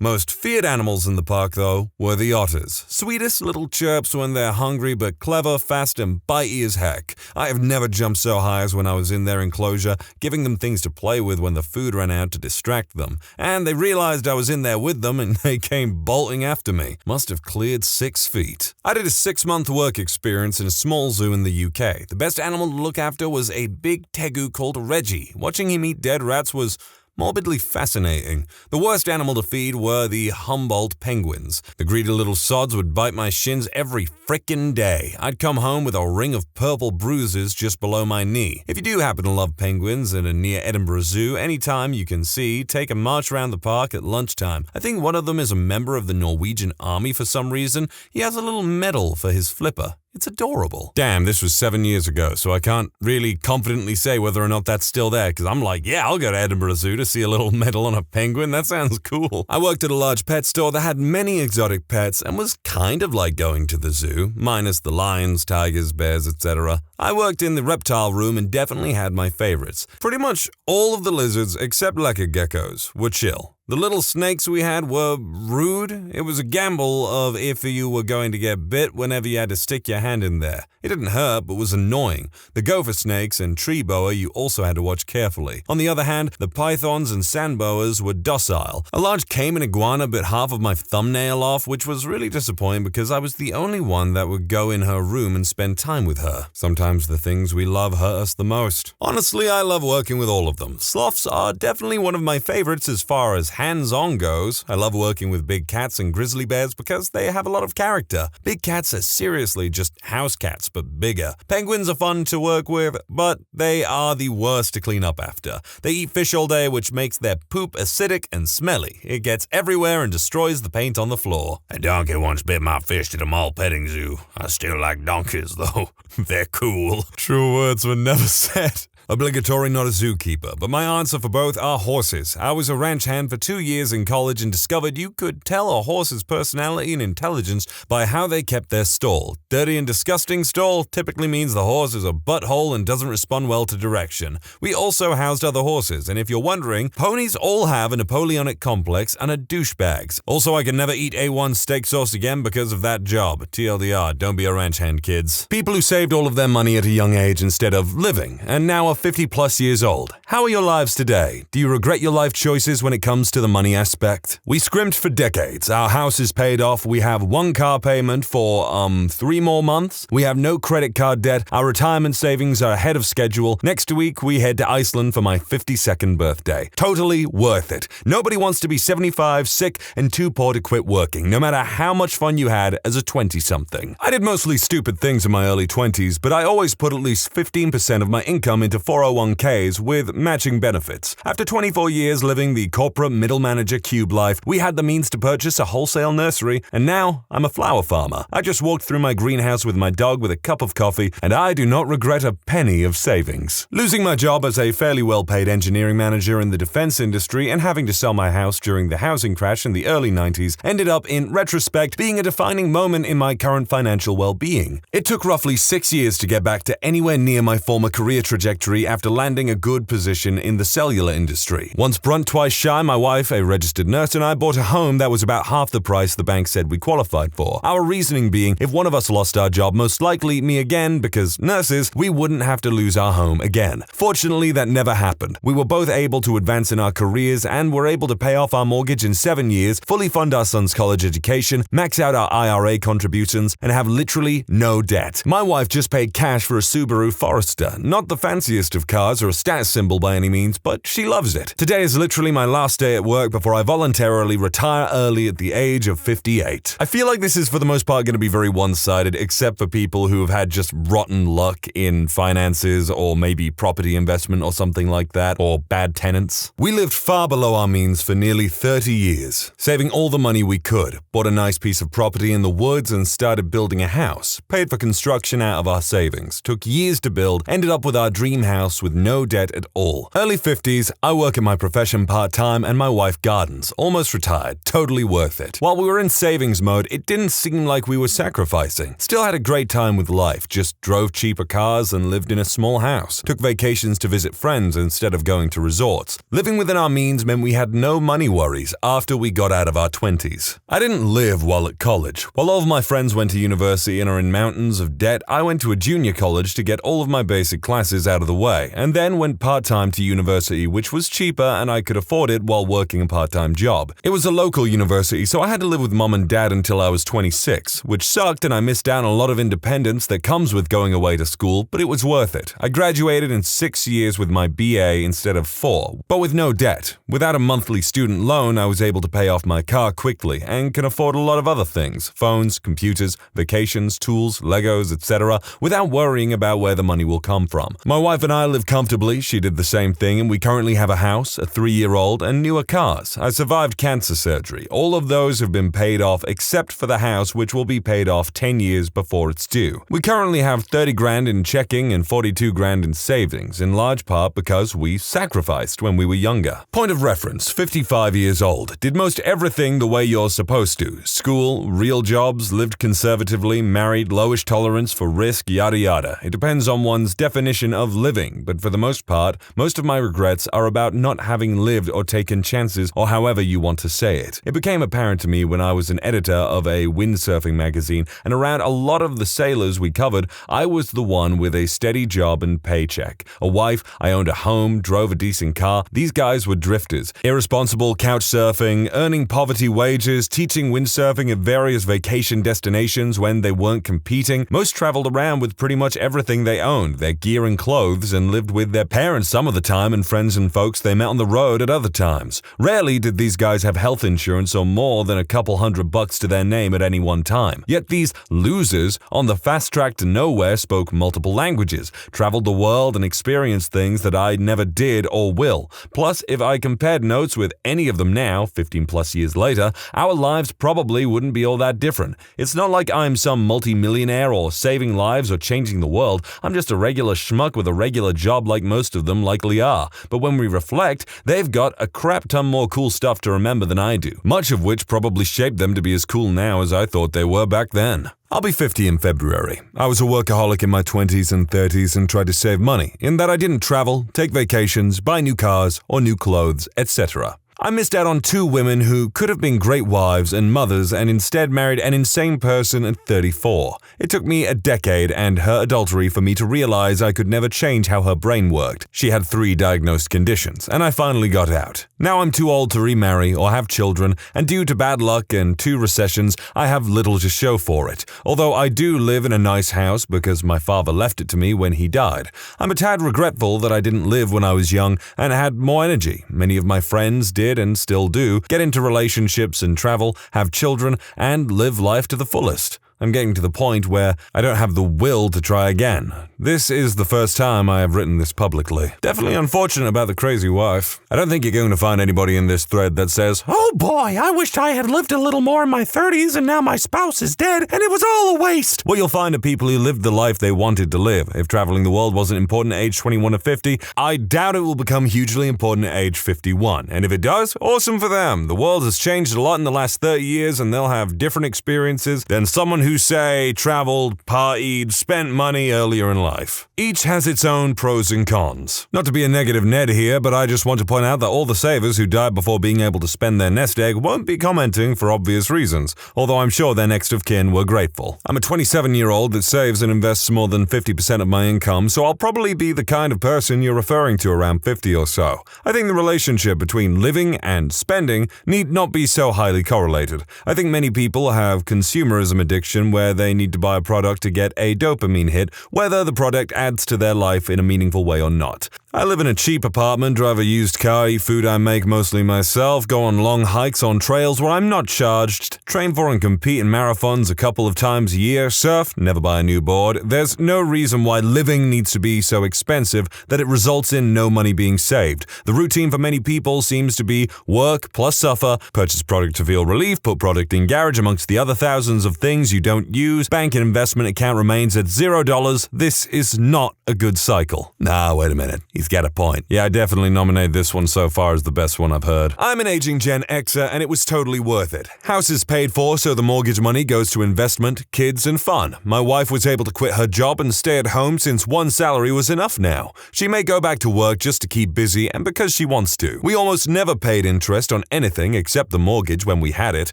Most feared animals in the park, though, were the otters. Sweetest little chirps when they're hungry, but clever, fast, and bitey as heck. I have never jumped so high as when I was in their enclosure, giving them things to play with when the food ran out to distract them. And they realized I was in there with them, and they came bolting after me. Must have cleared 6 feet. I did a 6-month work experience in a small zoo in the UK. The best animal to look after was a big tegu called Reggie. Watching him eat dead rats was morbidly fascinating. The worst animal to feed were the Humboldt penguins. The greedy little sods would bite my shins every frickin' day. I'd come home with a ring of purple bruises just below my knee. If you do happen to love penguins and are near Edinburgh Zoo, anytime you can see, take a march around the park at lunchtime. I think one of them is a member of the Norwegian army for some reason. He has a little medal for his flipper. It's adorable. Damn, this was 7 years ago, so I can't really confidently say whether or not that's still there, because I'm like, yeah, I'll go to Edinburgh Zoo to see a little medal on a penguin. That sounds cool. I worked at a large pet store that had many exotic pets and was kind of like going to the zoo, minus the lions, tigers, bears, etc. I worked in the reptile room and definitely had my favorites. Pretty much all of the lizards, except lecker geckos, were chill. The little snakes we had were rude. It was a gamble of if you were going to get bit whenever you had to stick your hand in there. It didn't hurt, but was annoying. The gopher snakes and tree boa you also had to watch carefully. On the other hand, the pythons and sand boas were docile. A large caiman iguana bit half of my thumbnail off, which was really disappointing because I was the only one that would go in her room and spend time with her. Sometimes the things we love hurt us the most. Honestly, I love working with all of them. Sloths are definitely one of my favorites as far as hands-on goes. I love working with big cats and grizzly bears because they have a lot of character. Big cats are seriously just house cats, but bigger. Penguins are fun to work with, but they are the worst to clean up after. They eat fish all day, which makes their poop acidic and smelly. It gets everywhere and destroys the paint on the floor. A donkey once bit my fish at a mall petting zoo. I still like donkeys, though. They're cool. True words were never said. Obligatory, not a zookeeper, but my answer for both are horses. I was a ranch hand for 2 years in college and discovered you could tell a horse's personality and intelligence by how they kept their stall. Dirty and disgusting stall typically means the horse is a butthole and doesn't respond well to direction. We also housed other horses, and if you're wondering, ponies all have a Napoleonic complex and are douchebags. Also, I can never eat A1 steak sauce again because of that job. TLDR, don't be a ranch hand, kids. People who saved all of their money at a young age instead of living, and now are 50 plus years old. How are your lives today? Do you regret your life choices when it comes to the money aspect? We scrimped for decades. Our house is paid off. We have 1 car payment for 3 more months. We have no credit card debt. Our retirement savings are ahead of schedule. Next week, we head to Iceland for my 52nd birthday. Totally worth it. Nobody wants to be 75, sick, and too poor to quit working, no matter how much fun you had as a 20-something. I did mostly stupid things in my early 20s, but I always put at least 15% of my income into 401ks with matching benefits. After 24 years living the corporate middle manager cube life, we had the means to purchase a wholesale nursery, and now I'm a flower farmer. I just walked through my greenhouse with my dog with a cup of coffee, and I do not regret a penny of savings. Losing my job as a fairly well-paid engineering manager in the defense industry and having to sell my house during the housing crash in the early 90s ended up, in retrospect, being a defining moment in my current financial well-being. It took roughly 6 years to get back to anywhere near my former career trajectory industry after landing a good position in the cellular industry. Once brunt, twice shy, my wife, a registered nurse, and I bought a home that was about half the price the bank said we qualified for. Our reasoning being, if one of us lost our job, most likely me again, because nurses, we wouldn't have to lose our home again. Fortunately, that never happened. We were both able to advance in our careers and were able to pay off our mortgage in 7 years, fully fund our son's college education, max out our IRA contributions, and have literally no debt. My wife just paid cash for a Subaru Forester, not the fanciest of cars or a status symbol by any means, but she loves it. Today is literally my last day at work before I voluntarily retire early at the age of 58. I feel like this is for the most part going to be very one-sided, except for people who have had just rotten luck in finances or maybe property investment or something like that, or bad tenants. We lived far below our means for nearly 30 years, saving all the money we could, bought a nice piece of property in the woods and started building a house, paid for construction out of our savings, took years to build, ended up with our dream house with no debt at all. Early 50s, I work at my profession part-time and my wife gardens, almost retired, totally worth it. While we were in savings mode, it didn't seem like we were sacrificing. Still had a great time with life, just drove cheaper cars and lived in a small house, took vacations to visit friends instead of going to resorts. Living within our means meant we had no money worries after we got out of our 20s. I didn't live while at college. While all of my friends went to university and are in mountains of debt, I went to a junior college to get all of my basic classes out of the way, and then went part-time to university, which was cheaper and I could afford it while working a part-time job. It was a local university, so I had to live with mom and dad until I was 26, which sucked and I missed out on a lot of independence that comes with going away to school, but it was worth it. I graduated in 6 years with my BA instead of 4, but with no debt. Without a monthly student loan, I was able to pay off my car quickly and can afford a lot of other things, phones, computers, vacations, tools, Legos, etc., without worrying about where the money will come from. My wife and I live comfortably, she did the same thing, and we currently have a house, a 3-year-old, and newer cars. I survived cancer surgery. All of those have been paid off except for the house, which will be paid off 10 years before it's due. We currently have 30 grand in checking and 42 grand in savings, in large part because we sacrificed when we were younger. Point of reference, 55 years old. Did most everything the way you're supposed to. School, real jobs, lived conservatively, married, lowish tolerance for risk, yada yada. It depends on one's definition of living, but for the most part, most of my regrets are about not having lived or taken chances, or however you want to say it. It became apparent to me when I was an editor of a windsurfing magazine, and around a lot of the sailors we covered, I was the one with a steady job and paycheck. A wife, I owned a home, drove a decent car. These guys were drifters, irresponsible couch surfing, earning poverty wages, teaching windsurfing at various vacation destinations when they weren't competing. Most traveled around with pretty much everything they owned, their gear and clothes, and lived with their parents some of the time and friends and folks they met on the road at other times. Rarely did these guys have health insurance or more than a couple $100 to their name at any one time. Yet these losers on the fast track to nowhere spoke multiple languages, traveled the world and experienced things that I never did or will. Plus, if I compared notes with any of them now, 15 plus years later, our lives probably wouldn't be all that different. It's not like I'm some multi-millionaire or saving lives or changing the world. I'm just a regular schmuck with a regular job like most of them likely are. But when we reflect, they've got a crap ton more cool stuff to remember than I do, much of which probably shaped them to be as cool now as I thought they were back then. I'll be 50 in February. I was a workaholic in my 20s and 30s and tried to save money, in that I didn't travel, take vacations, buy new cars or new clothes, etc. I missed out on 2 women who could have been great wives and mothers and instead married an insane person at 34. It took me a decade and her adultery for me to realize I could never change how her brain worked. She had 3 diagnosed conditions, and I finally got out. Now I'm too old to remarry or have children, and due to bad luck and 2 recessions, I have little to show for it. Although I do live in a nice house because my father left it to me when he died. I'm a tad regretful that I didn't live when I was young and had more energy. Many of my friends did and still do get into relationships and travel, have children, and live life to the fullest. I'm getting to the point where I don't have the will to try again. This is the first time I have written this publicly. Definitely unfortunate about the crazy wife. I don't think you're going to find anybody in this thread that says, "Oh boy, I wished I had lived a little more in my 30s and now my spouse is dead and it was all a waste." What you'll find are people who lived the life they wanted to live. If traveling the world wasn't important at age 21 or 50, I doubt it will become hugely important at age 51. And if it does, awesome for them. The world has changed a lot in the last 30 years and they'll have different experiences than someone who who say traveled, partied, spent money earlier in life. Each has its own pros and cons. Not to be a negative Ned here, but I just want to point out that all the savers who died before being able to spend their nest egg won't be commenting for obvious reasons, although I'm sure their next of kin were grateful. I'm a 27-year-old that saves and invests more than 50% of my income, so I'll probably be the kind of person you're referring to around 50 or so. I think the relationship between living and spending need not be so highly correlated. I think many people have consumerism addiction where they need to buy a product to get a dopamine hit, whether the product adds to their life in a meaningful way or not. I live in a cheap apartment, drive a used car, eat food I make mostly myself, go on long hikes on trails where I'm not charged, train for and compete in marathons a couple of times a year, surf, never buy a new board. There's no reason why living needs to be so expensive that it results in no money being saved. The routine for many people seems to be work plus suffer, purchase product to feel relief, put product in garage amongst the other thousands of things you don't use, bank and investment account remains at $0. This is not a good cycle. Nah, wait a minute. He's got a point. Yeah, I definitely nominate this one so far as the best one I've heard. I'm an aging Gen Xer and it was totally worth it. House is paid for, so the mortgage money goes to investment, kids, and fun. My wife was able to quit her job and stay at home since one salary was enough now. She may go back to work just to keep busy and because she wants to. We almost never paid interest on anything except the mortgage when we had it.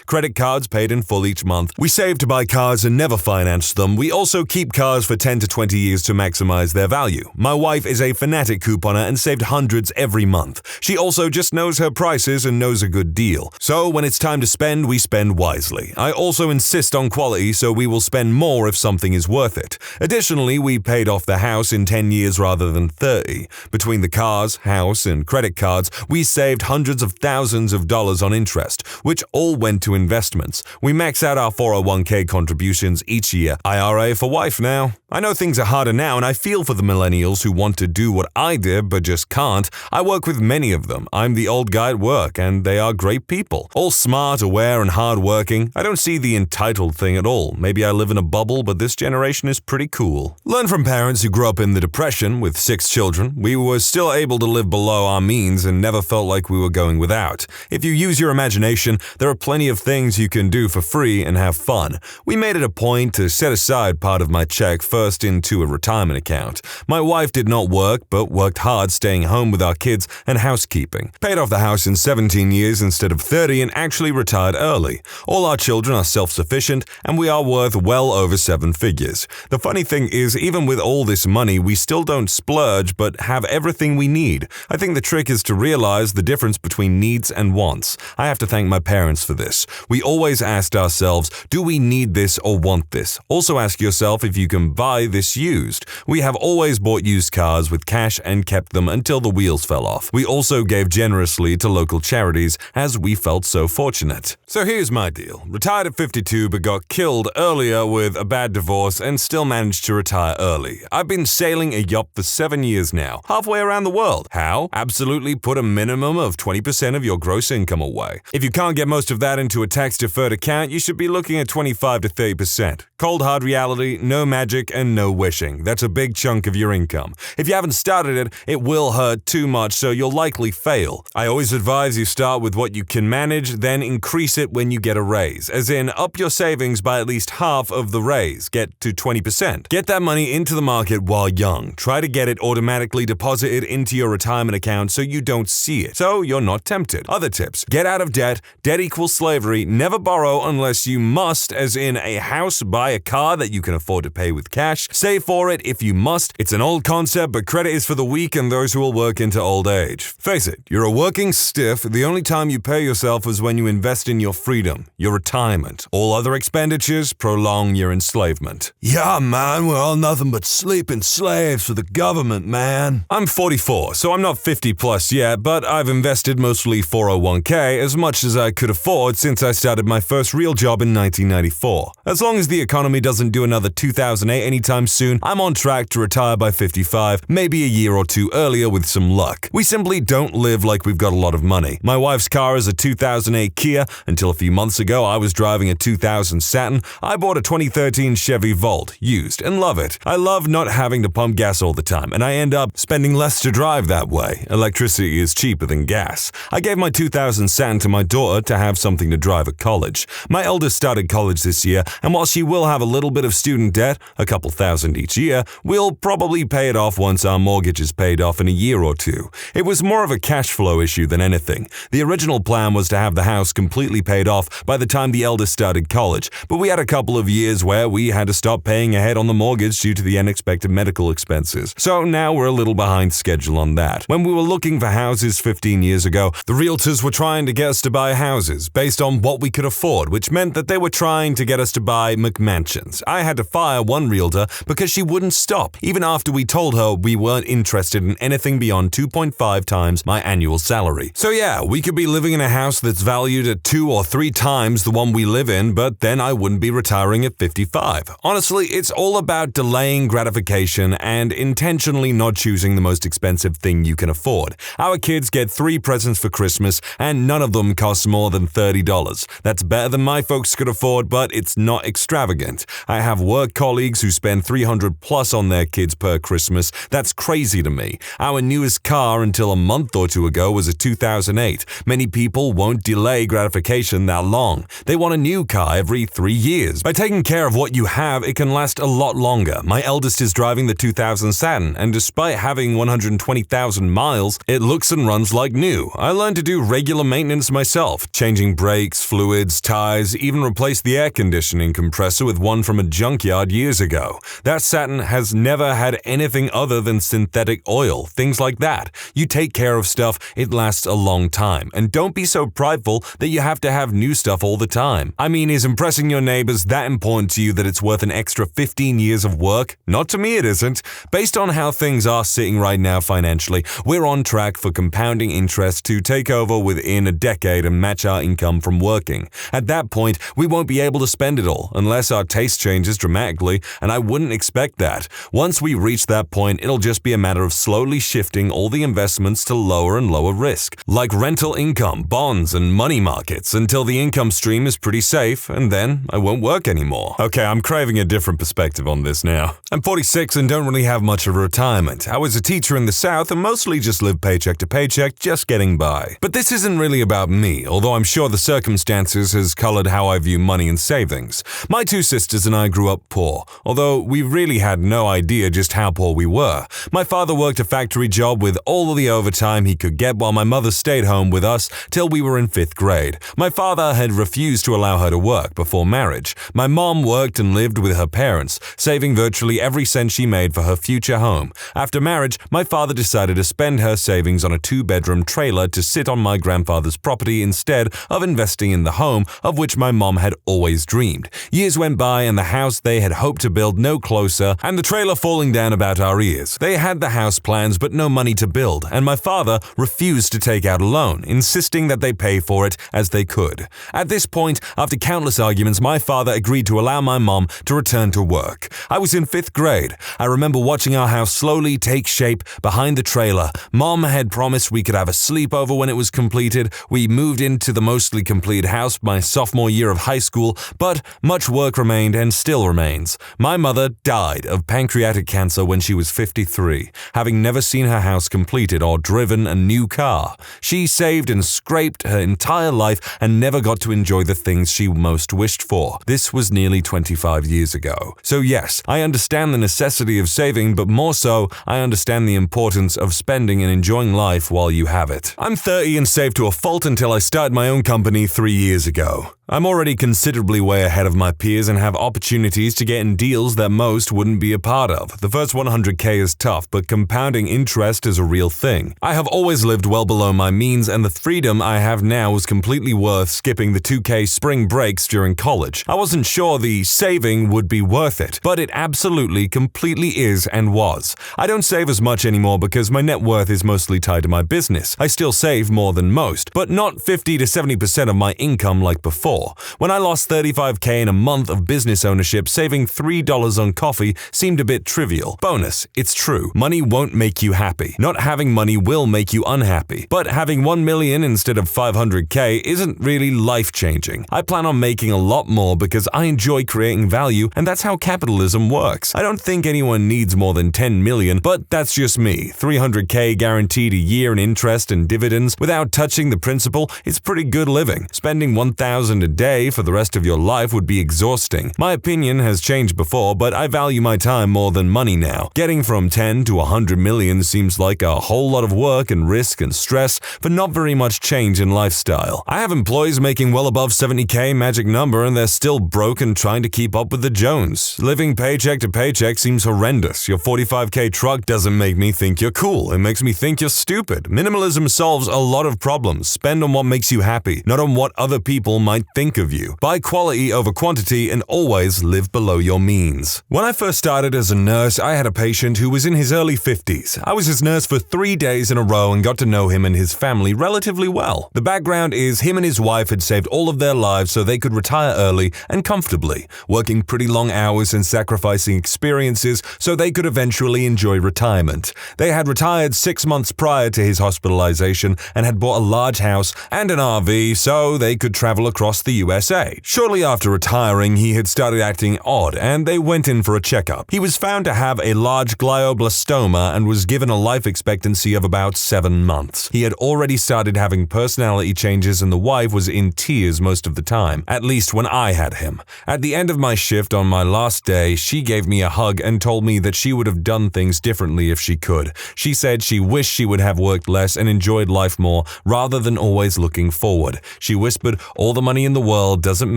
Credit cards paid in full each month. We saved to buy cars and never financed them. We also keep cars for 10 to 20 years to maximize their value. My wife is a fanatic couponer and saved hundreds every month. She also just knows her prices and knows a good deal. So when it's time to spend, we spend wisely. I also insist on quality, so we will spend more if something is worth it. Additionally, we paid off the house in 10 years rather than 30. Between the cars, house, and credit cards, we saved hundreds of thousands of dollars on interest, which all went to investments. We max out our 401k contributions each year. IRA for wife now. I know things are harder now, and I feel for the millennials who want to do what I did but just can't. I work with many of them. I'm the old guy at work, and they are great people. All smart, aware, and hardworking. I don't see the entitled thing at all. Maybe I live in a bubble, but this generation is pretty cool. Learn from parents who grew up in the Depression with 6 children. We were still able to live below our means and never felt like we were going without. If you use your imagination, there are plenty of things you can do for free and have fun. We made it a point to set aside part of my check first into a retirement account. My wife did not work, but worked hard staying home with our kids and housekeeping. Paid off the house in 17 years instead of 30 and actually retired early. All our children are self-sufficient and we are worth well over 7 figures. The funny thing is, even with all this money, we still don't splurge but have everything we need. I think the trick is to realize the difference between needs and wants. I have to thank my parents for this. We always asked ourselves, do we need this or want this? Also ask yourself if you can buy this used. We have always bought used cars with cash and kept them until the wheels fell off. We also gave generously to local charities as we felt so fortunate. So here's my deal. Retired at 52 but got killed earlier with a bad divorce and still managed to retire early. I've been sailing a yacht for 7 years now, halfway around the world. How? Absolutely put a minimum of 20% of your gross income away. If you can't get most of that into a tax-deferred account, you should be looking at 25 to 30%. Cold hard reality, no magic, and no wishing. That's a big chunk of your income. If you haven't started it, it will hurt too much, so you'll likely fail. I always advise you start with what you can manage, then increase it when you get a raise. As in, up your savings by at least half of the raise. Get to 20%. Get that money into the market while young. Try to get it automatically deposited into your retirement account so you don't see it, so you're not tempted. Other tips. Get out of debt. Debt equals slavery. Never borrow unless you must, as in a house, buy a car that you can afford to pay with cash. Save for it if you must. It's an old concept, but credit is for the weak and those who will work into old age. Face it, you're a working stiff. The only time you pay yourself is when you invest in your freedom, your retirement. All other expenditures prolong your enslavement. Yeah, man, we're all nothing but sleeping slaves for the government, man. I'm 44, so I'm not 50 plus yet, but I've invested mostly 401k, as much as I could afford since I started my first real job in 1994. As long as the economy doesn't do another 2008 anytime soon, I'm on track to retire by 55, maybe a year year or two earlier with some luck. We simply don't live like we've got a lot of money. My wife's car is a 2008 Kia. Until a few months ago, I was driving a 2000 Saturn. I bought a 2013 Chevy Volt, used, and love it. I love not having to pump gas all the time, and I end up spending less to drive that way. Electricity is cheaper than gas. I gave my 2000 Saturn to my daughter to have something to drive at college. My eldest started college this year, and while she will have a little bit of student debt, a couple thousand each year, we'll probably pay it off once our mortgage is paid off in a year or two. It was more of a cash flow issue than anything. The original plan was to have the house completely paid off by the time the eldest started college, but we had a couple of years where we had to stop paying ahead on the mortgage due to the unexpected medical expenses. So now we're a little behind schedule on that. When we were looking for houses 15 years ago, the realtors were trying to get us to buy houses based on what we could afford, which meant that they were trying to get us to buy McMansions. I had to fire one realtor because she wouldn't stop, even after we told her we weren't interested in anything beyond 2.5 times my annual salary. So yeah, we could be living in a house that's valued at 2 or 3 times the one we live in, but then I wouldn't be retiring at 55. Honestly, it's all about delaying gratification and intentionally not choosing the most expensive thing you can afford. Our kids get 3 presents for Christmas, and none of them cost more than $30. That's better than my folks could afford, but it's not extravagant. I have work colleagues who spend $300 plus on their kids per Christmas. That's crazy to me. Our newest car until a month or two ago was a 2008. Many people won't delay gratification that long. They want a new car every 3 years. By taking care of what you have, it can last a lot longer. My eldest is driving the 2000 Saturn, and despite having 120,000 miles, it looks and runs like new. I learned to do regular maintenance myself, changing brakes, fluids, tires, even replaced the air conditioning compressor with one from a junkyard years ago. That Saturn has never had anything other than synthetic oil, things like that. You take care of stuff, it lasts a long time. And don't be so prideful that you have to have new stuff all the time. I mean, is impressing your neighbors that important to you that it's worth an extra 15 years of work? Not to me, it isn't. Based on how things are sitting right now financially, we're on track for compounding interest to take over within a decade and match our income from working. At that point, we won't be able to spend it all unless our taste changes dramatically, and I wouldn't expect that. Once we reach that point, it'll just be a matter of slowly shifting all the investments to lower and lower risk, like rental income, bonds, and money markets, until the income stream is pretty safe, and then I won't work anymore. Okay, I'm craving a different perspective on this now. I'm 46 and don't really have much of a retirement. I was a teacher in the South and mostly just lived paycheck to paycheck, just getting by. But this isn't really about me, although I'm sure the circumstances has colored how I view money and savings. My 2 sisters and I grew up poor, although we really had no idea just how poor we were. My father worked a factory job with all of the overtime he could get while my mother stayed home with us till we were in 5th grade. My father had refused to allow her to work before marriage. My mom worked and lived with her parents, saving virtually every cent she made for her future home. After marriage, my father decided to spend her savings on a 2-bedroom trailer to sit on my grandfather's property instead of investing in the home of which my mom had always dreamed. Years went by and the house they had hoped to build no closer, and the trailer falling down about our ears. They had the house plans but no money to build, and my father refused to take out a loan, insisting that they pay for it as they could. At this point, after countless arguments, my father agreed to allow my mom to return to work. I was in 5th grade. I remember watching our house slowly take shape behind the trailer. Mom had promised we could have a sleepover when it was completed. We moved into the mostly complete house my sophomore year of high school, but much work remained and still remains. My mother died of pancreatic cancer when she was 53, having never seen her house completed or driven a new car. She saved and scraped her entire life and never got to enjoy the things she most wished for. This was nearly 25 years ago. So yes, I understand the necessity of saving, but more so, I understand the importance of spending and enjoying life while you have it. I'm 30 and saved to a fault until I started my own company 3 years ago. I'm already considerably way ahead of my peers and have opportunities to get in deals that most wouldn't be a part of. The first 100K is tough, but compounding interest is a real thing. I have always lived well below my means, and the freedom I have now was completely worth skipping the 2K spring breaks during college. I wasn't sure the saving would be worth it, but it absolutely, completely is and was. I don't save as much anymore because my net worth is mostly tied to my business. I still save more than most, but not 50 to 70% of my income like before. When I lost $35K in a month of business ownership, saving $3 on coffee seemed a bit trivial. Bonus, it's true. Money won't make you happy. Not having money will make you unhappy. But having 1 million instead of 500k isn't really life-changing. I plan on making a lot more because I enjoy creating value, and that's how capitalism works. I don't think anyone needs more than 10 million, but that's just me. 300k guaranteed a year in interest and dividends without touching the principal is pretty good living. Spending 1,000 a day for the rest of your life would be exhausting. My opinion has changed before, but I value my time more than money now. Getting from 10 to 100 million seems like a whole lot of work and risk and stress for not very much change in lifestyle. I have employees making well above 70k magic number and they're still broke and trying to keep up with the Jones. Living paycheck to paycheck seems horrendous. Your 45k truck doesn't make me think you're cool. It makes me think you're stupid. Minimalism solves a lot of problems. Spend on what makes you happy, not on what other people might think of you. Buy quality over quantity and always live below your means. When I first started as a nurse, I had a patient who was in his early 50s. I was his nurse for 3 days in a row and got to know him and his family relatively well. The background is him and his wife had saved all of their lives so they could retire early and comfortably, working pretty long hours and sacrificing experiences so they could eventually enjoy retirement. They had retired 6 months prior to his hospitalization and had bought a large house and an RV so they could travel across the USA. Shortly after retiring, he had started acting odd and they went in for a checkup. He was found to have a large glioblastoma and was given a life expectancy of about 7 months. He had already started having personality changes and the wife was in tears most of the time, at least when I had him. At the end of my shift on my last day, she gave me a hug and told me that she would have done things differently if she could. She said she wished she would have worked less and enjoyed life more rather than always looking forward. She whispered, "All the money in the world doesn't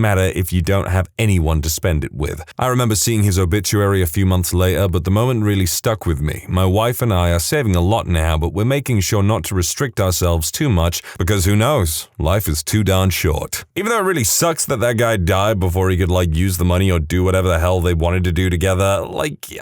matter if you don't have anyone to spend it with." I remember seeing his obituary a few months later, but the moment really stuck with me. My wife and I are saving a lot now, but we're making sure not to restrict ourselves too much because who knows? Life is too darn short. Even though it really sucks that guy died before he could use the money or do whatever the hell they wanted to do together,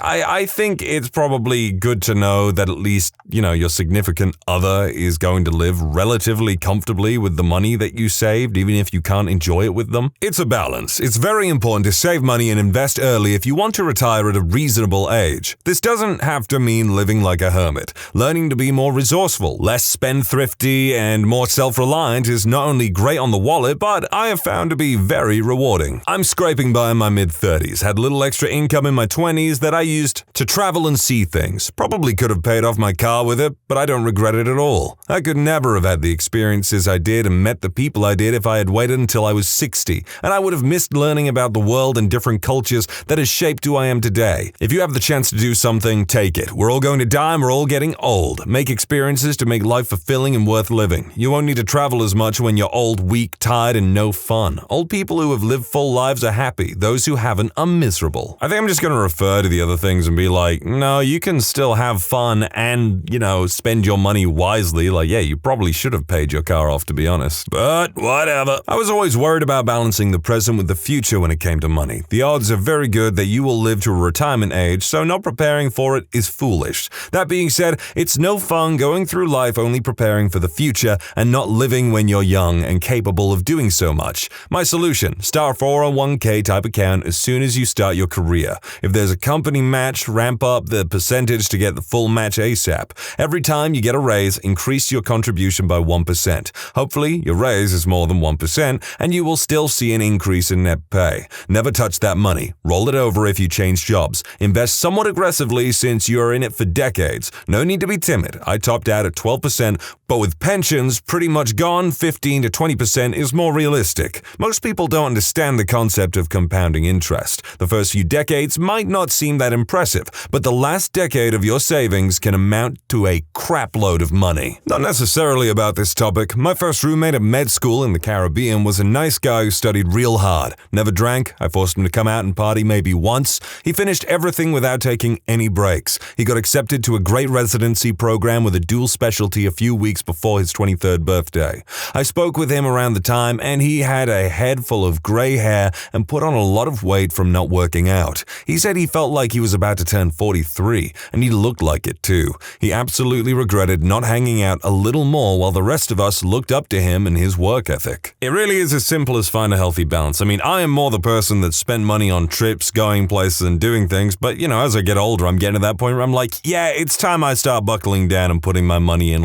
I think it's probably good to know that at least, your significant other is going to live relatively comfortably with the money that you saved, even if you can't enjoy it with them. It's a balance. It's very important to save money and invest early if you want to retire at a reasonable age. This doesn't have to mean living like a hermit. Learning to be more resourceful, less spendthrifty, and more self-reliant is not only great on the wallet, but I have found to be very rewarding. I'm scraping by in my mid-30s, had little extra income in my 20s that I used to travel and see things. Probably could have paid off my car with it, but I don't regret it at all. I could never have had the experiences I did and met the people I did if I had waited until I was 60, and I would have missed learning about the world and different cultures that has shaped who I am today. If you have the chance to do something, take it. We're all going to die and we're all getting old. Make experiences to make life fulfilling and worth living. You won't need to travel as much when you're old, weak, tired, and no fun. Old people who have lived full lives are happy. Those who haven't are miserable. I think I'm just going to refer to the other things and be like, no, you can still have fun and, spend your money wisely. You probably should have paid your car off, to be honest. But whatever. I was always worried about balancing the present with the future when it came to money. The odds are very good that you will live to a retirement age, so not preparing for it is foolish. That being said, it's no fun going through life only preparing for the future and not living when you're young and capable of doing so much. My solution, start a 401k type account as soon as you start your career. If there's a company match, ramp up the percentage to get the full match ASAP. Every time you get a raise, increase your contribution by 1%. Hopefully, your raise is more than 1% and you will still see an increase in net pay. Never touch that money. Roll it over if you change jobs. Invest somewhat aggressively since you're in it for decades. No need to be timid. I topped out at 12%, but with pensions pretty much gone, 15 to 20% is more realistic. Most people don't understand the concept of compounding interest. The first few decades might not seem that impressive, but the last decade of your savings can amount to a crap load of money. Not necessarily about this topic. My first roommate at med school in the Caribbean was a nice guy who studied real hard. Never drank. I forced him to come out and party maybe once. He finished everything without taking any breaks. He got accepted to a great residency program with a dual specialty a few weeks before his 23rd birthday. I spoke with him around the time and he had a head full of gray hair and put on a lot of weight from not working out. He said he felt like he was about to turn 43 and he looked like it too. He absolutely regretted not hanging out a little more while the rest of us looked up to him and his work ethic. It really is as simple as find a healthy balance. I am more the person that spent money on trips, going places and doing things, but as I get older, I'm getting to that point where I'm like, yeah, it's time I start buckling down and putting my money in,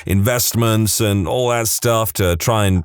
investments and all that stuff to try and,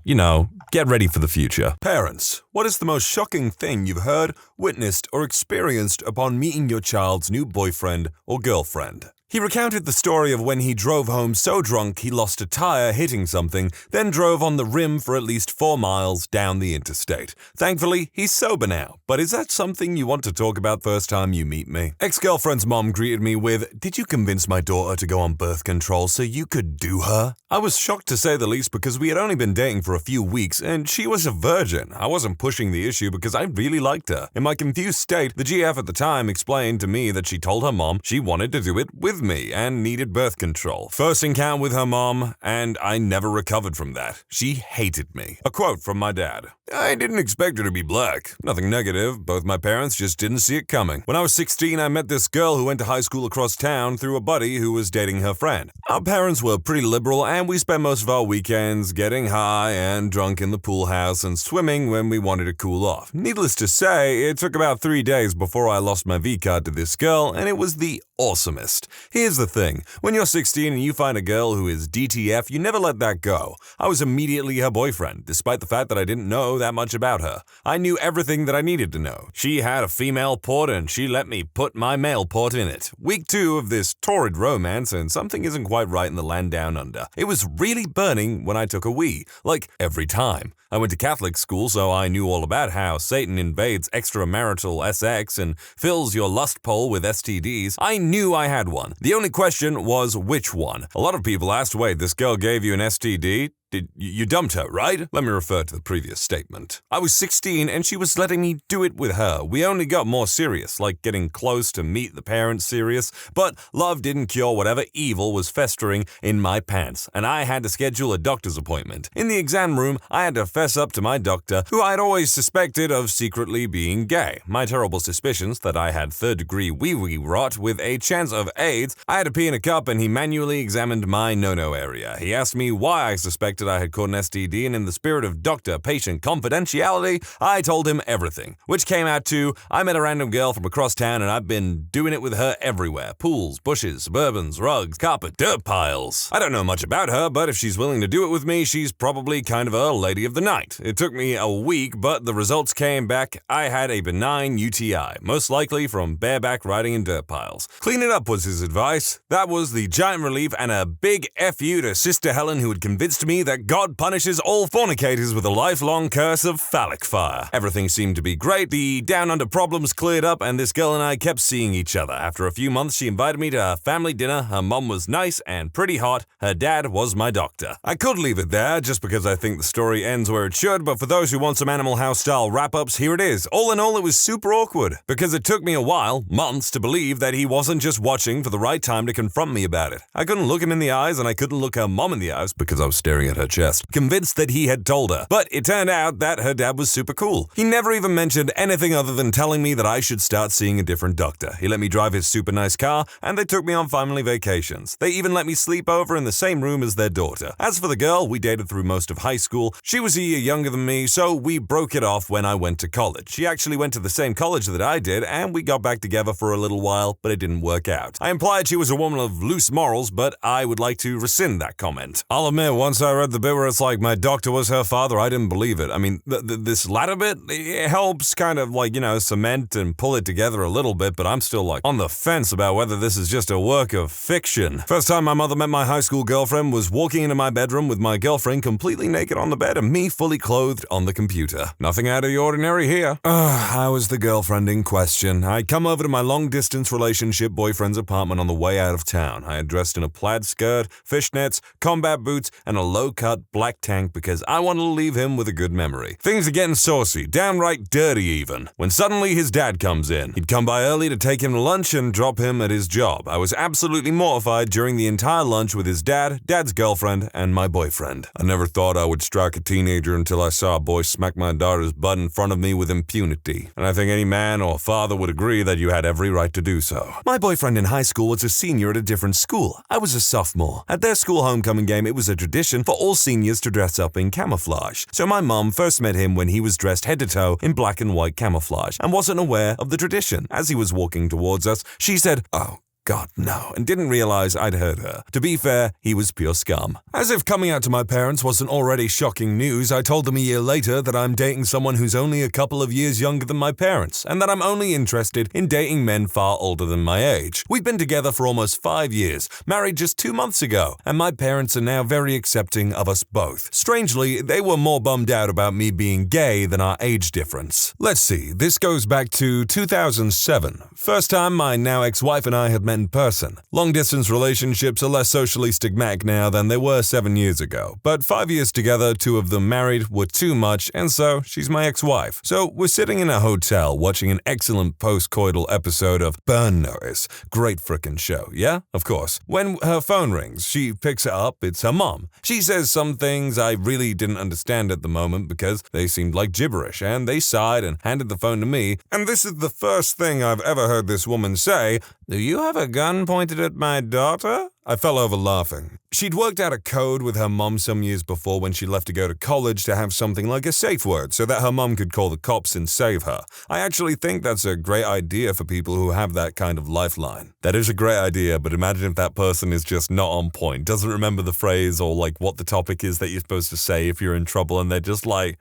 get ready for the future. Parents, what is the most shocking thing you've heard, witnessed, or experienced upon meeting your child's new boyfriend or girlfriend? He recounted the story of when he drove home so drunk he lost a tire hitting something, then drove on the rim for at least 4 miles down the interstate. Thankfully, he's sober now, but is that something you want to talk about first time you meet me? Ex-girlfriend's mom greeted me with, "Did you convince my daughter to go on birth control so you could do her?" I was shocked to say the least because we had only been dating for a few weeks and she was a virgin. I wasn't pushing the issue because I really liked her. In my confused state, the GF at the time explained to me that she told her mom she wanted to do it with me and needed birth control. First encounter with her mom, and I never recovered from that. She hated me. A quote from my dad. "I didn't expect her to be black. Nothing negative, both my parents just didn't see it coming. When I was 16, I met this girl who went to high school across town through a buddy who was dating her friend. Our parents were pretty liberal and we spent most of our weekends getting high and drunk in the pool house and swimming when we wanted to cool off. Needless to say, it took about 3 days before I lost my V-card to this girl, and it was the awesomest. Here's the thing, when you're 16 and you find a girl who is DTF, you never let that go. I was immediately her boyfriend, despite the fact that I didn't know that much about her. I knew everything that I needed to know. She had a female port and she let me put my male port in it. Week 2 of this torrid romance and something isn't quite right in the land down under. It was really burning when I took a wee, like every time. I went to Catholic school, so I knew all about how Satan invades extramarital SX and fills your lust pole with STDs. I knew I had one. The only question was which one. A lot of people asked, wait, this girl gave you an STD? You dumped her, right? Let me refer to the previous statement. I was 16 and she was letting me do it with her. We only got more serious, like getting close to meet the parents serious, but love didn't cure whatever evil was festering in my pants, and I had to schedule a doctor's appointment. In the exam room, I had to fess up to my doctor, who I'd always suspected of secretly being gay. My terrible suspicions that I had third-degree wee-wee rot with a chance of AIDS. I had to pee in a cup and he manually examined my no-no area. He asked me why I suspected I had caught an STD, and in the spirit of doctor-patient confidentiality, I told him everything, which came out to, I met a random girl from across town and I've been doing it with her everywhere. Pools, bushes, suburbans, rugs, carpet, dirt piles. I don't know much about her, but if she's willing to do it with me, she's probably kind of a lady of the night. It took me a week, but the results came back. I had a benign UTI, most likely from bareback riding in dirt piles. Clean it up was his advice. That was the giant relief, and a big F you to Sister Helen, who had convinced me that God punishes all fornicators with a lifelong curse of phallic fire. Everything seemed to be great, the down under problems cleared up, and this girl and I kept seeing each other. After a few months, she invited me to her family dinner. Her mom was nice and pretty hot. Her dad was my doctor. I could leave it there, just because I think the story ends where it should, but for those who want some Animal House-style wrap-ups, here it is. All in all, it was super awkward, because it took me a while, months, to believe that he wasn't just watching for the right time to confront me about it. I couldn't look him in the eyes, and I couldn't look her mom in the eyes because I was staring at her chest, convinced that he had told her. But it turned out that her dad was super cool. He never even mentioned anything other than telling me that I should start seeing a different doctor. He let me drive his super nice car, and they took me on family vacations. They even let me sleep over in the same room as their daughter. As for the girl, we dated through most of high school. She was a year younger than me, so we broke it off when I went to college. She actually went to the same college that I did, and we got back together for a little while, but it didn't work out. I implied she was a woman of loose morals, but I would like to rescind that comment. I'll admit, once I read the bit where it's like my doctor was her father, I didn't believe it. I mean, this latter bit, it helps kind of cement and pull it together a little bit, but I'm still on the fence about whether this is just a work of fiction. First time my mother met my high school girlfriend was walking into my bedroom with my girlfriend completely naked on the bed and me fully clothed on the computer. Nothing out of the ordinary here. I was the girlfriend in question. I'd come over to my long-distance relationship boyfriend's apartment on the way out of town. I had dressed in a plaid skirt, fishnets, combat boots, and a low-cut black tank because I wanted to leave him with a good memory. Things are getting saucy, downright dirty even, when suddenly his dad comes in. He'd come by early to take him to lunch and drop him at his job. I was absolutely mortified during the entire lunch with his dad, dad's girlfriend, and my boyfriend. I never thought I would strike a teenager until I saw a boy smack my daughter's butt in front of me with impunity, and I think any man or father would agree that you had every right to do so. My boyfriend in high school was a senior at a different school. I was a sophomore. At their school homecoming game, it was a tradition for all seniors to dress up in camouflage. So my mom first met him when he was dressed head to toe in black and white camouflage and wasn't aware of the tradition. As he was walking towards us, she said, "Oh, God, no, and didn't realize I'd hurt her. To be fair, he was pure scum. As if coming out to my parents wasn't already shocking news, I told them a year later that I'm dating someone who's only a couple of years younger than my parents, and that I'm only interested in dating men far older than my age. We've been together for almost 5 years, married just 2 months ago, and my parents are now very accepting of us both. Strangely, they were more bummed out about me being gay than our age difference. Let's see, this goes back to 2007. First time my now ex-wife and I had met in person. Long-distance relationships are less socially stigmatic now than they were 7 years ago, but 5 years together, 2 of them married, were too much, and so she's my ex-wife. So we're sitting in a hotel watching an excellent post-coital episode of Burn Notice. Great frickin' show, yeah? Of course. When her phone rings, she picks it up, it's her mom. She says some things I really didn't understand at the moment because they seemed like gibberish, and they sighed and handed the phone to me, and this is the first thing I've ever heard this woman say, "Do you have a gun pointed at my daughter?" I fell over laughing. She'd worked out a code with her mom some years before when she left to go to college to have something like a safe word so that her mom could call the cops and save her. I actually think that's a great idea for people who have that kind of lifeline. That is a great idea, but imagine if that person is just not on point, doesn't remember the phrase or like what the topic is that you're supposed to say if you're in trouble, and they're just like,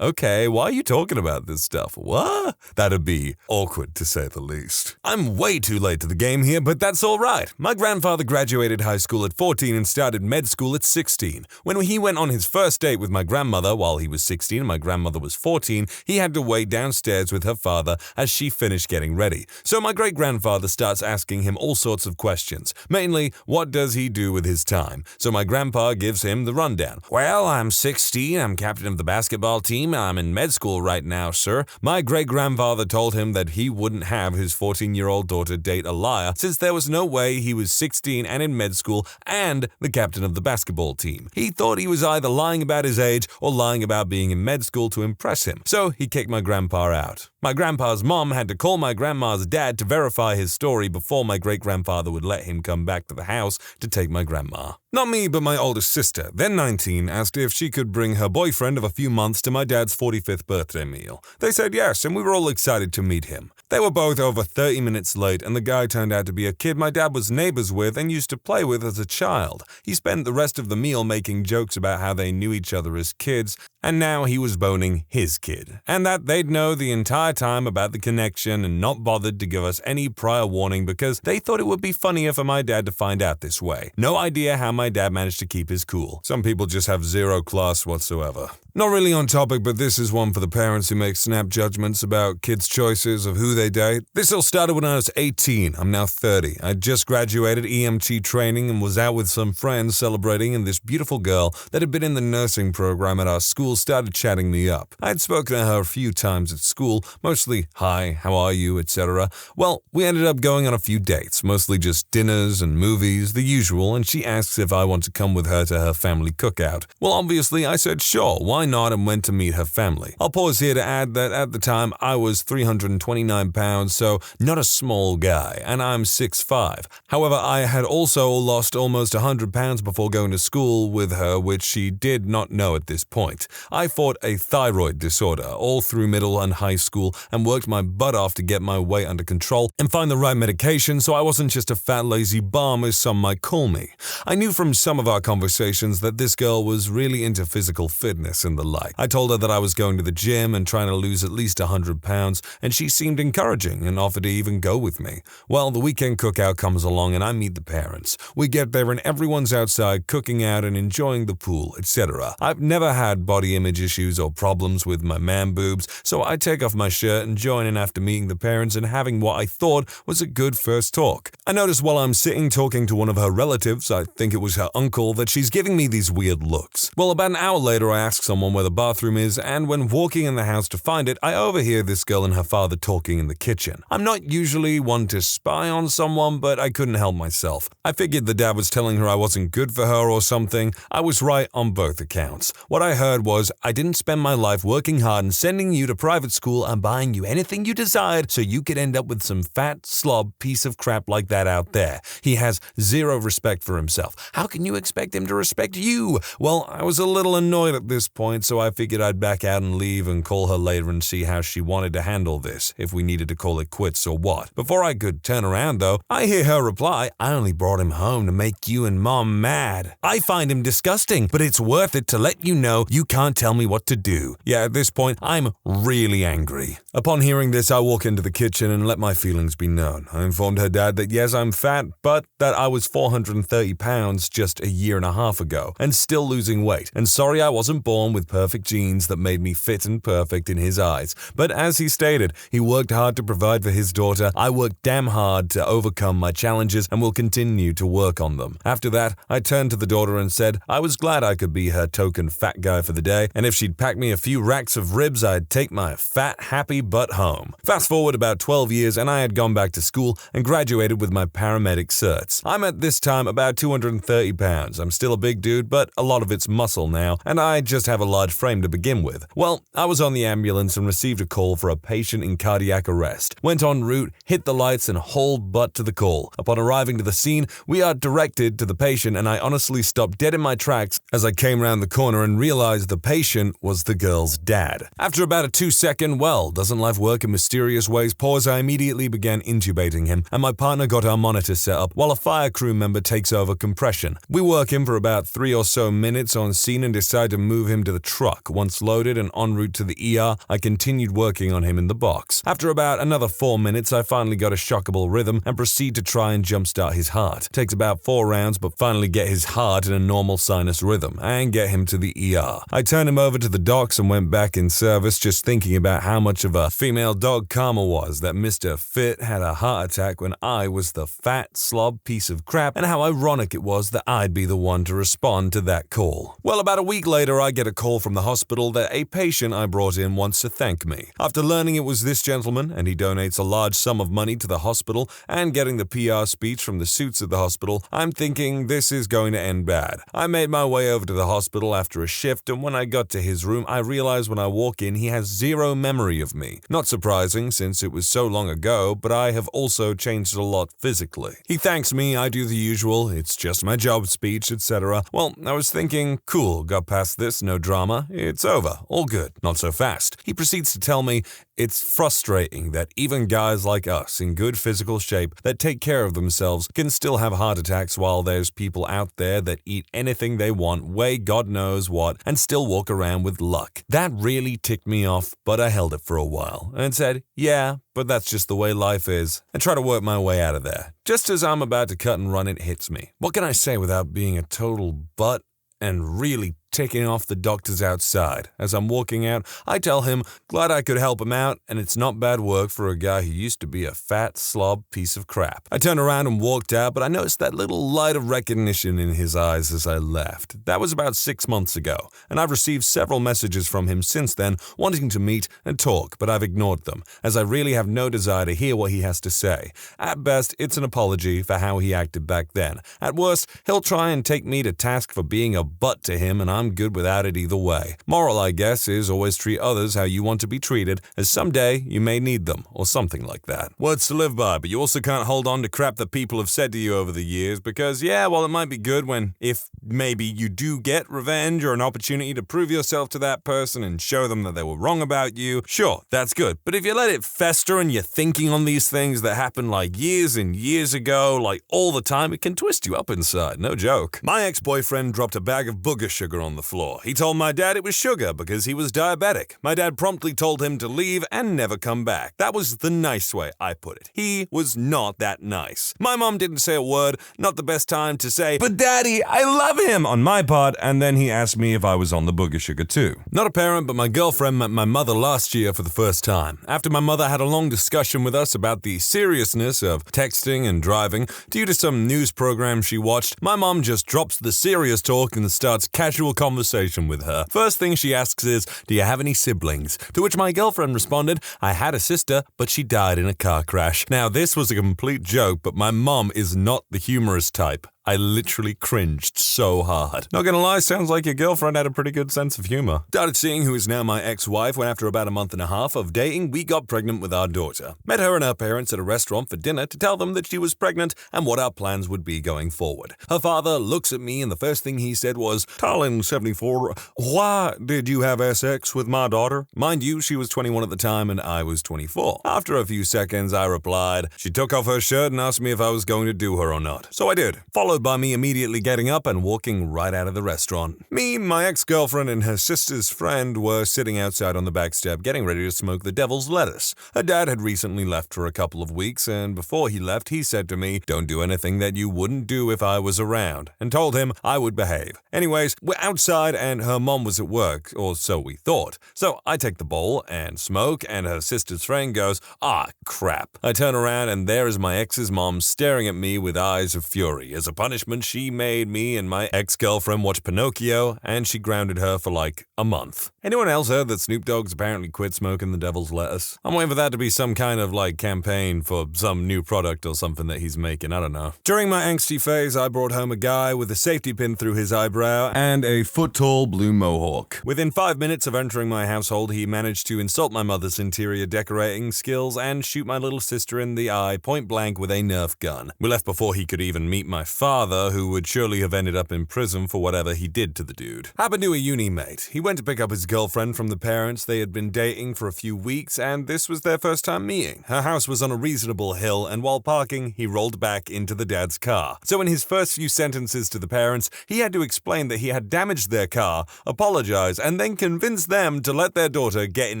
okay, why are you talking about this stuff? What? That'd be awkward, to say the least. I'm way too late to the game here, but that's all right. My grandfather graduated high school at 14 and started med school at 16. When he went on his first date with my grandmother while he was 16 and my grandmother was 14, he had to wait downstairs with her father as she finished getting ready. So my great-grandfather starts asking him all sorts of questions. Mainly, what does he do with his time? So my grandpa gives him the rundown. Well, I'm 16, I'm captain of the basketball team, I'm in med school right now, sir. My great-grandfather told him that he wouldn't have his 14-year-old daughter date a liar since there was no way he was 16 and in med school and the captain of the basketball team. He thought he was either lying about his age or lying about being in med school to impress him, so he kicked my grandpa out. My grandpa's mom had to call my grandma's dad to verify his story before my great-grandfather would let him come back to the house to take my grandma. Not me, but my oldest sister, then 19, asked if she could bring her boyfriend of a few months to my dad's 45th birthday meal. They said yes, and we were all excited to meet him. They were both over 30 minutes late, and the guy turned out to be a kid my dad was neighbors with and used to play with as a child. He spent the rest of the meal making jokes about how they knew each other as kids, and now he was boning his kid, and that they'd know the entire time about the connection and not bothered to give us any prior warning because they thought it would be funnier for my dad to find out this way. No idea how my dad managed to keep his cool. Some people just have zero class whatsoever. Not really on topic, but this is one for the parents who make snap judgments about kids' choices of who they date. This all started when I was 18. I'm now 30. I just graduated EMT training and was out with some friends celebrating, and this beautiful girl that had been in the nursing program at our school started chatting me up. I had spoken to her a few times at school, mostly hi, how are you, etc. Well, we ended up going on a few dates, mostly just dinners and movies, the usual, and she asks if I want to come with her to her family cookout. Well, obviously, I said sure, why not, and went to meet her family. I'll pause here to add that at the time I was 329 pounds, so not a small guy, and I'm 6'5". However, I had also lost almost 100 pounds before going to school with her, which she did not know at this point. I fought a thyroid disorder all through middle and high school and worked my butt off to get my weight under control and find the right medication so I wasn't just a fat lazy bum as some might call me. I knew from some of our conversations that this girl was really into physical fitness and the like. I told her that I was going to the gym and trying to lose at least 100 pounds, and she seemed encouraging and offered to even go with me. Well, the weekend cookout comes along and I meet the parents. We get there and everyone's outside cooking out and enjoying the pool, etc. I've never had body image issues or problems with my man boobs, so I take off my shirt and join in after meeting the parents and having what I thought was a good first talk. I notice while I'm sitting talking to one of her relatives, I think it was her uncle, that she's giving me these weird looks. Well, about an hour later I ask someone where the bathroom is, and when walking in the house to find it, I overhear this girl and her father talking in the kitchen. I'm not usually one to spy on someone, but I couldn't help myself. I figured the dad was telling her I wasn't good for her or something. I was right on both accounts. What I heard was, I didn't spend my life working hard and sending you to private school and buying you anything you desired so you could end up with some fat slob piece of crap like that out there. He has zero respect for himself. How can you expect him to respect you? Well, I was a little annoyed at this point point, so I figured I'd back out and leave and call her later and see how she wanted to handle this, if we needed to call it quits or what. Before I could turn around though, I hear her reply, "I only brought him home to make you and Mom mad. I find him disgusting, but it's worth it to let you know you can't tell me what to do." Yeah, at this point, I'm really angry. Upon hearing this, I walk into the kitchen and let my feelings be known. I informed her dad that yes, I'm fat, but that I was 430 pounds just a year and a half ago, and still losing weight, and sorry I wasn't born with perfect genes that made me fit and perfect in his eyes. But as he stated, he worked hard to provide for his daughter. I worked damn hard to overcome my challenges and will continue to work on them. After that, I turned to the daughter and said I was glad I could be her token fat guy for the day, and if she'd pack me a few racks of ribs, I'd take my fat, happy butt home. Fast forward about 12 years and I had gone back to school and graduated with my paramedic certs. I'm at this time about 230 pounds. I'm still a big dude, but a lot of it's muscle now, and I just have a large frame to begin with. Well, I was on the ambulance and received a call for a patient in cardiac arrest. Went en route, hit the lights, and hauled butt to the call. Upon arriving to the scene, we are directed to the patient, and I honestly stopped dead in my tracks as I came round the corner and realized the patient was the girl's dad. After about a 2-second, well, doesn't life work in mysterious ways pause, I immediately began intubating him, and my partner got our monitor set up while a fire crew member takes over compression. We work him for about 3 or so minutes on scene and decide to move him to the truck. Once loaded and en route to the ER, I continued working on him in the box. After about another 4 minutes, I finally got a shockable rhythm and proceed to try and jumpstart his heart. Takes about 4 rounds, but finally get his heart in a normal sinus rhythm and get him to the ER. I turned him over to the docs and went back in service, just thinking about how much of a female dog karma was that Mr. Fit had a heart attack when I was the fat slob piece of crap, and how ironic it was that I'd be the one to respond to that call. Well, about a week later, I get a call from the hospital that a patient I brought in wants to thank me. After learning it was this gentleman, and he donates a large sum of money to the hospital, and getting the PR speech from the suits at the hospital, I'm thinking this is going to end bad. I made my way over to the hospital after a shift, and when I got to his room, I realized when I walk in he has zero memory of me. Not surprising since it was so long ago, but I have also changed a lot physically. He thanks me, I do the usual, it's just my job speech, etc. Well, I was thinking, cool, got past this, no drama, it's over, all good, not so fast. He proceeds to tell me it's frustrating that even guys like us in good physical shape that take care of themselves can still have heart attacks while there's people out there that eat anything they want, weigh God knows what, and still walk around with luck. That really ticked me off, but I held it for a while and said, yeah, but that's just the way life is, and try to work my way out of there. Just as I'm about to cut and run, it hits me. What can I say without being a total butt and really ticking off the doctors outside? As I'm walking out, I tell him, glad I could help him out, and it's not bad work for a guy who used to be a fat slob piece of crap. I turned around and walked out, but I noticed that little light of recognition in his eyes as I left. That was about 6 months ago, and I've received several messages from him since then wanting to meet and talk, but I've ignored them, as I really have no desire to hear what he has to say. At best, it's an apology for how he acted back then. At worst, he'll try and take me to task for being a butt to him, and I'm good without it either way. Moral, I guess, is always treat others how you want to be treated, as someday you may need them, or something like that. Words to live by, but you also can't hold on to crap that people have said to you over the years, because yeah, while it might be good when, if maybe you do get revenge or an opportunity to prove yourself to that person and show them that they were wrong about you, sure, that's good. But if you let it fester and you're thinking on these things that happened like years and years ago, like all the time, it can twist you up inside, no joke. My ex-boyfriend dropped a bag of booger sugar on the floor. He told my dad it was sugar because he was diabetic. My dad promptly told him to leave and never come back. That was the nice way I put it. He was not that nice. My mom didn't say a word, not the best time to say, "But daddy, I love him," on my part, and then he asked me if I was on the booger sugar too. Not a parent, but my girlfriend met my mother last year for the first time. After my mother had a long discussion with us about the seriousness of texting and driving, due to some news program she watched, my mom just drops the serious talk and starts casual conversation with her. First thing she asks is, "Do you have any siblings?" To which my girlfriend responded, "I had a sister, but she died in a car crash." Now, this was a complete joke, but my mom is not the humorous type. I literally cringed so hard. Not gonna lie, sounds like your girlfriend had a pretty good sense of humor. Started seeing who is now my ex-wife when after about a month and a half of dating, we got pregnant with our daughter. Met her and her parents at a restaurant for dinner to tell them that she was pregnant and what our plans would be going forward. Her father looks at me and the first thing he said was, "Darling 74, why did you have sex with my daughter?" Mind you, she was 21 at the time and I was 24. After a few seconds, I replied, "She took off her shirt and asked me if I was going to do her or not." So I did, followed by me immediately getting up and walking right out of the restaurant. Me, my ex-girlfriend, and her sister's friend were sitting outside on the back step getting ready to smoke the devil's lettuce. Her dad had recently left for a couple of weeks, and before he left, he said to me, "Don't do anything that you wouldn't do if I was around," and told him I would behave. Anyways, we're outside and her mom was at work, or so we thought. So I take the bowl and smoke, and her sister's friend goes, "Ah, crap." I turn around and there is my ex's mom staring at me with eyes of fury. As a punishment, she made me and my ex-girlfriend watch Pinocchio, and she grounded her for like a month. Anyone else heard that Snoop Dogg's apparently quit smoking the devil's lettuce? I'm waiting for that to be some kind of like campaign for some new product or something that he's making, I don't know. During my angsty phase, I brought home a guy with a safety pin through his eyebrow and a foot-tall blue mohawk. Within 5 minutes of entering my household, he managed to insult my mother's interior decorating skills and shoot my little sister in the eye point blank with a Nerf gun. We left before he could even meet my father, who would surely have ended up in prison for whatever he did to the dude. Happened to a uni mate. He went to pick up his girlfriend from the parents. They had been dating for a few weeks, and this was their first time meeting. Her house was on a reasonable hill, and while parking, he rolled back into the dad's car. So in his first few sentences to the parents, he had to explain that he had damaged their car, apologize, and then convince them to let their daughter get in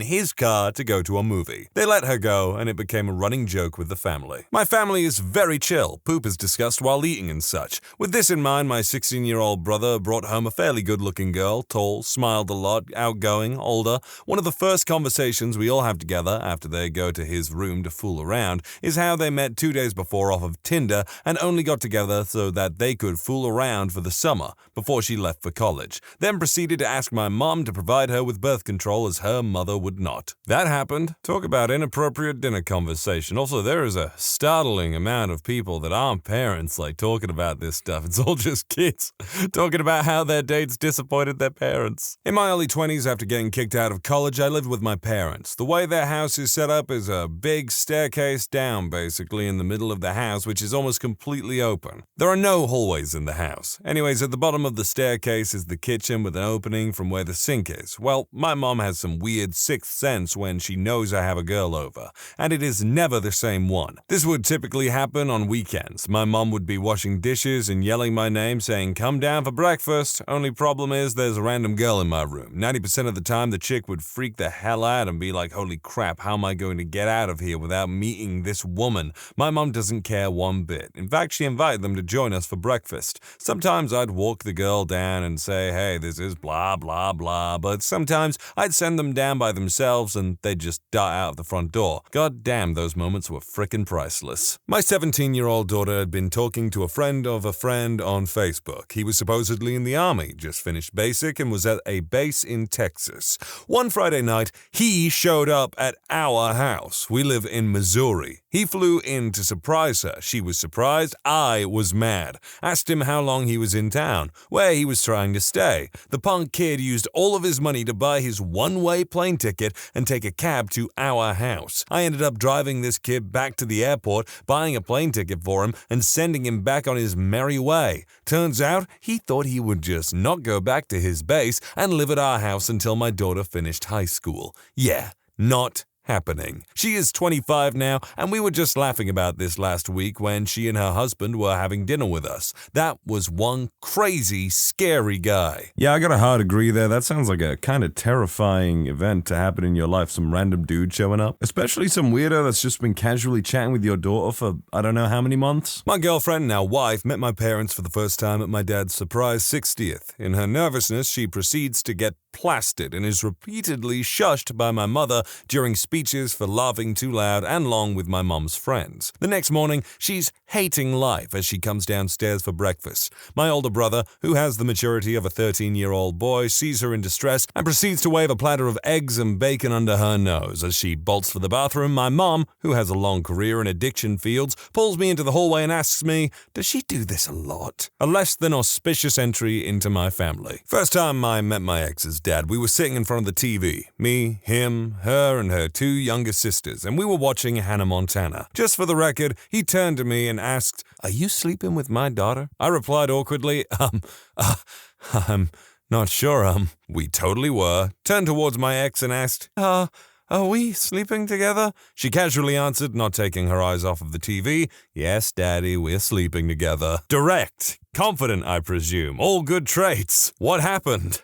his car to go to a movie. They let her go, and it became a running joke with the family. My family is very chill. Poop is discussed while eating and such. With this in mind, my 16-year-old brother brought home a fairly good-looking girl, tall, smiled a lot, outgoing, older. One of the first conversations we all have together after they go to his room to fool around is how they met 2 days before off of Tinder and only got together so that they could fool around for the summer before she left for college. Then proceeded to ask my mom to provide her with birth control as her mother would not. That happened. Talk about inappropriate dinner conversation. Also, there is a startling amount of people that aren't parents like talking about this stuff. It's all just kids talking about how their dates disappointed their parents. In my early 20s, after getting kicked out of college, I lived with my parents. The way their house is set up is a big staircase down, basically, in the middle of the house, which is almost completely open. There are no hallways in the house. Anyways, at the bottom of the staircase is the kitchen with an opening from where the sink is. Well, my mom has some weird sixth sense when she knows I have a girl over, and it is never the same one. This would typically happen on weekends. My mom would be washing dishes and yelling my name, saying, "Come down for breakfast." Only problem is there's a random girl in my room. 90% of the time, the chick would freak the hell out and be like, "Holy crap, how am I going to get out of here without meeting this woman?" My mom doesn't care one bit. In fact, she invited them to join us for breakfast. Sometimes I'd walk the girl down and say, "Hey, this is blah, blah, blah," but sometimes I'd send them down by themselves and they'd just dart out of the front door. God damn, those moments were frickin' priceless. My 17-year-old daughter had been talking to a friend of a friend on Facebook. He was supposedly in the army, just finished basic, and was at a base in Texas. One Friday night, he showed up at our house. We live in Missouri. He flew in to surprise her. She was surprised. I was mad. Asked him how long he was in town, where he was trying to stay. The punk kid used all of his money to buy his one-way plane ticket and take a cab to our house. I ended up driving this kid back to the airport, buying a plane ticket for him, and sending him back on his merry way. Turns out, he thought he would just not go back to his base and live at our house until my daughter finished high school. Yeah, not happening. She is 25 now, and we were just laughing about this last week when she and her husband were having dinner with us. That was one crazy, scary guy. Yeah, I gotta hard agree there. That sounds like a kind of terrifying event to happen in your life, some random dude showing up. Especially some weirdo that's just been casually chatting with your daughter for I don't know how many months. My girlfriend, now wife, met my parents for the first time at my dad's surprise 60th. In her nervousness, she proceeds to get plastered and is repeatedly shushed by my mother during speech speeches for laughing too loud and long with my mom's friends. The next morning, she's hating life as she comes downstairs for breakfast. My older brother, who has the maturity of a 13-year-old boy, sees her in distress and proceeds to wave a platter of eggs and bacon under her nose. As she bolts for the bathroom, my mom, who has a long career in addiction fields, pulls me into the hallway and asks me, does she do this a lot? A less than auspicious entry into my family. First time I met my ex's dad, we were sitting in front of the TV. Me, him, her, and her 2 younger sisters, and we were watching Hannah Montana. Just for the record, he turned to me and asked, are you sleeping with my daughter? I replied awkwardly, I'm not sure, We totally were. Turned towards my ex and asked, are we sleeping together? She casually answered, not taking her eyes off of the TV, yes, Daddy, we're sleeping together. Direct. Confident, I presume. All good traits. What happened?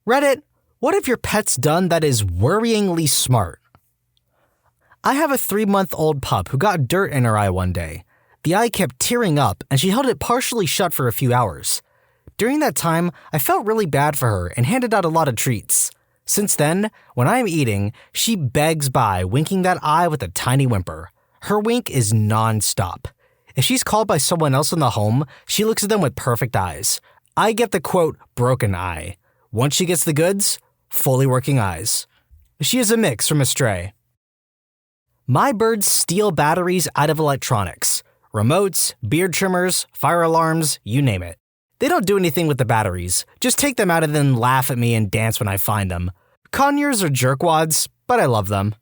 Reddit, what have your pets done that is worryingly smart? I have a 3-month-old pup who got dirt in her eye one day. The eye kept tearing up, and she held it partially shut for a few hours. During that time, I felt really bad for her and handed out a lot of treats. Since then, when I am eating, she begs by, winking that eye with a tiny whimper. Her wink is non-stop. If she's called by someone else in the home, she looks at them with perfect eyes. I get the, quote, broken eye. Once she gets the goods, fully working eyes. She is a mix from a stray. My birds steal batteries out of electronics. Remotes, beard trimmers, fire alarms, you name it. They don't do anything with the batteries, just take them out and then laugh at me and dance when I find them. Conures are jerkwads, but I love them.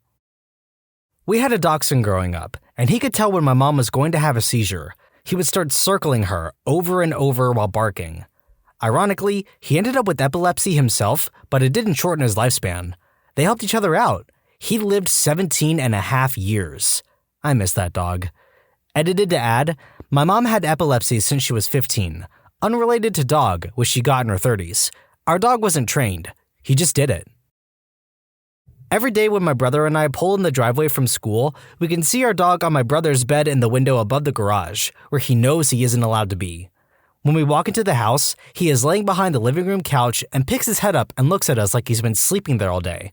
We had a dachshund growing up, and he could tell when my mom was going to have a seizure. He would start circling her over and over while barking. Ironically, he ended up with epilepsy himself, but it didn't shorten his lifespan. They helped each other out. He lived 17 and a half years. I miss that dog. Edited to add, my mom had epilepsy since she was 15. Unrelated to dog, which she got in her 30s. Our dog wasn't trained. He just did it. Every day when my brother and I pull in the driveway from school, we can see our dog on my brother's bed in the window above the garage, where he knows he isn't allowed to be. When we walk into the house, he is laying behind the living room couch and picks his head up and looks at us like he's been sleeping there all day.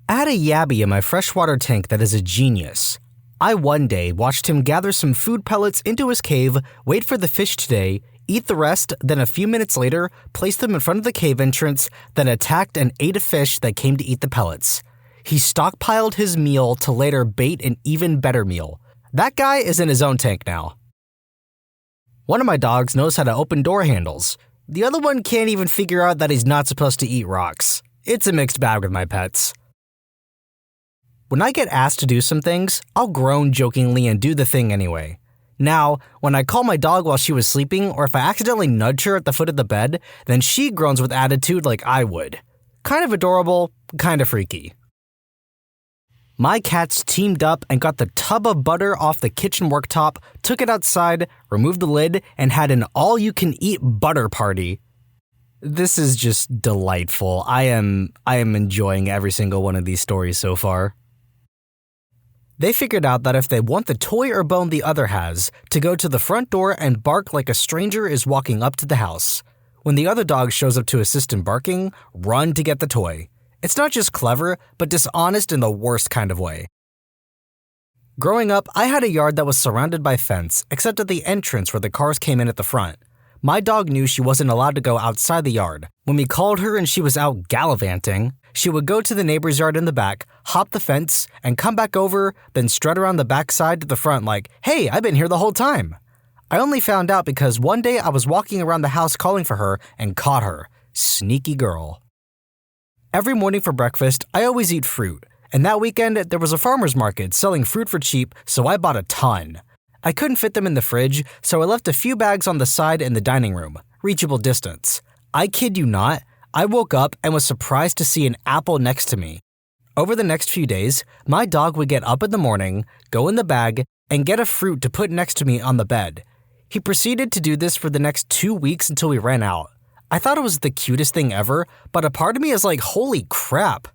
I had a yabby in my freshwater tank that is a genius. I one day watched him gather some food pellets into his cave, wait for the fish today, eat the rest, then a few minutes later, place them in front of the cave entrance, then attacked and ate a fish that came to eat the pellets. He stockpiled his meal to later bait an even better meal. That guy is in his own tank now. One of my dogs knows how to open door handles. The other one can't even figure out that he's not supposed to eat rocks. It's a mixed bag with my pets. When I get asked to do some things, I'll groan jokingly and do the thing anyway. Now, when I call my dog while she was sleeping, or if I accidentally nudge her at the foot of the bed, then she groans with attitude like I would. Kind of adorable, kind of freaky. My cats teamed up and got the tub of butter off the kitchen worktop, took it outside, removed the lid, and had an all-you-can-eat butter party. This is just delightful. I am enjoying every single one of these stories so far. They figured out that if they want the toy or bone the other has, to go to the front door and bark like a stranger is walking up to the house. When the other dog shows up to assist in barking, run to get the toy. It's not just clever, but dishonest in the worst kind of way. Growing up, I had a yard that was surrounded by fence, except at the entrance where the cars came in at the front. My dog knew she wasn't allowed to go outside the yard. When we called her and she was out gallivanting, she would go to the neighbor's yard in the back, hop the fence, and come back over, then strut around the backside to the front like, hey, I've been here the whole time. I only found out because one day I was walking around the house calling for her and caught her. Sneaky girl. Every morning for breakfast, I always eat fruit, and that weekend there was a farmer's market selling fruit for cheap, so I bought a ton. I couldn't fit them in the fridge, so I left a few bags on the side in the dining room, reachable distance. I kid you not, I woke up and was surprised to see an apple next to me. Over the next few days, my dog would get up in the morning, go in the bag, and get a fruit to put next to me on the bed. He proceeded to do this for the next 2 weeks until we ran out. I thought it was the cutest thing ever, but a part of me is like, holy crap.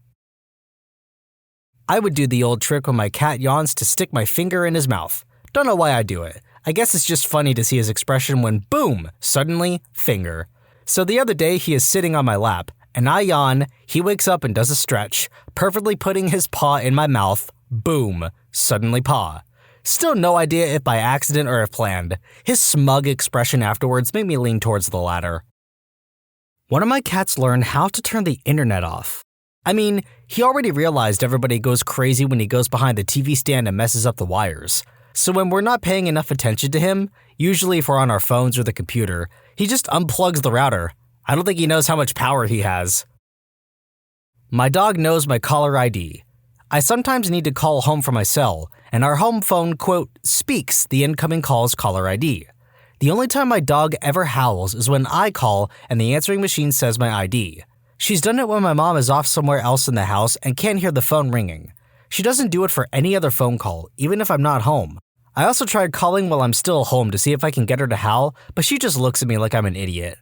I would do the old trick when my cat yawns to stick my finger in his mouth. Don't know why I do it. I guess it's just funny to see his expression when, boom, suddenly, finger. So the other day he is sitting on my lap, and I yawn, he wakes up and does a stretch, perfectly putting his paw in my mouth. Boom. Suddenly paw. Still no idea if by accident or if planned. His smug expression afterwards made me lean towards the latter. One of my cats learned how to turn the internet off. I mean, he already realized everybody goes crazy when he goes behind the TV stand and messes up the wires. So when we're not paying enough attention to him, usually if we're on our phones or the computer, he just unplugs the router. I don't think he knows how much power he has. My dog knows my caller ID. I sometimes need to call home from my cell, and our home phone, quote, speaks the incoming call's caller ID. The only time my dog ever howls is when I call and the answering machine says my ID. She's done it when my mom is off somewhere else in the house and can't hear the phone ringing. She doesn't do it for any other phone call, even if I'm not home. I also tried calling while I'm still home to see if I can get her to howl, but she just looks at me like I'm an idiot.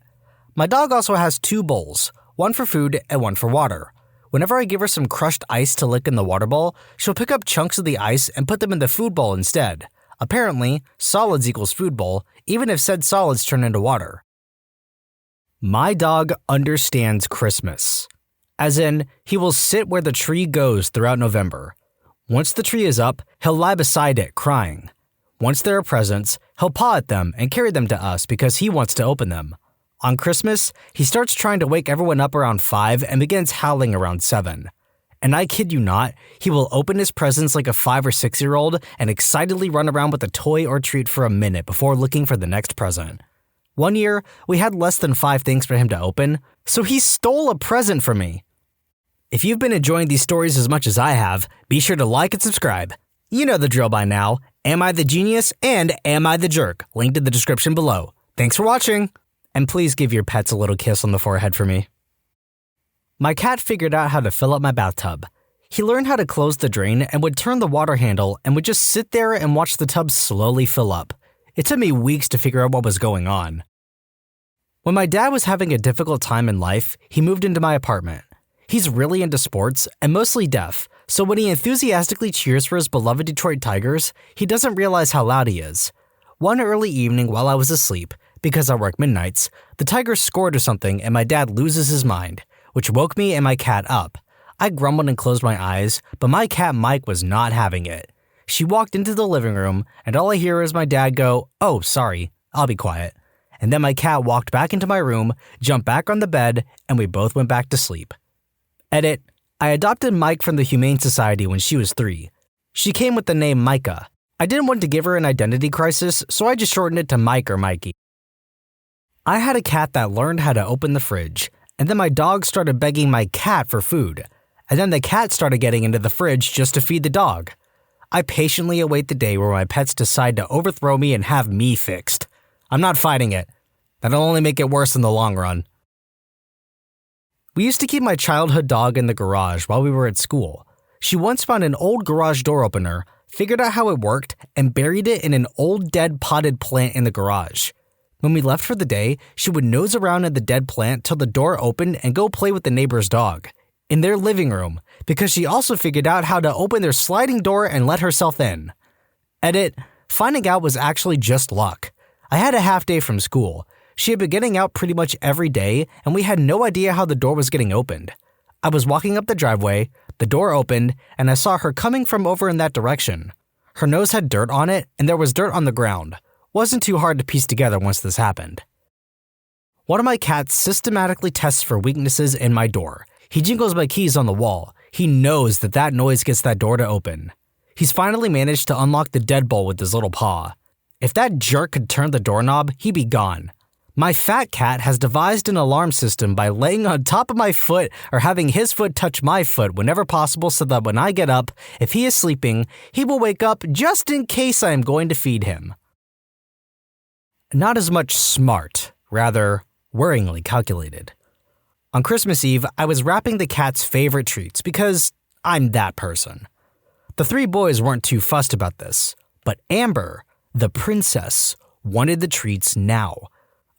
My dog also has 2 bowls, one for food and one for water. Whenever I give her some crushed ice to lick in the water bowl, she'll pick up chunks of the ice and put them in the food bowl instead. Apparently, solids equals food bowl, even if said solids turn into water. My dog understands Christmas. As in, he will sit where the tree goes throughout November. Once the tree is up, he'll lie beside it, crying. Once there are presents, he'll paw at them and carry them to us because he wants to open them. On Christmas, he starts trying to wake everyone up around 5 and begins howling around 7. And I kid you not, he will open his presents like a 5 or 6-year-old and excitedly run around with a toy or treat for a minute before looking for the next present. One year, we had less than 5 things for him to open, so he stole a present from me. If you've been enjoying these stories as much as I have, be sure to like and subscribe. You know the drill by now. Am I the genius and am I the jerk? Linked in the description below. Thanks for watching. And please give your pets a little kiss on the forehead for me. My cat figured out how to fill up my bathtub. He learned how to close the drain and would turn the water handle and would just sit there and watch the tub slowly fill up. It took me weeks to figure out what was going on. When my dad was having a difficult time in life, he moved into my apartment. He's really into sports and mostly deaf, so when he enthusiastically cheers for his beloved Detroit Tigers, he doesn't realize how loud he is. One early evening while I was asleep, because I work midnights, the Tigers scored or something and my dad loses his mind, which woke me and my cat up. I grumbled and closed my eyes, but my cat Mike was not having it. She walked into the living room, and all I hear is my dad go, "Oh, sorry, I'll be quiet." And then my cat walked back into my room, jumped back on the bed, and we both went back to sleep. Edit: I adopted Mike from the Humane Society when she was 3. She came with the name Micah. I didn't want to give her an identity crisis, so I just shortened it to Mike or Mikey. I had a cat that learned how to open the fridge, and then my dog started begging my cat for food, and then the cat started getting into the fridge just to feed the dog. I patiently await the day where my pets decide to overthrow me and have me fixed. I'm not fighting it. That'll only make it worse in the long run. We used to keep my childhood dog in the garage while we were at school. She once found an old garage door opener, figured out how it worked, and buried it in an old dead potted plant in the garage. When we left for the day, she would nose around in the dead plant till the door opened and go play with the neighbor's dog in their living room because she also figured out how to open their sliding door and let herself in. Edit: finding out was actually just luck. I had a half day from school. She had been getting out pretty much every day, and we had no idea how the door was getting opened. I was walking up the driveway, the door opened, and I saw her coming from over in that direction. Her nose had dirt on it, and there was dirt on the ground. Wasn't too hard to piece together once this happened. One of my cats systematically tests for weaknesses in my door. He jingles my keys on the wall. He knows that noise gets that door to open. He's finally managed to unlock the deadbolt with his little paw. If that jerk could turn the doorknob, he'd be gone. My fat cat has devised an alarm system by laying on top of my foot or having his foot touch my foot whenever possible so that when I get up, if he is sleeping, he will wake up just in case I am going to feed him. Not as much smart, rather worryingly calculated. On Christmas Eve, I was wrapping the cat's favorite treats because I'm that person. The 3 boys weren't too fussed about this, but Amber, the princess, wanted the treats now.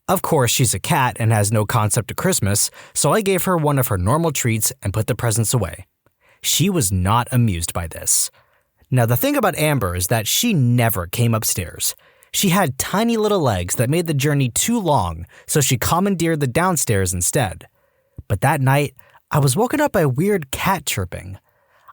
Of course, she's a cat and has no concept of Christmas, so I gave her one of her normal treats and put the presents away. She was not amused by this. Now, the thing about Amber is that she never came upstairs. She had tiny little legs that made the journey too long, so she commandeered the downstairs instead. But that night, I was woken up by weird cat chirping.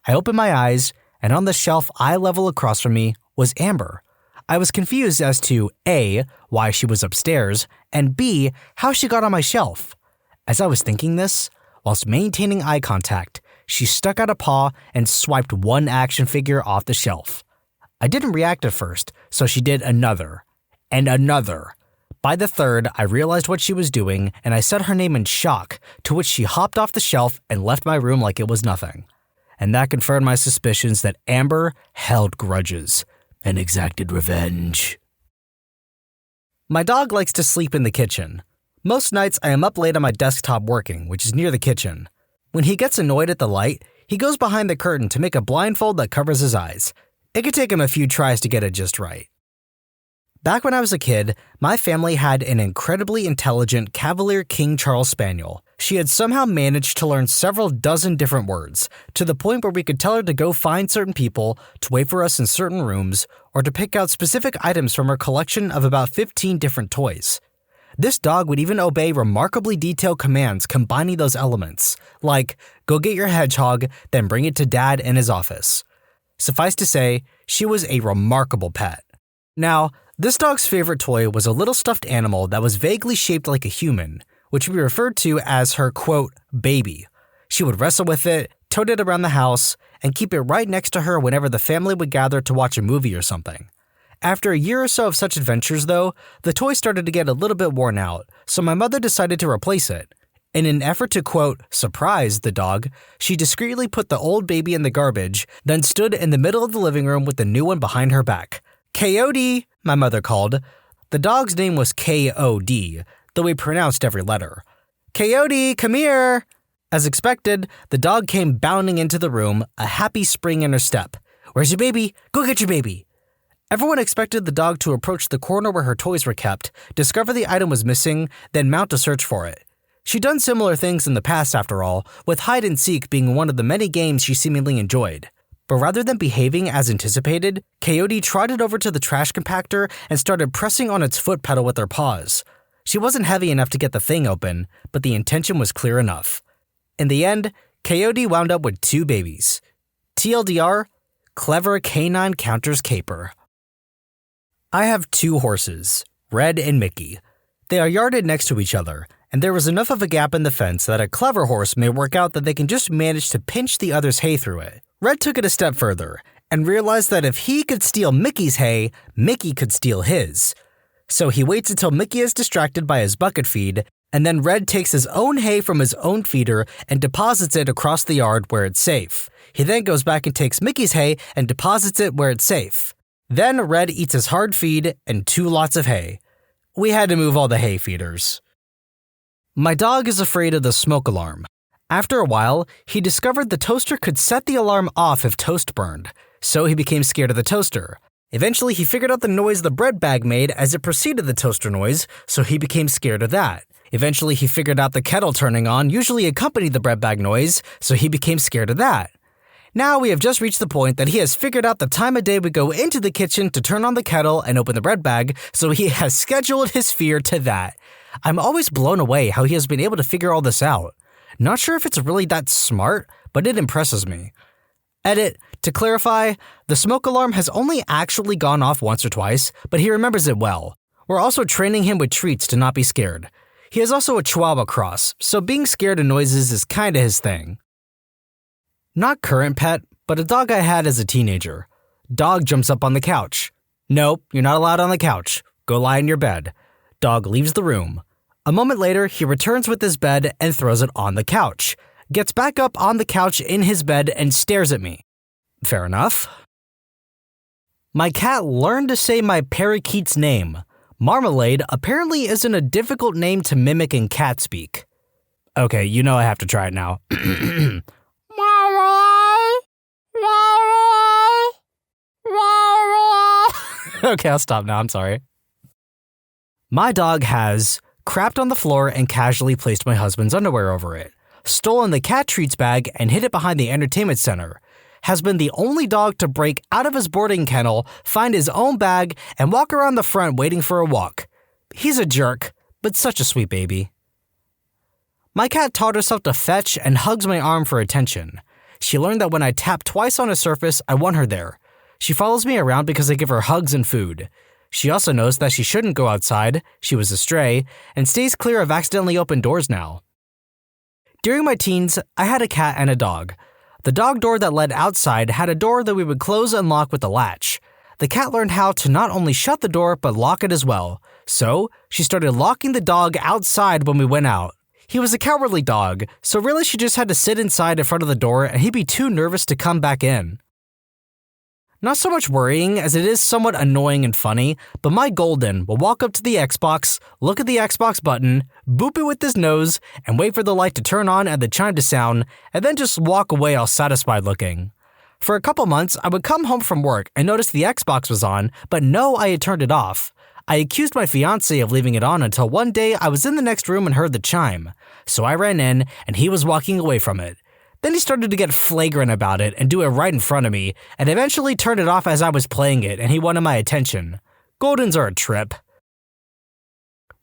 I opened my eyes, and on the shelf eye level across from me was Amber. I was confused as to A, why she was upstairs, and B, how she got on my shelf. As I was thinking this, whilst maintaining eye contact, she stuck out a paw and swiped one action figure off the shelf. I didn't react at first, so she did another, and another. By the third, I realized what she was doing, and I said her name in shock, to which she hopped off the shelf and left my room like it was nothing. And that confirmed my suspicions that Amber held grudges and exacted revenge. My dog likes to sleep in the kitchen. Most nights I am up late on my desktop working, which is near the kitchen. When he gets annoyed at the light, he goes behind the curtain to make a blindfold that covers his eyes. It could take him a few tries to get it just right. Back when I was a kid, my family had an incredibly intelligent Cavalier King Charles Spaniel. She had somehow managed to learn several dozen different words, to the point where we could tell her to go find certain people, to wait for us in certain rooms, or to pick out specific items from her collection of about 15 different toys. This dog would even obey remarkably detailed commands combining those elements, like, go get your hedgehog, then bring it to Dad in his office. Suffice to say, she was a remarkable pet. Now, this dog's favorite toy was a little stuffed animal that was vaguely shaped like a human, which we referred to as her, quote, baby. She would wrestle with it, tote it around the house, and keep it right next to her whenever the family would gather to watch a movie or something. After a year or so of such adventures, though, the toy started to get a little bit worn out, so my mother decided to replace it. In an effort to, quote, surprise the dog, she discreetly put the old baby in the garbage, then stood in the middle of the living room with the new one behind her back. Coyote, my mother called. The dog's name was K-O-D, though we pronounced every letter. Coyote, come here! As expected, the dog came bounding into the room, a happy spring in her step. Where's your baby? Go get your baby! Everyone expected the dog to approach the corner where her toys were kept, discover the item was missing, then mount a search for it. She'd done similar things in the past after all, with hide and seek being one of the many games she seemingly enjoyed. But rather than behaving as anticipated, Coyote trotted over to the trash compactor and started pressing on its foot pedal with her paws. She wasn't heavy enough to get the thing open, but the intention was clear enough. In the end, Coyote wound up with 2 babies. TLDR, clever canine counters caper. I have 2 horses, Red and Mickey. They are yarded next to each other, and there was enough of a gap in the fence that a clever horse may work out that they can just manage to pinch the other's hay through it. Red took it a step further, and realized that if he could steal Mickey's hay, Mickey could steal his. So he waits until Mickey is distracted by his bucket feed, and then Red takes his own hay from his own feeder and deposits it across the yard where it's safe. He then goes back and takes Mickey's hay and deposits it where it's safe. Then Red eats his hard feed and 2 lots of hay. We had to move all the hay feeders. My dog is afraid of the smoke alarm. After a while, he discovered the toaster could set the alarm off if toast burned, so he became scared of the toaster. Eventually, he figured out the noise the bread bag made as it preceded the toaster noise, so he became scared of that. Eventually, he figured out the kettle turning on usually accompanied the bread bag noise, so he became scared of that. Now we have just reached the point that he has figured out the time of day we go into the kitchen to turn on the kettle and open the bread bag, so he has scheduled his fear to that. I'm always blown away how he has been able to figure all this out. Not sure if it's really that smart, but it impresses me. Edit, to clarify, the smoke alarm has only actually gone off once or twice, but he remembers it well. We're also training him with treats to not be scared. He is also a Chihuahua cross, so being scared of noises is kinda his thing. Not current pet, but a dog I had as a teenager. Dog jumps up on the couch. Nope, you're not allowed on the couch. Go lie in your bed. Dog leaves the room. A moment later, he returns with his bed and throws it on the couch. Gets back up on the couch in his bed and stares at me. Fair enough. My cat learned to say my parakeet's name. Marmalade apparently isn't a difficult name to mimic in cat speak. Okay, you know I have to try it now. Okay, I'll stop now, I'm sorry. My dog has crapped on the floor and casually placed my husband's underwear over it, stolen the cat treats bag and hid it behind the entertainment center, has been the only dog to break out of his boarding kennel, find his own bag, and walk around the front waiting for a walk. He's a jerk, but such a sweet baby. My cat taught herself to fetch and hugs my arm for attention. She learned that when I tap twice on a surface, I want her there. She follows me around because I give her hugs and food. She also knows that she shouldn't go outside, she was a stray, and stays clear of accidentally opened doors now. During my teens, I had a cat and a dog. The dog door that led outside had a door that we would close and lock with a latch. The cat learned how to not only shut the door, but lock it as well. So, she started locking the dog outside when we went out. He was a cowardly dog, so really she just had to sit inside in front of the door and he'd be too nervous to come back in. Not so much worrying as it is somewhat annoying and funny, but my Golden will walk up to the Xbox, look at the Xbox button, boop it with his nose, and wait for the light to turn on and the chime to sound, and then just walk away all satisfied looking. For a couple months, I would come home from work and notice the Xbox was on, but no, I had turned it off. I accused my fiancé of leaving it on until one day I was in the next room and heard the chime. So I ran in, and he was walking away from it. Then he started to get flagrant about it and do it right in front of me, and eventually turned it off as I was playing it, and he wanted my attention. Goldens are a trip.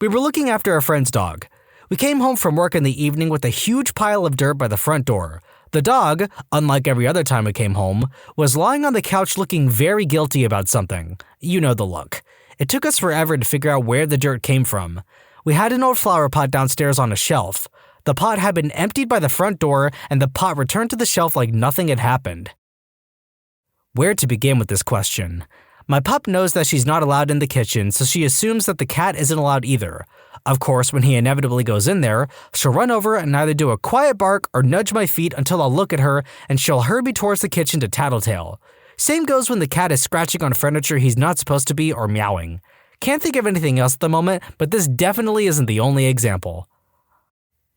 We were looking after a friend's dog. We came home from work in the evening with a huge pile of dirt by the front door. The dog, unlike every other time we came home, was lying on the couch looking very guilty about something. You know the look. It took us forever to figure out where the dirt came from. We had an old flower pot downstairs on a shelf. The pot had been emptied by the front door, and the pot returned to the shelf like nothing had happened. Where to begin with this question? My pup knows that she's not allowed in the kitchen, so she assumes that the cat isn't allowed either. Of course, when he inevitably goes in there, she'll run over and either do a quiet bark or nudge my feet until I'll look at her, and she'll hurry me towards the kitchen to tattletale. Same goes when the cat is scratching on furniture he's not supposed to be or meowing. Can't think of anything else at the moment, but this definitely isn't the only example.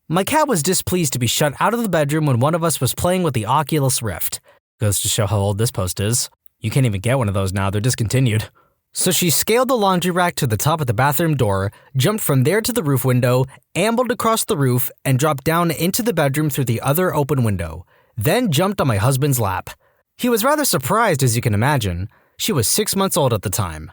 My cat was displeased to be shut out of the bedroom when one of us was playing with the Oculus Rift. Goes to show how old this post is. You can't even get one of those now, they're discontinued. So she scaled the laundry rack to the top of the bathroom door, jumped from there to the roof window, ambled across the roof, and dropped down into the bedroom through the other open window. Then jumped on my husband's lap. He was rather surprised, as you can imagine. She was 6 months old at the time.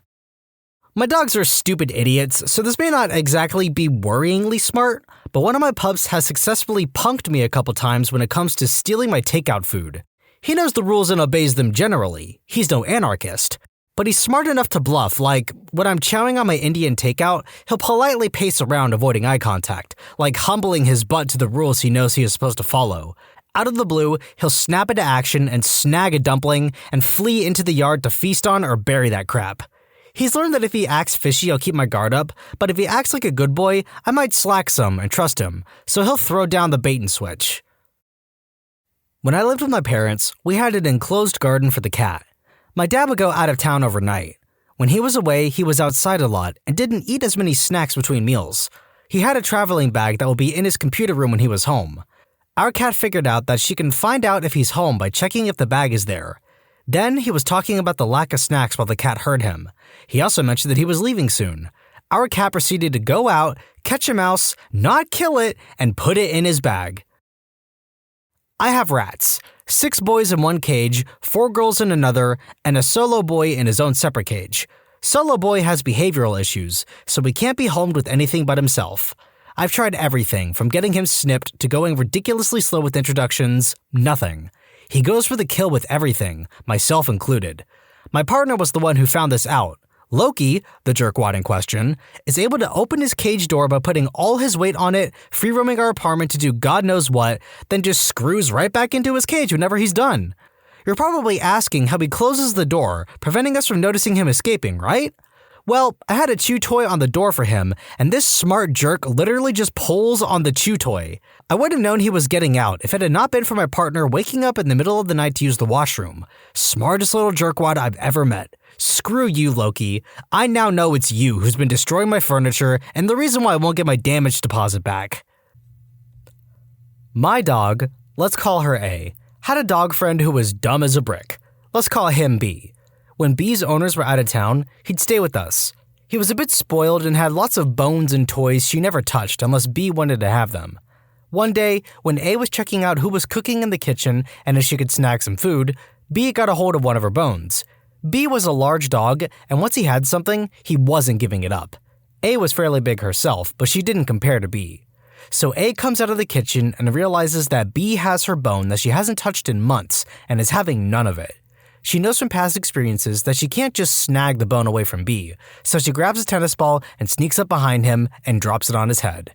My dogs are stupid idiots, so this may not exactly be worryingly smart, but one of my pups has successfully punked me a couple times when it comes to stealing my takeout food. He knows the rules and obeys them generally. He's no anarchist. But he's smart enough to bluff, like, when I'm chowing on my Indian takeout, he'll politely pace around avoiding eye contact, like humbling his butt to the rules he knows he is supposed to follow. Out of the blue, he'll snap into action and snag a dumpling and flee into the yard to feast on or bury that crap. He's learned that if he acts fishy, I'll keep my guard up, but if he acts like a good boy, I might slack some and trust him, so he'll throw down the bait and switch. When I lived with my parents, we had an enclosed garden for the cat. My dad would go out of town overnight. When he was away, he was outside a lot and didn't eat as many snacks between meals. He had a traveling bag that would be in his computer room when he was home. Our cat figured out that she can find out if he's home by checking if the bag is there. Then he was talking about the lack of snacks while the cat heard him. He also mentioned that he was leaving soon. Our cat proceeded to go out, catch a mouse, not kill it, and put it in his bag. I have rats. 6 boys in one cage, 4 girls in another, and a solo boy in his own separate cage. Solo boy has behavioral issues, so he can't be homed with anything but himself. I've tried everything, from getting him snipped to going ridiculously slow with introductions, nothing. He goes for the kill with everything, myself included. My partner was the one who found this out. Loki, the jerkwad in question, is able to open his cage door by putting all his weight on it, free-roaming our apartment to do God knows what, then just screws right back into his cage whenever he's done. You're probably asking how he closes the door, preventing us from noticing him escaping, right? Well, I had a chew toy on the door for him, and this smart jerk literally just pulls on the chew toy. I would have known he was getting out if it had not been for my partner waking up in the middle of the night to use the washroom. Smartest little jerkwad I've ever met. Screw you, Loki. I now know it's you who's been destroying my furniture and the reason why I won't get my damage deposit back. My dog, let's call her A, had a dog friend who was dumb as a brick. Let's call him B. When B's owners were out of town, he'd stay with us. He was a bit spoiled and had lots of bones and toys she never touched unless B wanted to have them. One day, when A was checking out who was cooking in the kitchen and if she could snag some food, B got a hold of one of her bones. B was a large dog, and once he had something, he wasn't giving it up. A was fairly big herself, but she didn't compare to B. So A comes out of the kitchen and realizes that B has her bone that she hasn't touched in months and is having none of it. She knows from past experiences that she can't just snag the bone away from B, so she grabs a tennis ball and sneaks up behind him and drops it on his head.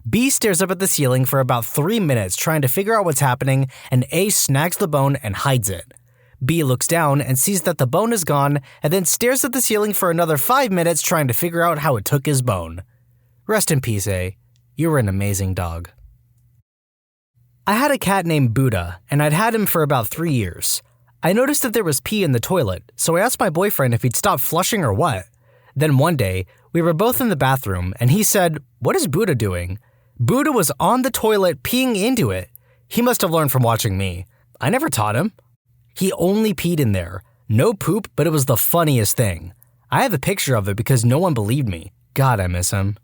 B stares up at the ceiling for about 3 minutes trying to figure out what's happening, and A snags the bone and hides it. B looks down and sees that the bone is gone and then stares at the ceiling for another 5 minutes trying to figure out how it took his bone. Rest in peace, A. You were an amazing dog. I had a cat named Buddha, and I'd had him for about 3 years. I noticed that there was pee in the toilet, so I asked my boyfriend if he'd stop flushing or what. Then one day, we were both in the bathroom, and he said, "What is Buddha doing?" Buddha was on the toilet peeing into it. He must have learned from watching me. I never taught him. He only peed in there. No poop, but it was the funniest thing. I have a picture of it because no one believed me. God, I miss him.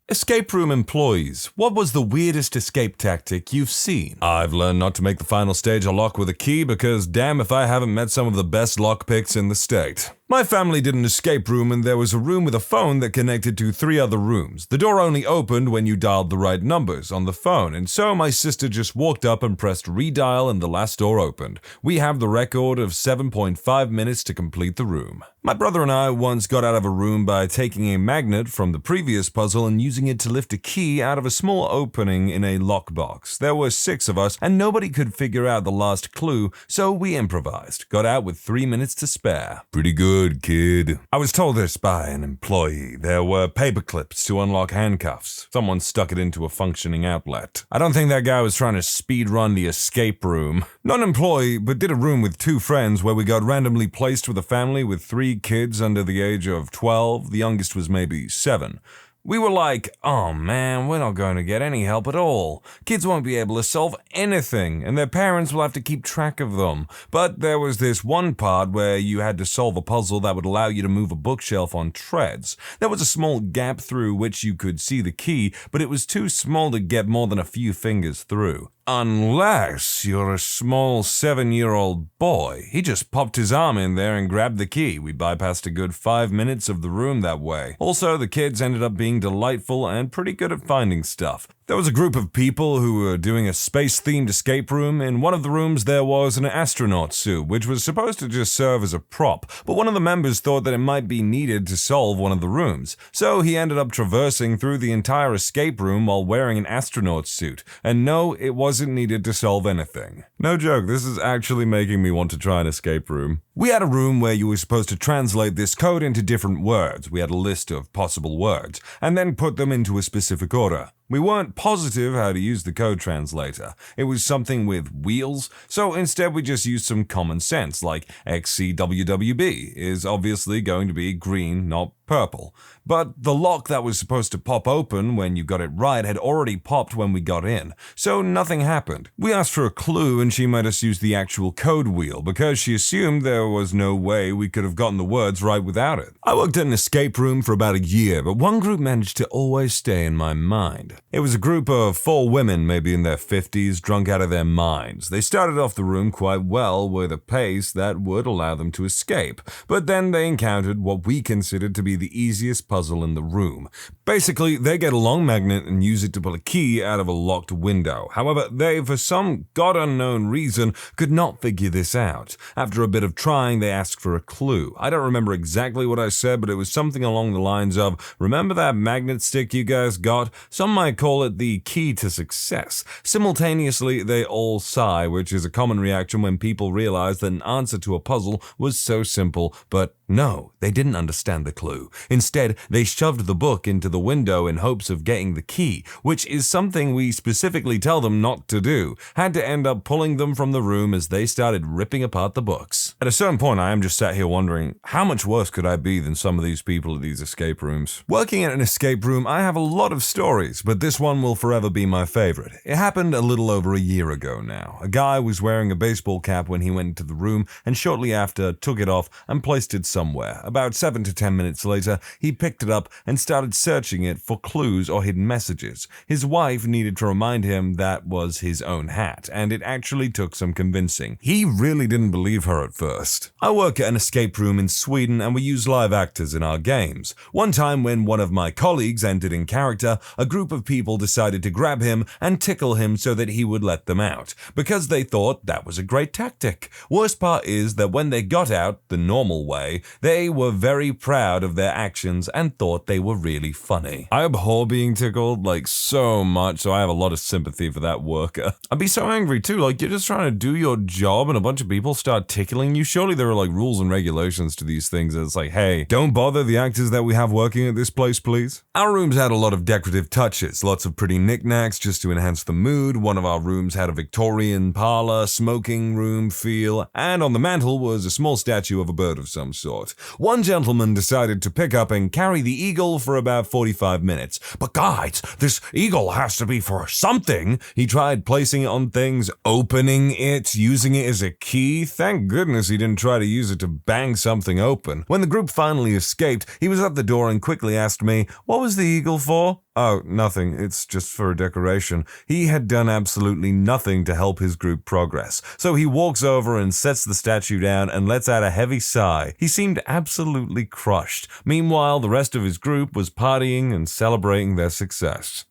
Escape room employees, what was the weirdest escape tactic you've seen? I've learned not to make the final stage a lock with a key because damn if I haven't met some of the best lockpicks in the state. My family did an escape room and there was a room with a phone that connected to 3 other rooms. The door only opened when you dialed the right numbers on the phone, and so my sister just walked up and pressed redial and the last door opened. We have the record of 7.5 minutes to complete the room. My brother and I once got out of a room by taking a magnet from the previous puzzle and using it to lift a key out of a small opening in a lockbox. There were 6 of us and nobody could figure out the last clue, so we improvised. Got out with 3 minutes to spare. Pretty good, kid. I was told this by an employee. There were paper clips to unlock handcuffs. Someone stuck it into a functioning outlet. I don't think that guy was trying to speed run the escape room. Not an employee, but did a room with 2 friends where we got randomly placed with a family with 3 kids under the age of 12. The youngest was maybe 7. We were like, oh man, we're not going to get any help at all. Kids won't be able to solve anything, and their parents will have to keep track of them. But there was this one part where you had to solve a puzzle that would allow you to move a bookshelf on treads. There was a small gap through which you could see the key, but it was too small to get more than a few fingers through. Unless you're a small 7-year-old boy. He just popped his arm in there and grabbed the key. We bypassed a good 5 minutes of the room that way. Also, the kids ended up being delightful and pretty good at finding stuff. There was a group of people who were doing a space-themed escape room. In one of the rooms there was an astronaut suit, which was supposed to just serve as a prop, but one of the members thought that it might be needed to solve one of the rooms. So he ended up traversing through the entire escape room while wearing an astronaut suit. And no, it wasn't needed to solve anything. No joke, this is actually making me want to try an escape room. We had a room where you were supposed to translate this code into different words. We had a list of possible words, and then put them into a specific order. We weren't positive how to use the code translator. It was something with wheels, so instead we just used some common sense, like XCWWB is obviously going to be green, not purple. But the lock that was supposed to pop open when you got it right had already popped when we got in, so nothing happened. We asked for a clue and she made us use the actual code wheel because she assumed there was no way we could have gotten the words right without it. I worked at an escape room for about a year, but one group managed to always stay in my mind. It was a group of 4 women, maybe in their 50s, drunk out of their minds. They started off the room quite well with a pace that would allow them to escape, but then they encountered what we considered to be the easiest puzzle in the room. Basically, they get a long magnet and use it to pull a key out of a locked window. However, they, for some god-unknown reason, could not figure this out. After a bit of trying, they asked for a clue. I don't remember exactly what I said, but it was something along the lines of, remember that magnet stick you guys got? Some might call it the key to success. Simultaneously, they all sigh, which is a common reaction when people realize that an answer to a puzzle was so simple, but no, they didn't understand the clue. Instead, they shoved the book into the window in hopes of getting the key, which is something we specifically tell them not to do. Had to end up pulling them from the room as they started ripping apart the books. At a certain point, I am just sat here wondering, how much worse could I be than some of these people at these escape rooms? Working at an escape room, I have a lot of stories, but this one will forever be my favorite. It happened a little over a year ago now. A guy was wearing a baseball cap when he went into the room, and shortly after took it off and placed it somewhere. About 7 to 10 minutes later, he picked it up and started searching it for clues or hidden messages. His wife needed to remind him that was his own hat, and it actually took some convincing. He really didn't believe her at first. I work at an escape room in Sweden, and we use live actors in our games. One time when one of my colleagues entered in character, a group of people decided to grab him and tickle him so that he would let them out, because they thought that was a great tactic. Worst part is that when they got out the normal way, they were very proud of their actions and thought they were really funny. I abhor being tickled, like, so much, so I have a lot of sympathy for that worker. I'd be so angry too, like, you're just trying to do your job and a bunch of people start tickling you. Surely there are like rules and regulations to these things. It's like, hey, don't bother the actors that we have working at this place, please. Our rooms had a lot of decorative touches, lots of pretty knickknacks just to enhance the mood. One of our rooms had a Victorian parlor, smoking room feel, and on the mantel was a small statue of a bird of some sort. One gentleman decided to pick up and carry the eagle for about 45 minutes. But guys, this eagle has to be for something. He tried placing it on things, opening it, using it as a key. Thank goodness he didn't try to use it to bang something open. When the group finally escaped, he was at the door and quickly asked me, "What was the eagle for?" "Oh, nothing. It's just for a decoration." He had done absolutely nothing to help his group progress. So he walks over and sets the statue down and lets out a heavy sigh. He seemed absolutely crushed. Meanwhile, the rest of his group was partying and celebrating their success.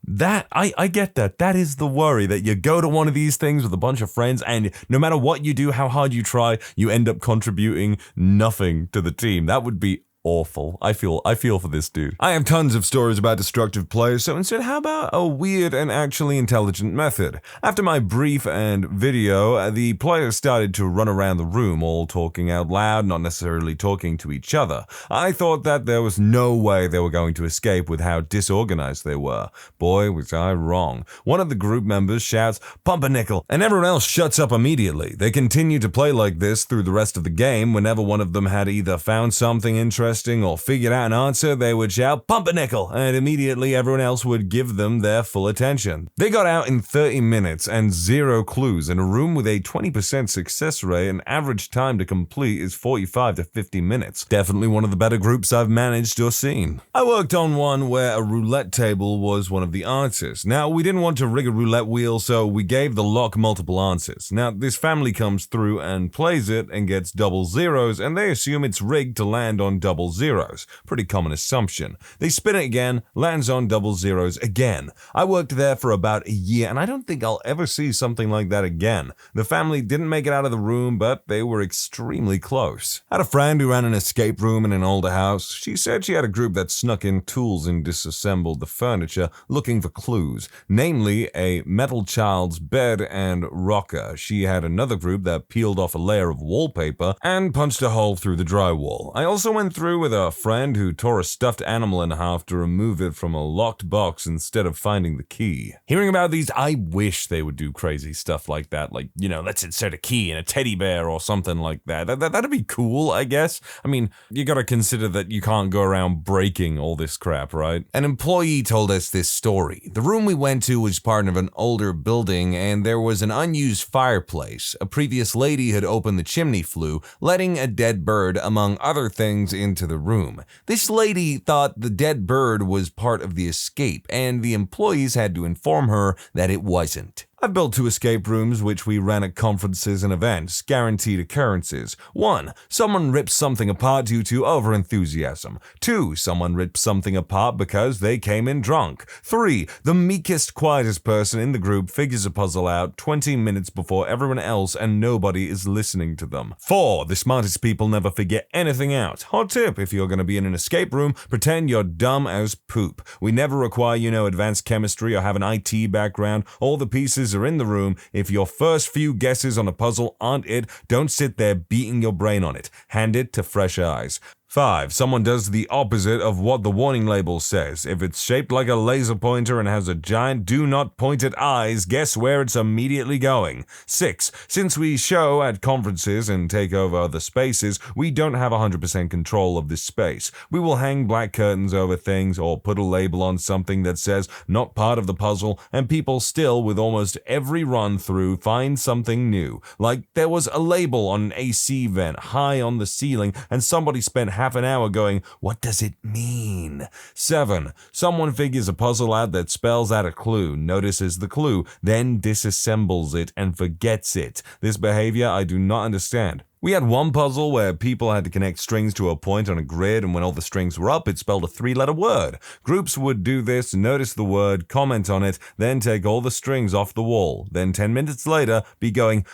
I get that. That is the worry, that you go to one of these things with a bunch of friends and no matter what you do, how hard you try, you end up contributing nothing to the team. That would be awful. I feel for this dude. I have tons of stories about destructive players, so instead, how about a weird and actually intelligent method? After my brief and video, the players started to run around the room, all talking out loud, not necessarily talking to each other. I thought that there was no way they were going to escape with how disorganized they were. Boy, was I wrong. One of the group members shouts, "Pumpernickel," and everyone else shuts up immediately. They continued to play like this through the rest of the game. Whenever one of them had either found something interesting or figured out an answer, they would shout, "Pumpernickel," and immediately everyone else would give them their full attention. They got out in 30 minutes and 0 clues in a room with a 20% success rate, and average time to complete is 45 to 50 minutes. Definitely one of the better groups I've managed or seen. I worked on one where a roulette table was one of the answers. Now, we didn't want to rig a roulette wheel, so we gave the lock multiple answers. Now, this family comes through and plays it and gets double zeros, and they assume it's rigged to land on double zeros. Pretty common assumption. They spin it again, lands on double zeros again. I worked there for about a year, and I don't think I'll ever see something like that again. The family didn't make it out of the room, but they were extremely close. I had a friend who ran an escape room in an older house. She said she had a group that snuck in tools and disassembled the furniture looking for clues, namely a metal child's bed and rocker. She had another group that peeled off a layer of wallpaper and punched a hole through the drywall. I also went through with a friend who tore a stuffed animal in half to remove it from a locked box instead of finding the key. Hearing about these, I wish they would do crazy stuff like that. Like, let's insert a key in a teddy bear or something like that. That'd be cool, I guess. I mean, you gotta consider that you can't go around breaking all this crap, right? An employee told us this story. The room we went to was part of an older building, and there was an unused fireplace. A previous lady had opened the chimney flue, letting a dead bird, among other things, into the room. This lady thought the dead bird was part of the escape, and the employees had to inform her that it wasn't. I've built 2 escape rooms which we ran at conferences and events, guaranteed occurrences. 1. Someone rips something apart due to overenthusiasm. 2. Someone rips something apart because they came in drunk. 3. The meekest, quietest person in the group figures a puzzle out 20 minutes before everyone else and nobody is listening to them. 4. The smartest people never figure anything out. Hot tip, if you're going to be in an escape room, pretend you're dumb as poop. We never require you know advanced chemistry or have an IT background. All the pieces are in the room. If your first few guesses on a puzzle aren't it, don't sit there beating your brain on it. Hand it to fresh eyes. 5. Someone does the opposite of what the warning label says. If it's shaped like a laser pointer and has a giant do not point at eyes, guess where it's immediately going. 6. Since we show at conferences and take over other spaces, we don't have 100% control of this space. We will hang black curtains over things or put a label on something that says not part of the puzzle, and people still, with almost every run through, find something new. Like there was a label on an AC vent high on the ceiling and somebody spent half an hour going, what does it mean? 7. Someone figures a puzzle out that spells out a clue, notices the clue, then disassembles it and forgets it. This behavior I do not understand. We had one puzzle where people had to connect strings to a point on a grid, and when all the strings were up, it spelled a 3-letter word. Groups would do this, notice the word, comment on it, then take all the strings off the wall. Then 10 minutes later, be going,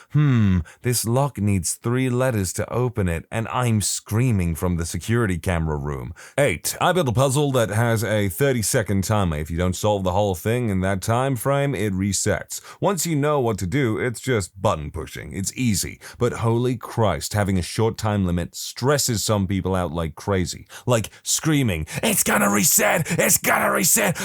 this lock needs 3 letters to open it, and I'm screaming from the security camera room. 8. I built a puzzle that has a 30-second timer. If you don't solve the whole thing in that time frame, it resets. Once you know what to do, it's just button pushing. It's easy, but holy Christ, having a short time limit stresses some people out like crazy. Like screaming, it's gonna reset,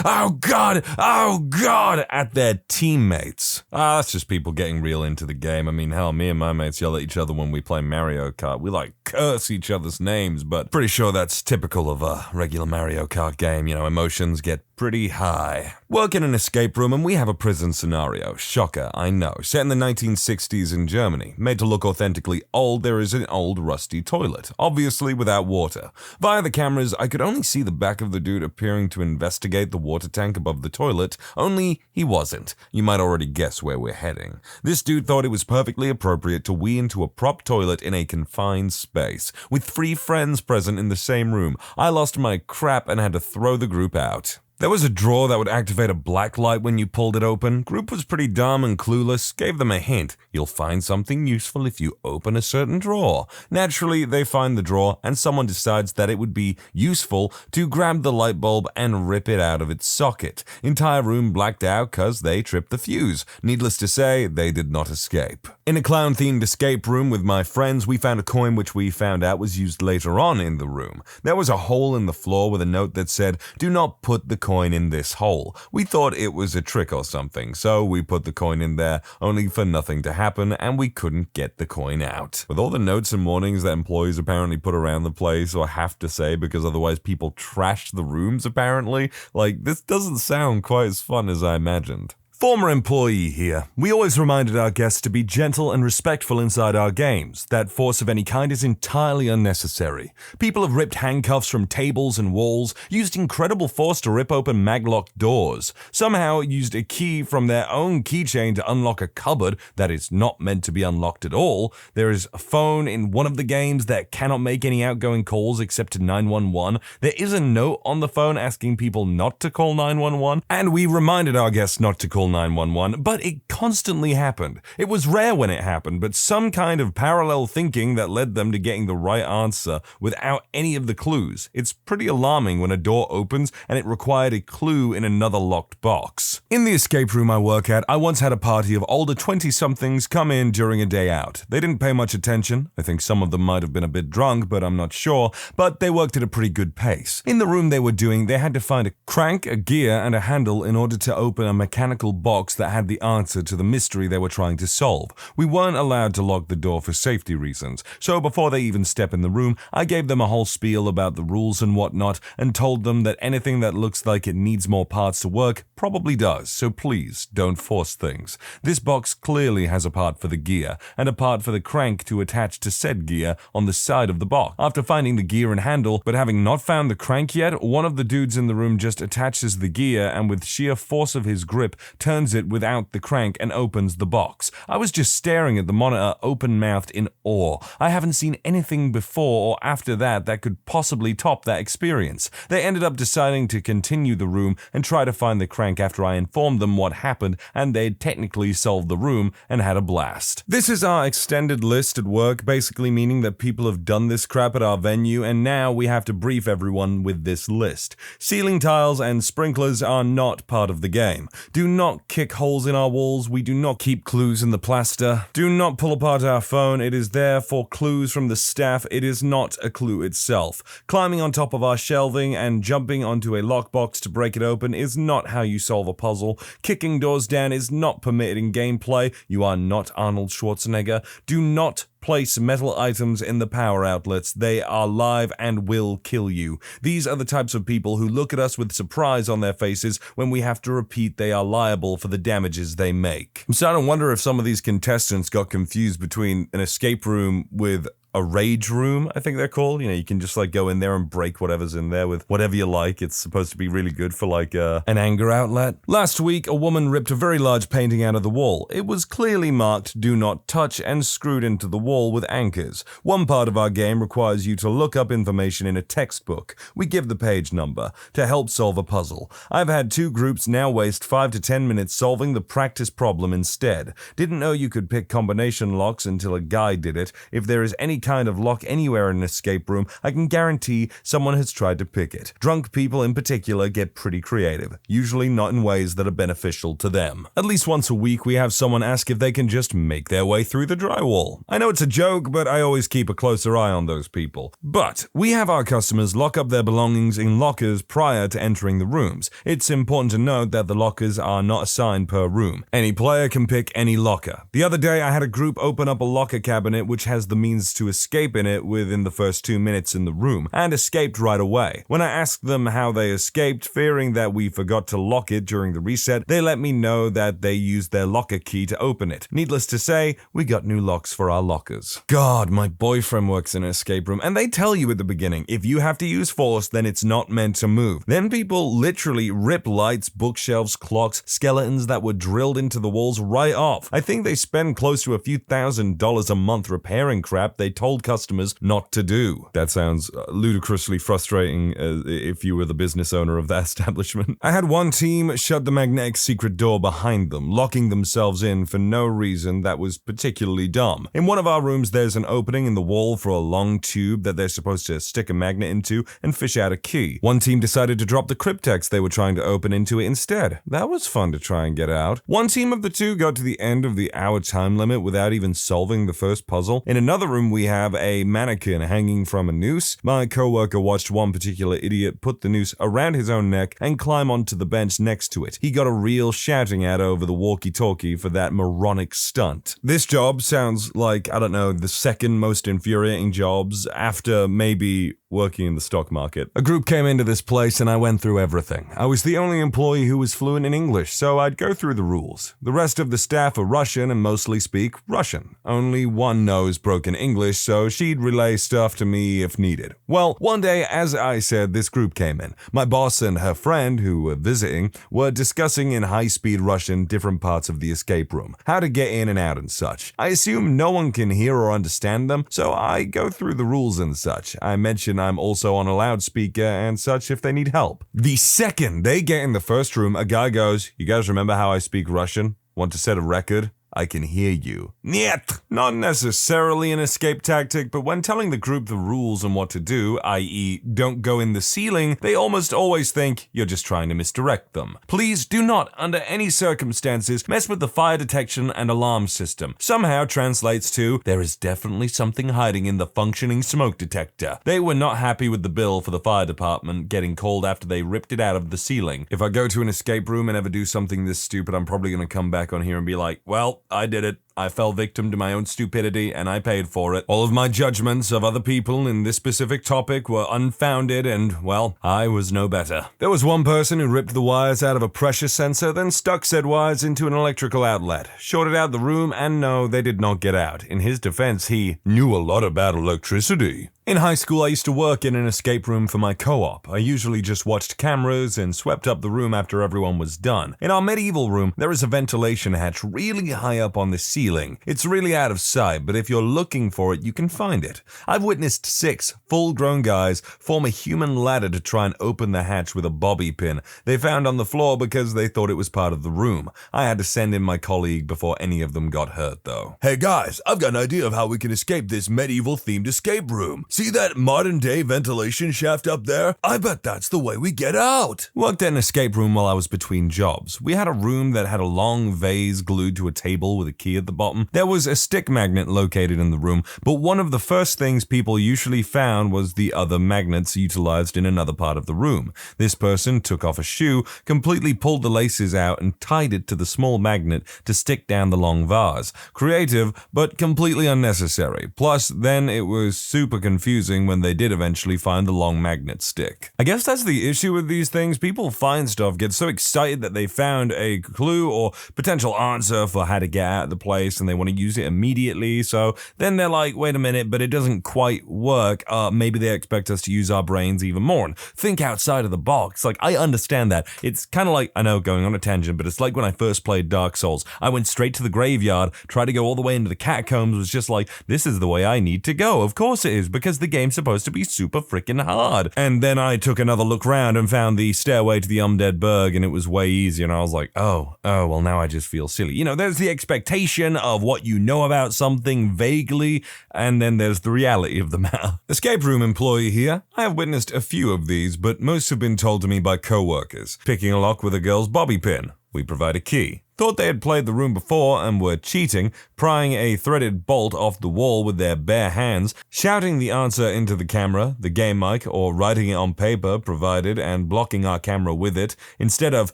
oh god, at their teammates. That's just people getting real into the game. I mean, hell, me and my mates yell at each other when we play Mario Kart. We curse each other's names, but pretty sure that's typical of a regular Mario Kart game. Emotions get pretty high. Work in an escape room and we have a prison scenario. Shocker, I know. Set in the 1960s in Germany. Made to look authentically old, there is an old rusty toilet, obviously without water. Via the cameras, I could only see the back of the dude appearing to investigate the water tank above the toilet, only he wasn't. You might already guess where we're heading. This dude thought it was perfectly appropriate to wee into a prop toilet in a confined space. With 3 friends present in the same room, I lost my crap and had to throw the group out. There was a drawer that would activate a black light when you pulled it open. Group was pretty dumb and clueless, gave them a hint. You'll find something useful if you open a certain drawer. Naturally, they find the drawer and someone decides that it would be useful to grab the light bulb and rip it out of its socket. Entire room blacked out cause they tripped the fuse. Needless to say, they did not escape. In a clown-themed escape room with my friends, we found a coin which we found out was used later on in the room. There was a hole in the floor with a note that said, do not put the coin in this hole. We thought it was a trick or something, so we put the coin in there, only for nothing to happen, and we couldn't get the coin out. With all the notes and warnings that employees apparently put around the place, or have to say because otherwise people trash the rooms apparently, this doesn't sound quite as fun as I imagined. Former employee here. We always reminded our guests to be gentle and respectful inside our games. That force of any kind is entirely unnecessary. People have ripped handcuffs from tables and walls, used incredible force to rip open mag-locked doors, somehow used a key from their own keychain to unlock a cupboard that is not meant to be unlocked at all. There is a phone in one of the games that cannot make any outgoing calls except to 911. There is a note on the phone asking people not to call 911, and we reminded our guests not to call 911, but it constantly happened. It was rare when it happened, but some kind of parallel thinking that led them to getting the right answer without any of the clues. It's pretty alarming when a door opens and it required a clue in another locked box. In the escape room I work at, I once had a party of older 20-somethings come in during a day out. They didn't pay much attention. I think some of them might have been a bit drunk, but I'm not sure, but they worked at a pretty good pace. In the room they were doing, they had to find a crank, a gear, and a handle in order to open a mechanical box that had the answer to the mystery they were trying to solve. We weren't allowed to lock the door for safety reasons, so before they even step in the room, I gave them a whole spiel about the rules and whatnot, and told them that anything that looks like it needs more parts to work probably does, so please don't force things. This box clearly has a part for the gear, and a part for the crank to attach to said gear on the side of the box. After finding the gear and handle, but having not found the crank yet, one of the dudes in the room just attaches the gear and with sheer force of his grip, turns it without the crank and opens the box. I was just staring at the monitor open-mouthed in awe. I haven't seen anything before or after that could possibly top that experience. They ended up deciding to continue the room and try to find the crank after I informed them what happened, and they'd technically solved the room and had a blast. This is our extended list at work, basically meaning that people have done this crap at our venue and now we have to brief everyone with this list. Ceiling tiles and sprinklers are not part of the game. Do not not kick holes in our walls. We do not keep clues in the plaster. Do not pull apart our phone. It is there for clues from the staff. It is not a clue itself. Climbing on top of our shelving and jumping onto a lockbox to break it open is not how you solve a puzzle. Kicking doors down is not permitted in gameplay. You are not Arnold Schwarzenegger. Do not place metal items in the power outlets. They are live and will kill you. These are the types of people who look at us with surprise on their faces when we have to repeat they are liable for the damages they make. I'm starting to wonder if some of these contestants got confused between an escape room with a rage room, I think they're called. You know, you can just like go in there and break whatever's in there with whatever you like. It's supposed to be really good for like an anger outlet. Last week, a woman ripped a very large painting out of the wall. It was clearly marked "Do Not Touch" and screwed into the wall with anchors. One part of our game requires you to look up information in a textbook. We give the page number to help solve a puzzle. I've had 2 groups now waste 5 to 10 minutes solving the practice problem instead. Didn't know you could pick combination locks until a guy did it. If there is any kind of lock anywhere in an escape room, I can guarantee someone has tried to pick it. Drunk people in particular get pretty creative, usually not in ways that are beneficial to them. At least once a week, we have someone ask if they can just make their way through the drywall. I know it's a joke, but I always keep a closer eye on those people. But we have our customers lock up their belongings in lockers prior to entering the rooms. It's important to note that the lockers are not assigned per room. Any player can pick any locker. The other day, I had a group open up a locker cabinet which has the means to escape in it within the first 2 minutes in the room, and escaped right away. When I asked them how they escaped, fearing that we forgot to lock it during the reset, they let me know that they used their locker key to open it. Needless to say, we got new locks for our lockers. God, my boyfriend works in an escape room, and they tell you at the beginning, if you have to use force, then it's not meant to move. Then people literally rip lights, bookshelves, clocks, skeletons that were drilled into the walls right off. I think they spend close to a few $1,000s a month repairing crap they told customers not to do. That sounds ludicrously frustrating if you were the business owner of that establishment. I had one team shut the magnetic secret door behind them, locking themselves in for no reason that was particularly dumb. In one of our rooms, there's an opening in the wall for a long tube that they're supposed to stick a magnet into and fish out a key. One team decided to drop the cryptex they were trying to open into it instead. That was fun to try and get out. One team of the 2 got to the end of the hour time limit without even solving the first puzzle. In another room, we have a mannequin hanging from a noose. My coworker watched one particular idiot put the noose around his own neck and climb onto the bench next to it. He got a real shouting at over the walkie-talkie for that moronic stunt. This job sounds like, I don't know, the second most infuriating jobs after maybe working in the stock market. A group came into this place and I went through everything. I was the only employee who was fluent in English, so I'd go through the rules. The rest of the staff are Russian and mostly speak Russian. Only one knows broken English, so she'd relay stuff to me if needed. Well, one day, as I said, this group came in. My boss and her friend, who were visiting, were discussing in high-speed Russian different parts of the escape room, how to get in and out and such. I assume no one can hear or understand them, so I go through the rules and such. I mention I'm also on a loudspeaker and such if they need help. The second they get in the first room, a guy goes, "You guys remember how I speak Russian? Want to set a record? I can hear you." Niet! Not necessarily an escape tactic, but when telling the group the rules and what to do, i.e. don't go in the ceiling, they almost always think you're just trying to misdirect them. Please do not, under any circumstances, mess with the fire detection and alarm system. Somehow translates to, there is definitely something hiding in the functioning smoke detector. They were not happy with the bill for the fire department getting called after they ripped it out of the ceiling. If I go to an escape room and ever do something this stupid, I'm probably going to come back on here and be like, well, I did it. I fell victim to my own stupidity and I paid for it. All of my judgments of other people in this specific topic were unfounded and, well, I was no better. There was one person who ripped the wires out of a pressure sensor, then stuck said wires into an electrical outlet, shorted out the room, and no, they did not get out. In his defense, he knew a lot about electricity. In high school, I used to work in an escape room for my co-op. I usually just watched cameras and swept up the room after everyone was done. In our medieval room, there is a ventilation hatch really high up on the ceiling ceiling. It's really out of sight, but if you're looking for it, you can find it. I've witnessed 6 full-grown guys form a human ladder to try and open the hatch with a bobby pin they found on the floor because they thought it was part of the room. I had to send in my colleague before any of them got hurt, though. Hey guys, I've got an idea of how we can escape this medieval-themed escape room. See that modern-day ventilation shaft up there? I bet that's the way we get out. Worked at an escape room while I was between jobs. We had a room that had a long vase glued to a table with a key at the bottom. There was a stick magnet located in the room, but one of the first things people usually found was the other magnets utilized in another part of the room. This person took off a shoe, completely pulled the laces out, and tied it to the small magnet to stick down the long vase. Creative, but completely unnecessary. Plus, then it was super confusing when they did eventually find the long magnet stick. I guess that's the issue with these things. People find stuff, get so excited that they found a clue or potential answer for how to get out of the place, and they want to use it immediately. So then they're like, wait a minute, but it doesn't quite work. Maybe they expect us to use our brains even more and think outside of the box. Like, I understand that. It's kind of like, I know, going on a tangent, but it's like when I first played Dark Souls. I went straight to the graveyard, tried to go all the way into the catacombs, was just like, this is the way I need to go. Of course it is, because the game's supposed to be super freaking hard. And then I took another look around and found the stairway to the Undead Burg, and it was way easier, and I was like, oh, well, now I just feel silly. You know, there's the expectation of what you know about something vaguely, and then there's the reality of the matter. Escape room employee here. I have witnessed a few of these, but most have been told to me by co-workers. Picking a lock with a girl's bobby pin. We provide a key. Thought they had played the room before and were cheating, prying a threaded bolt off the wall with their bare hands, shouting the answer into the camera, the game mic, or writing it on paper provided and blocking our camera with it, instead of,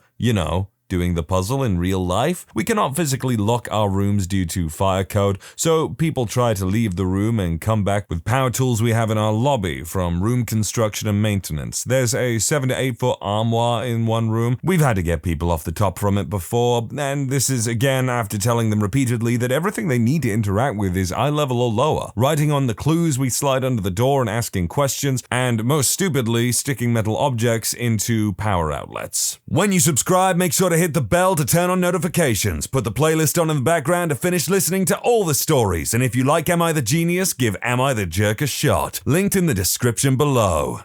you know, doing the puzzle in real life. We cannot physically lock our rooms due to fire code, so people try to leave the room and come back with power tools we have in our lobby from room construction and maintenance. There's a 7 to 8 foot armoire in one room. We've had to get people off the top from it before, and this is again after telling them repeatedly that everything they need to interact with is eye level or lower. Writing on the clues we slide under the door and asking questions, and most stupidly, sticking metal objects into power outlets. When you subscribe, make sure to hit the bell to turn on notifications. Put the playlist on in the background to finish listening to all the stories. And if you like Am I the Genius, give Am I the Jerk a shot. Linked in the description below.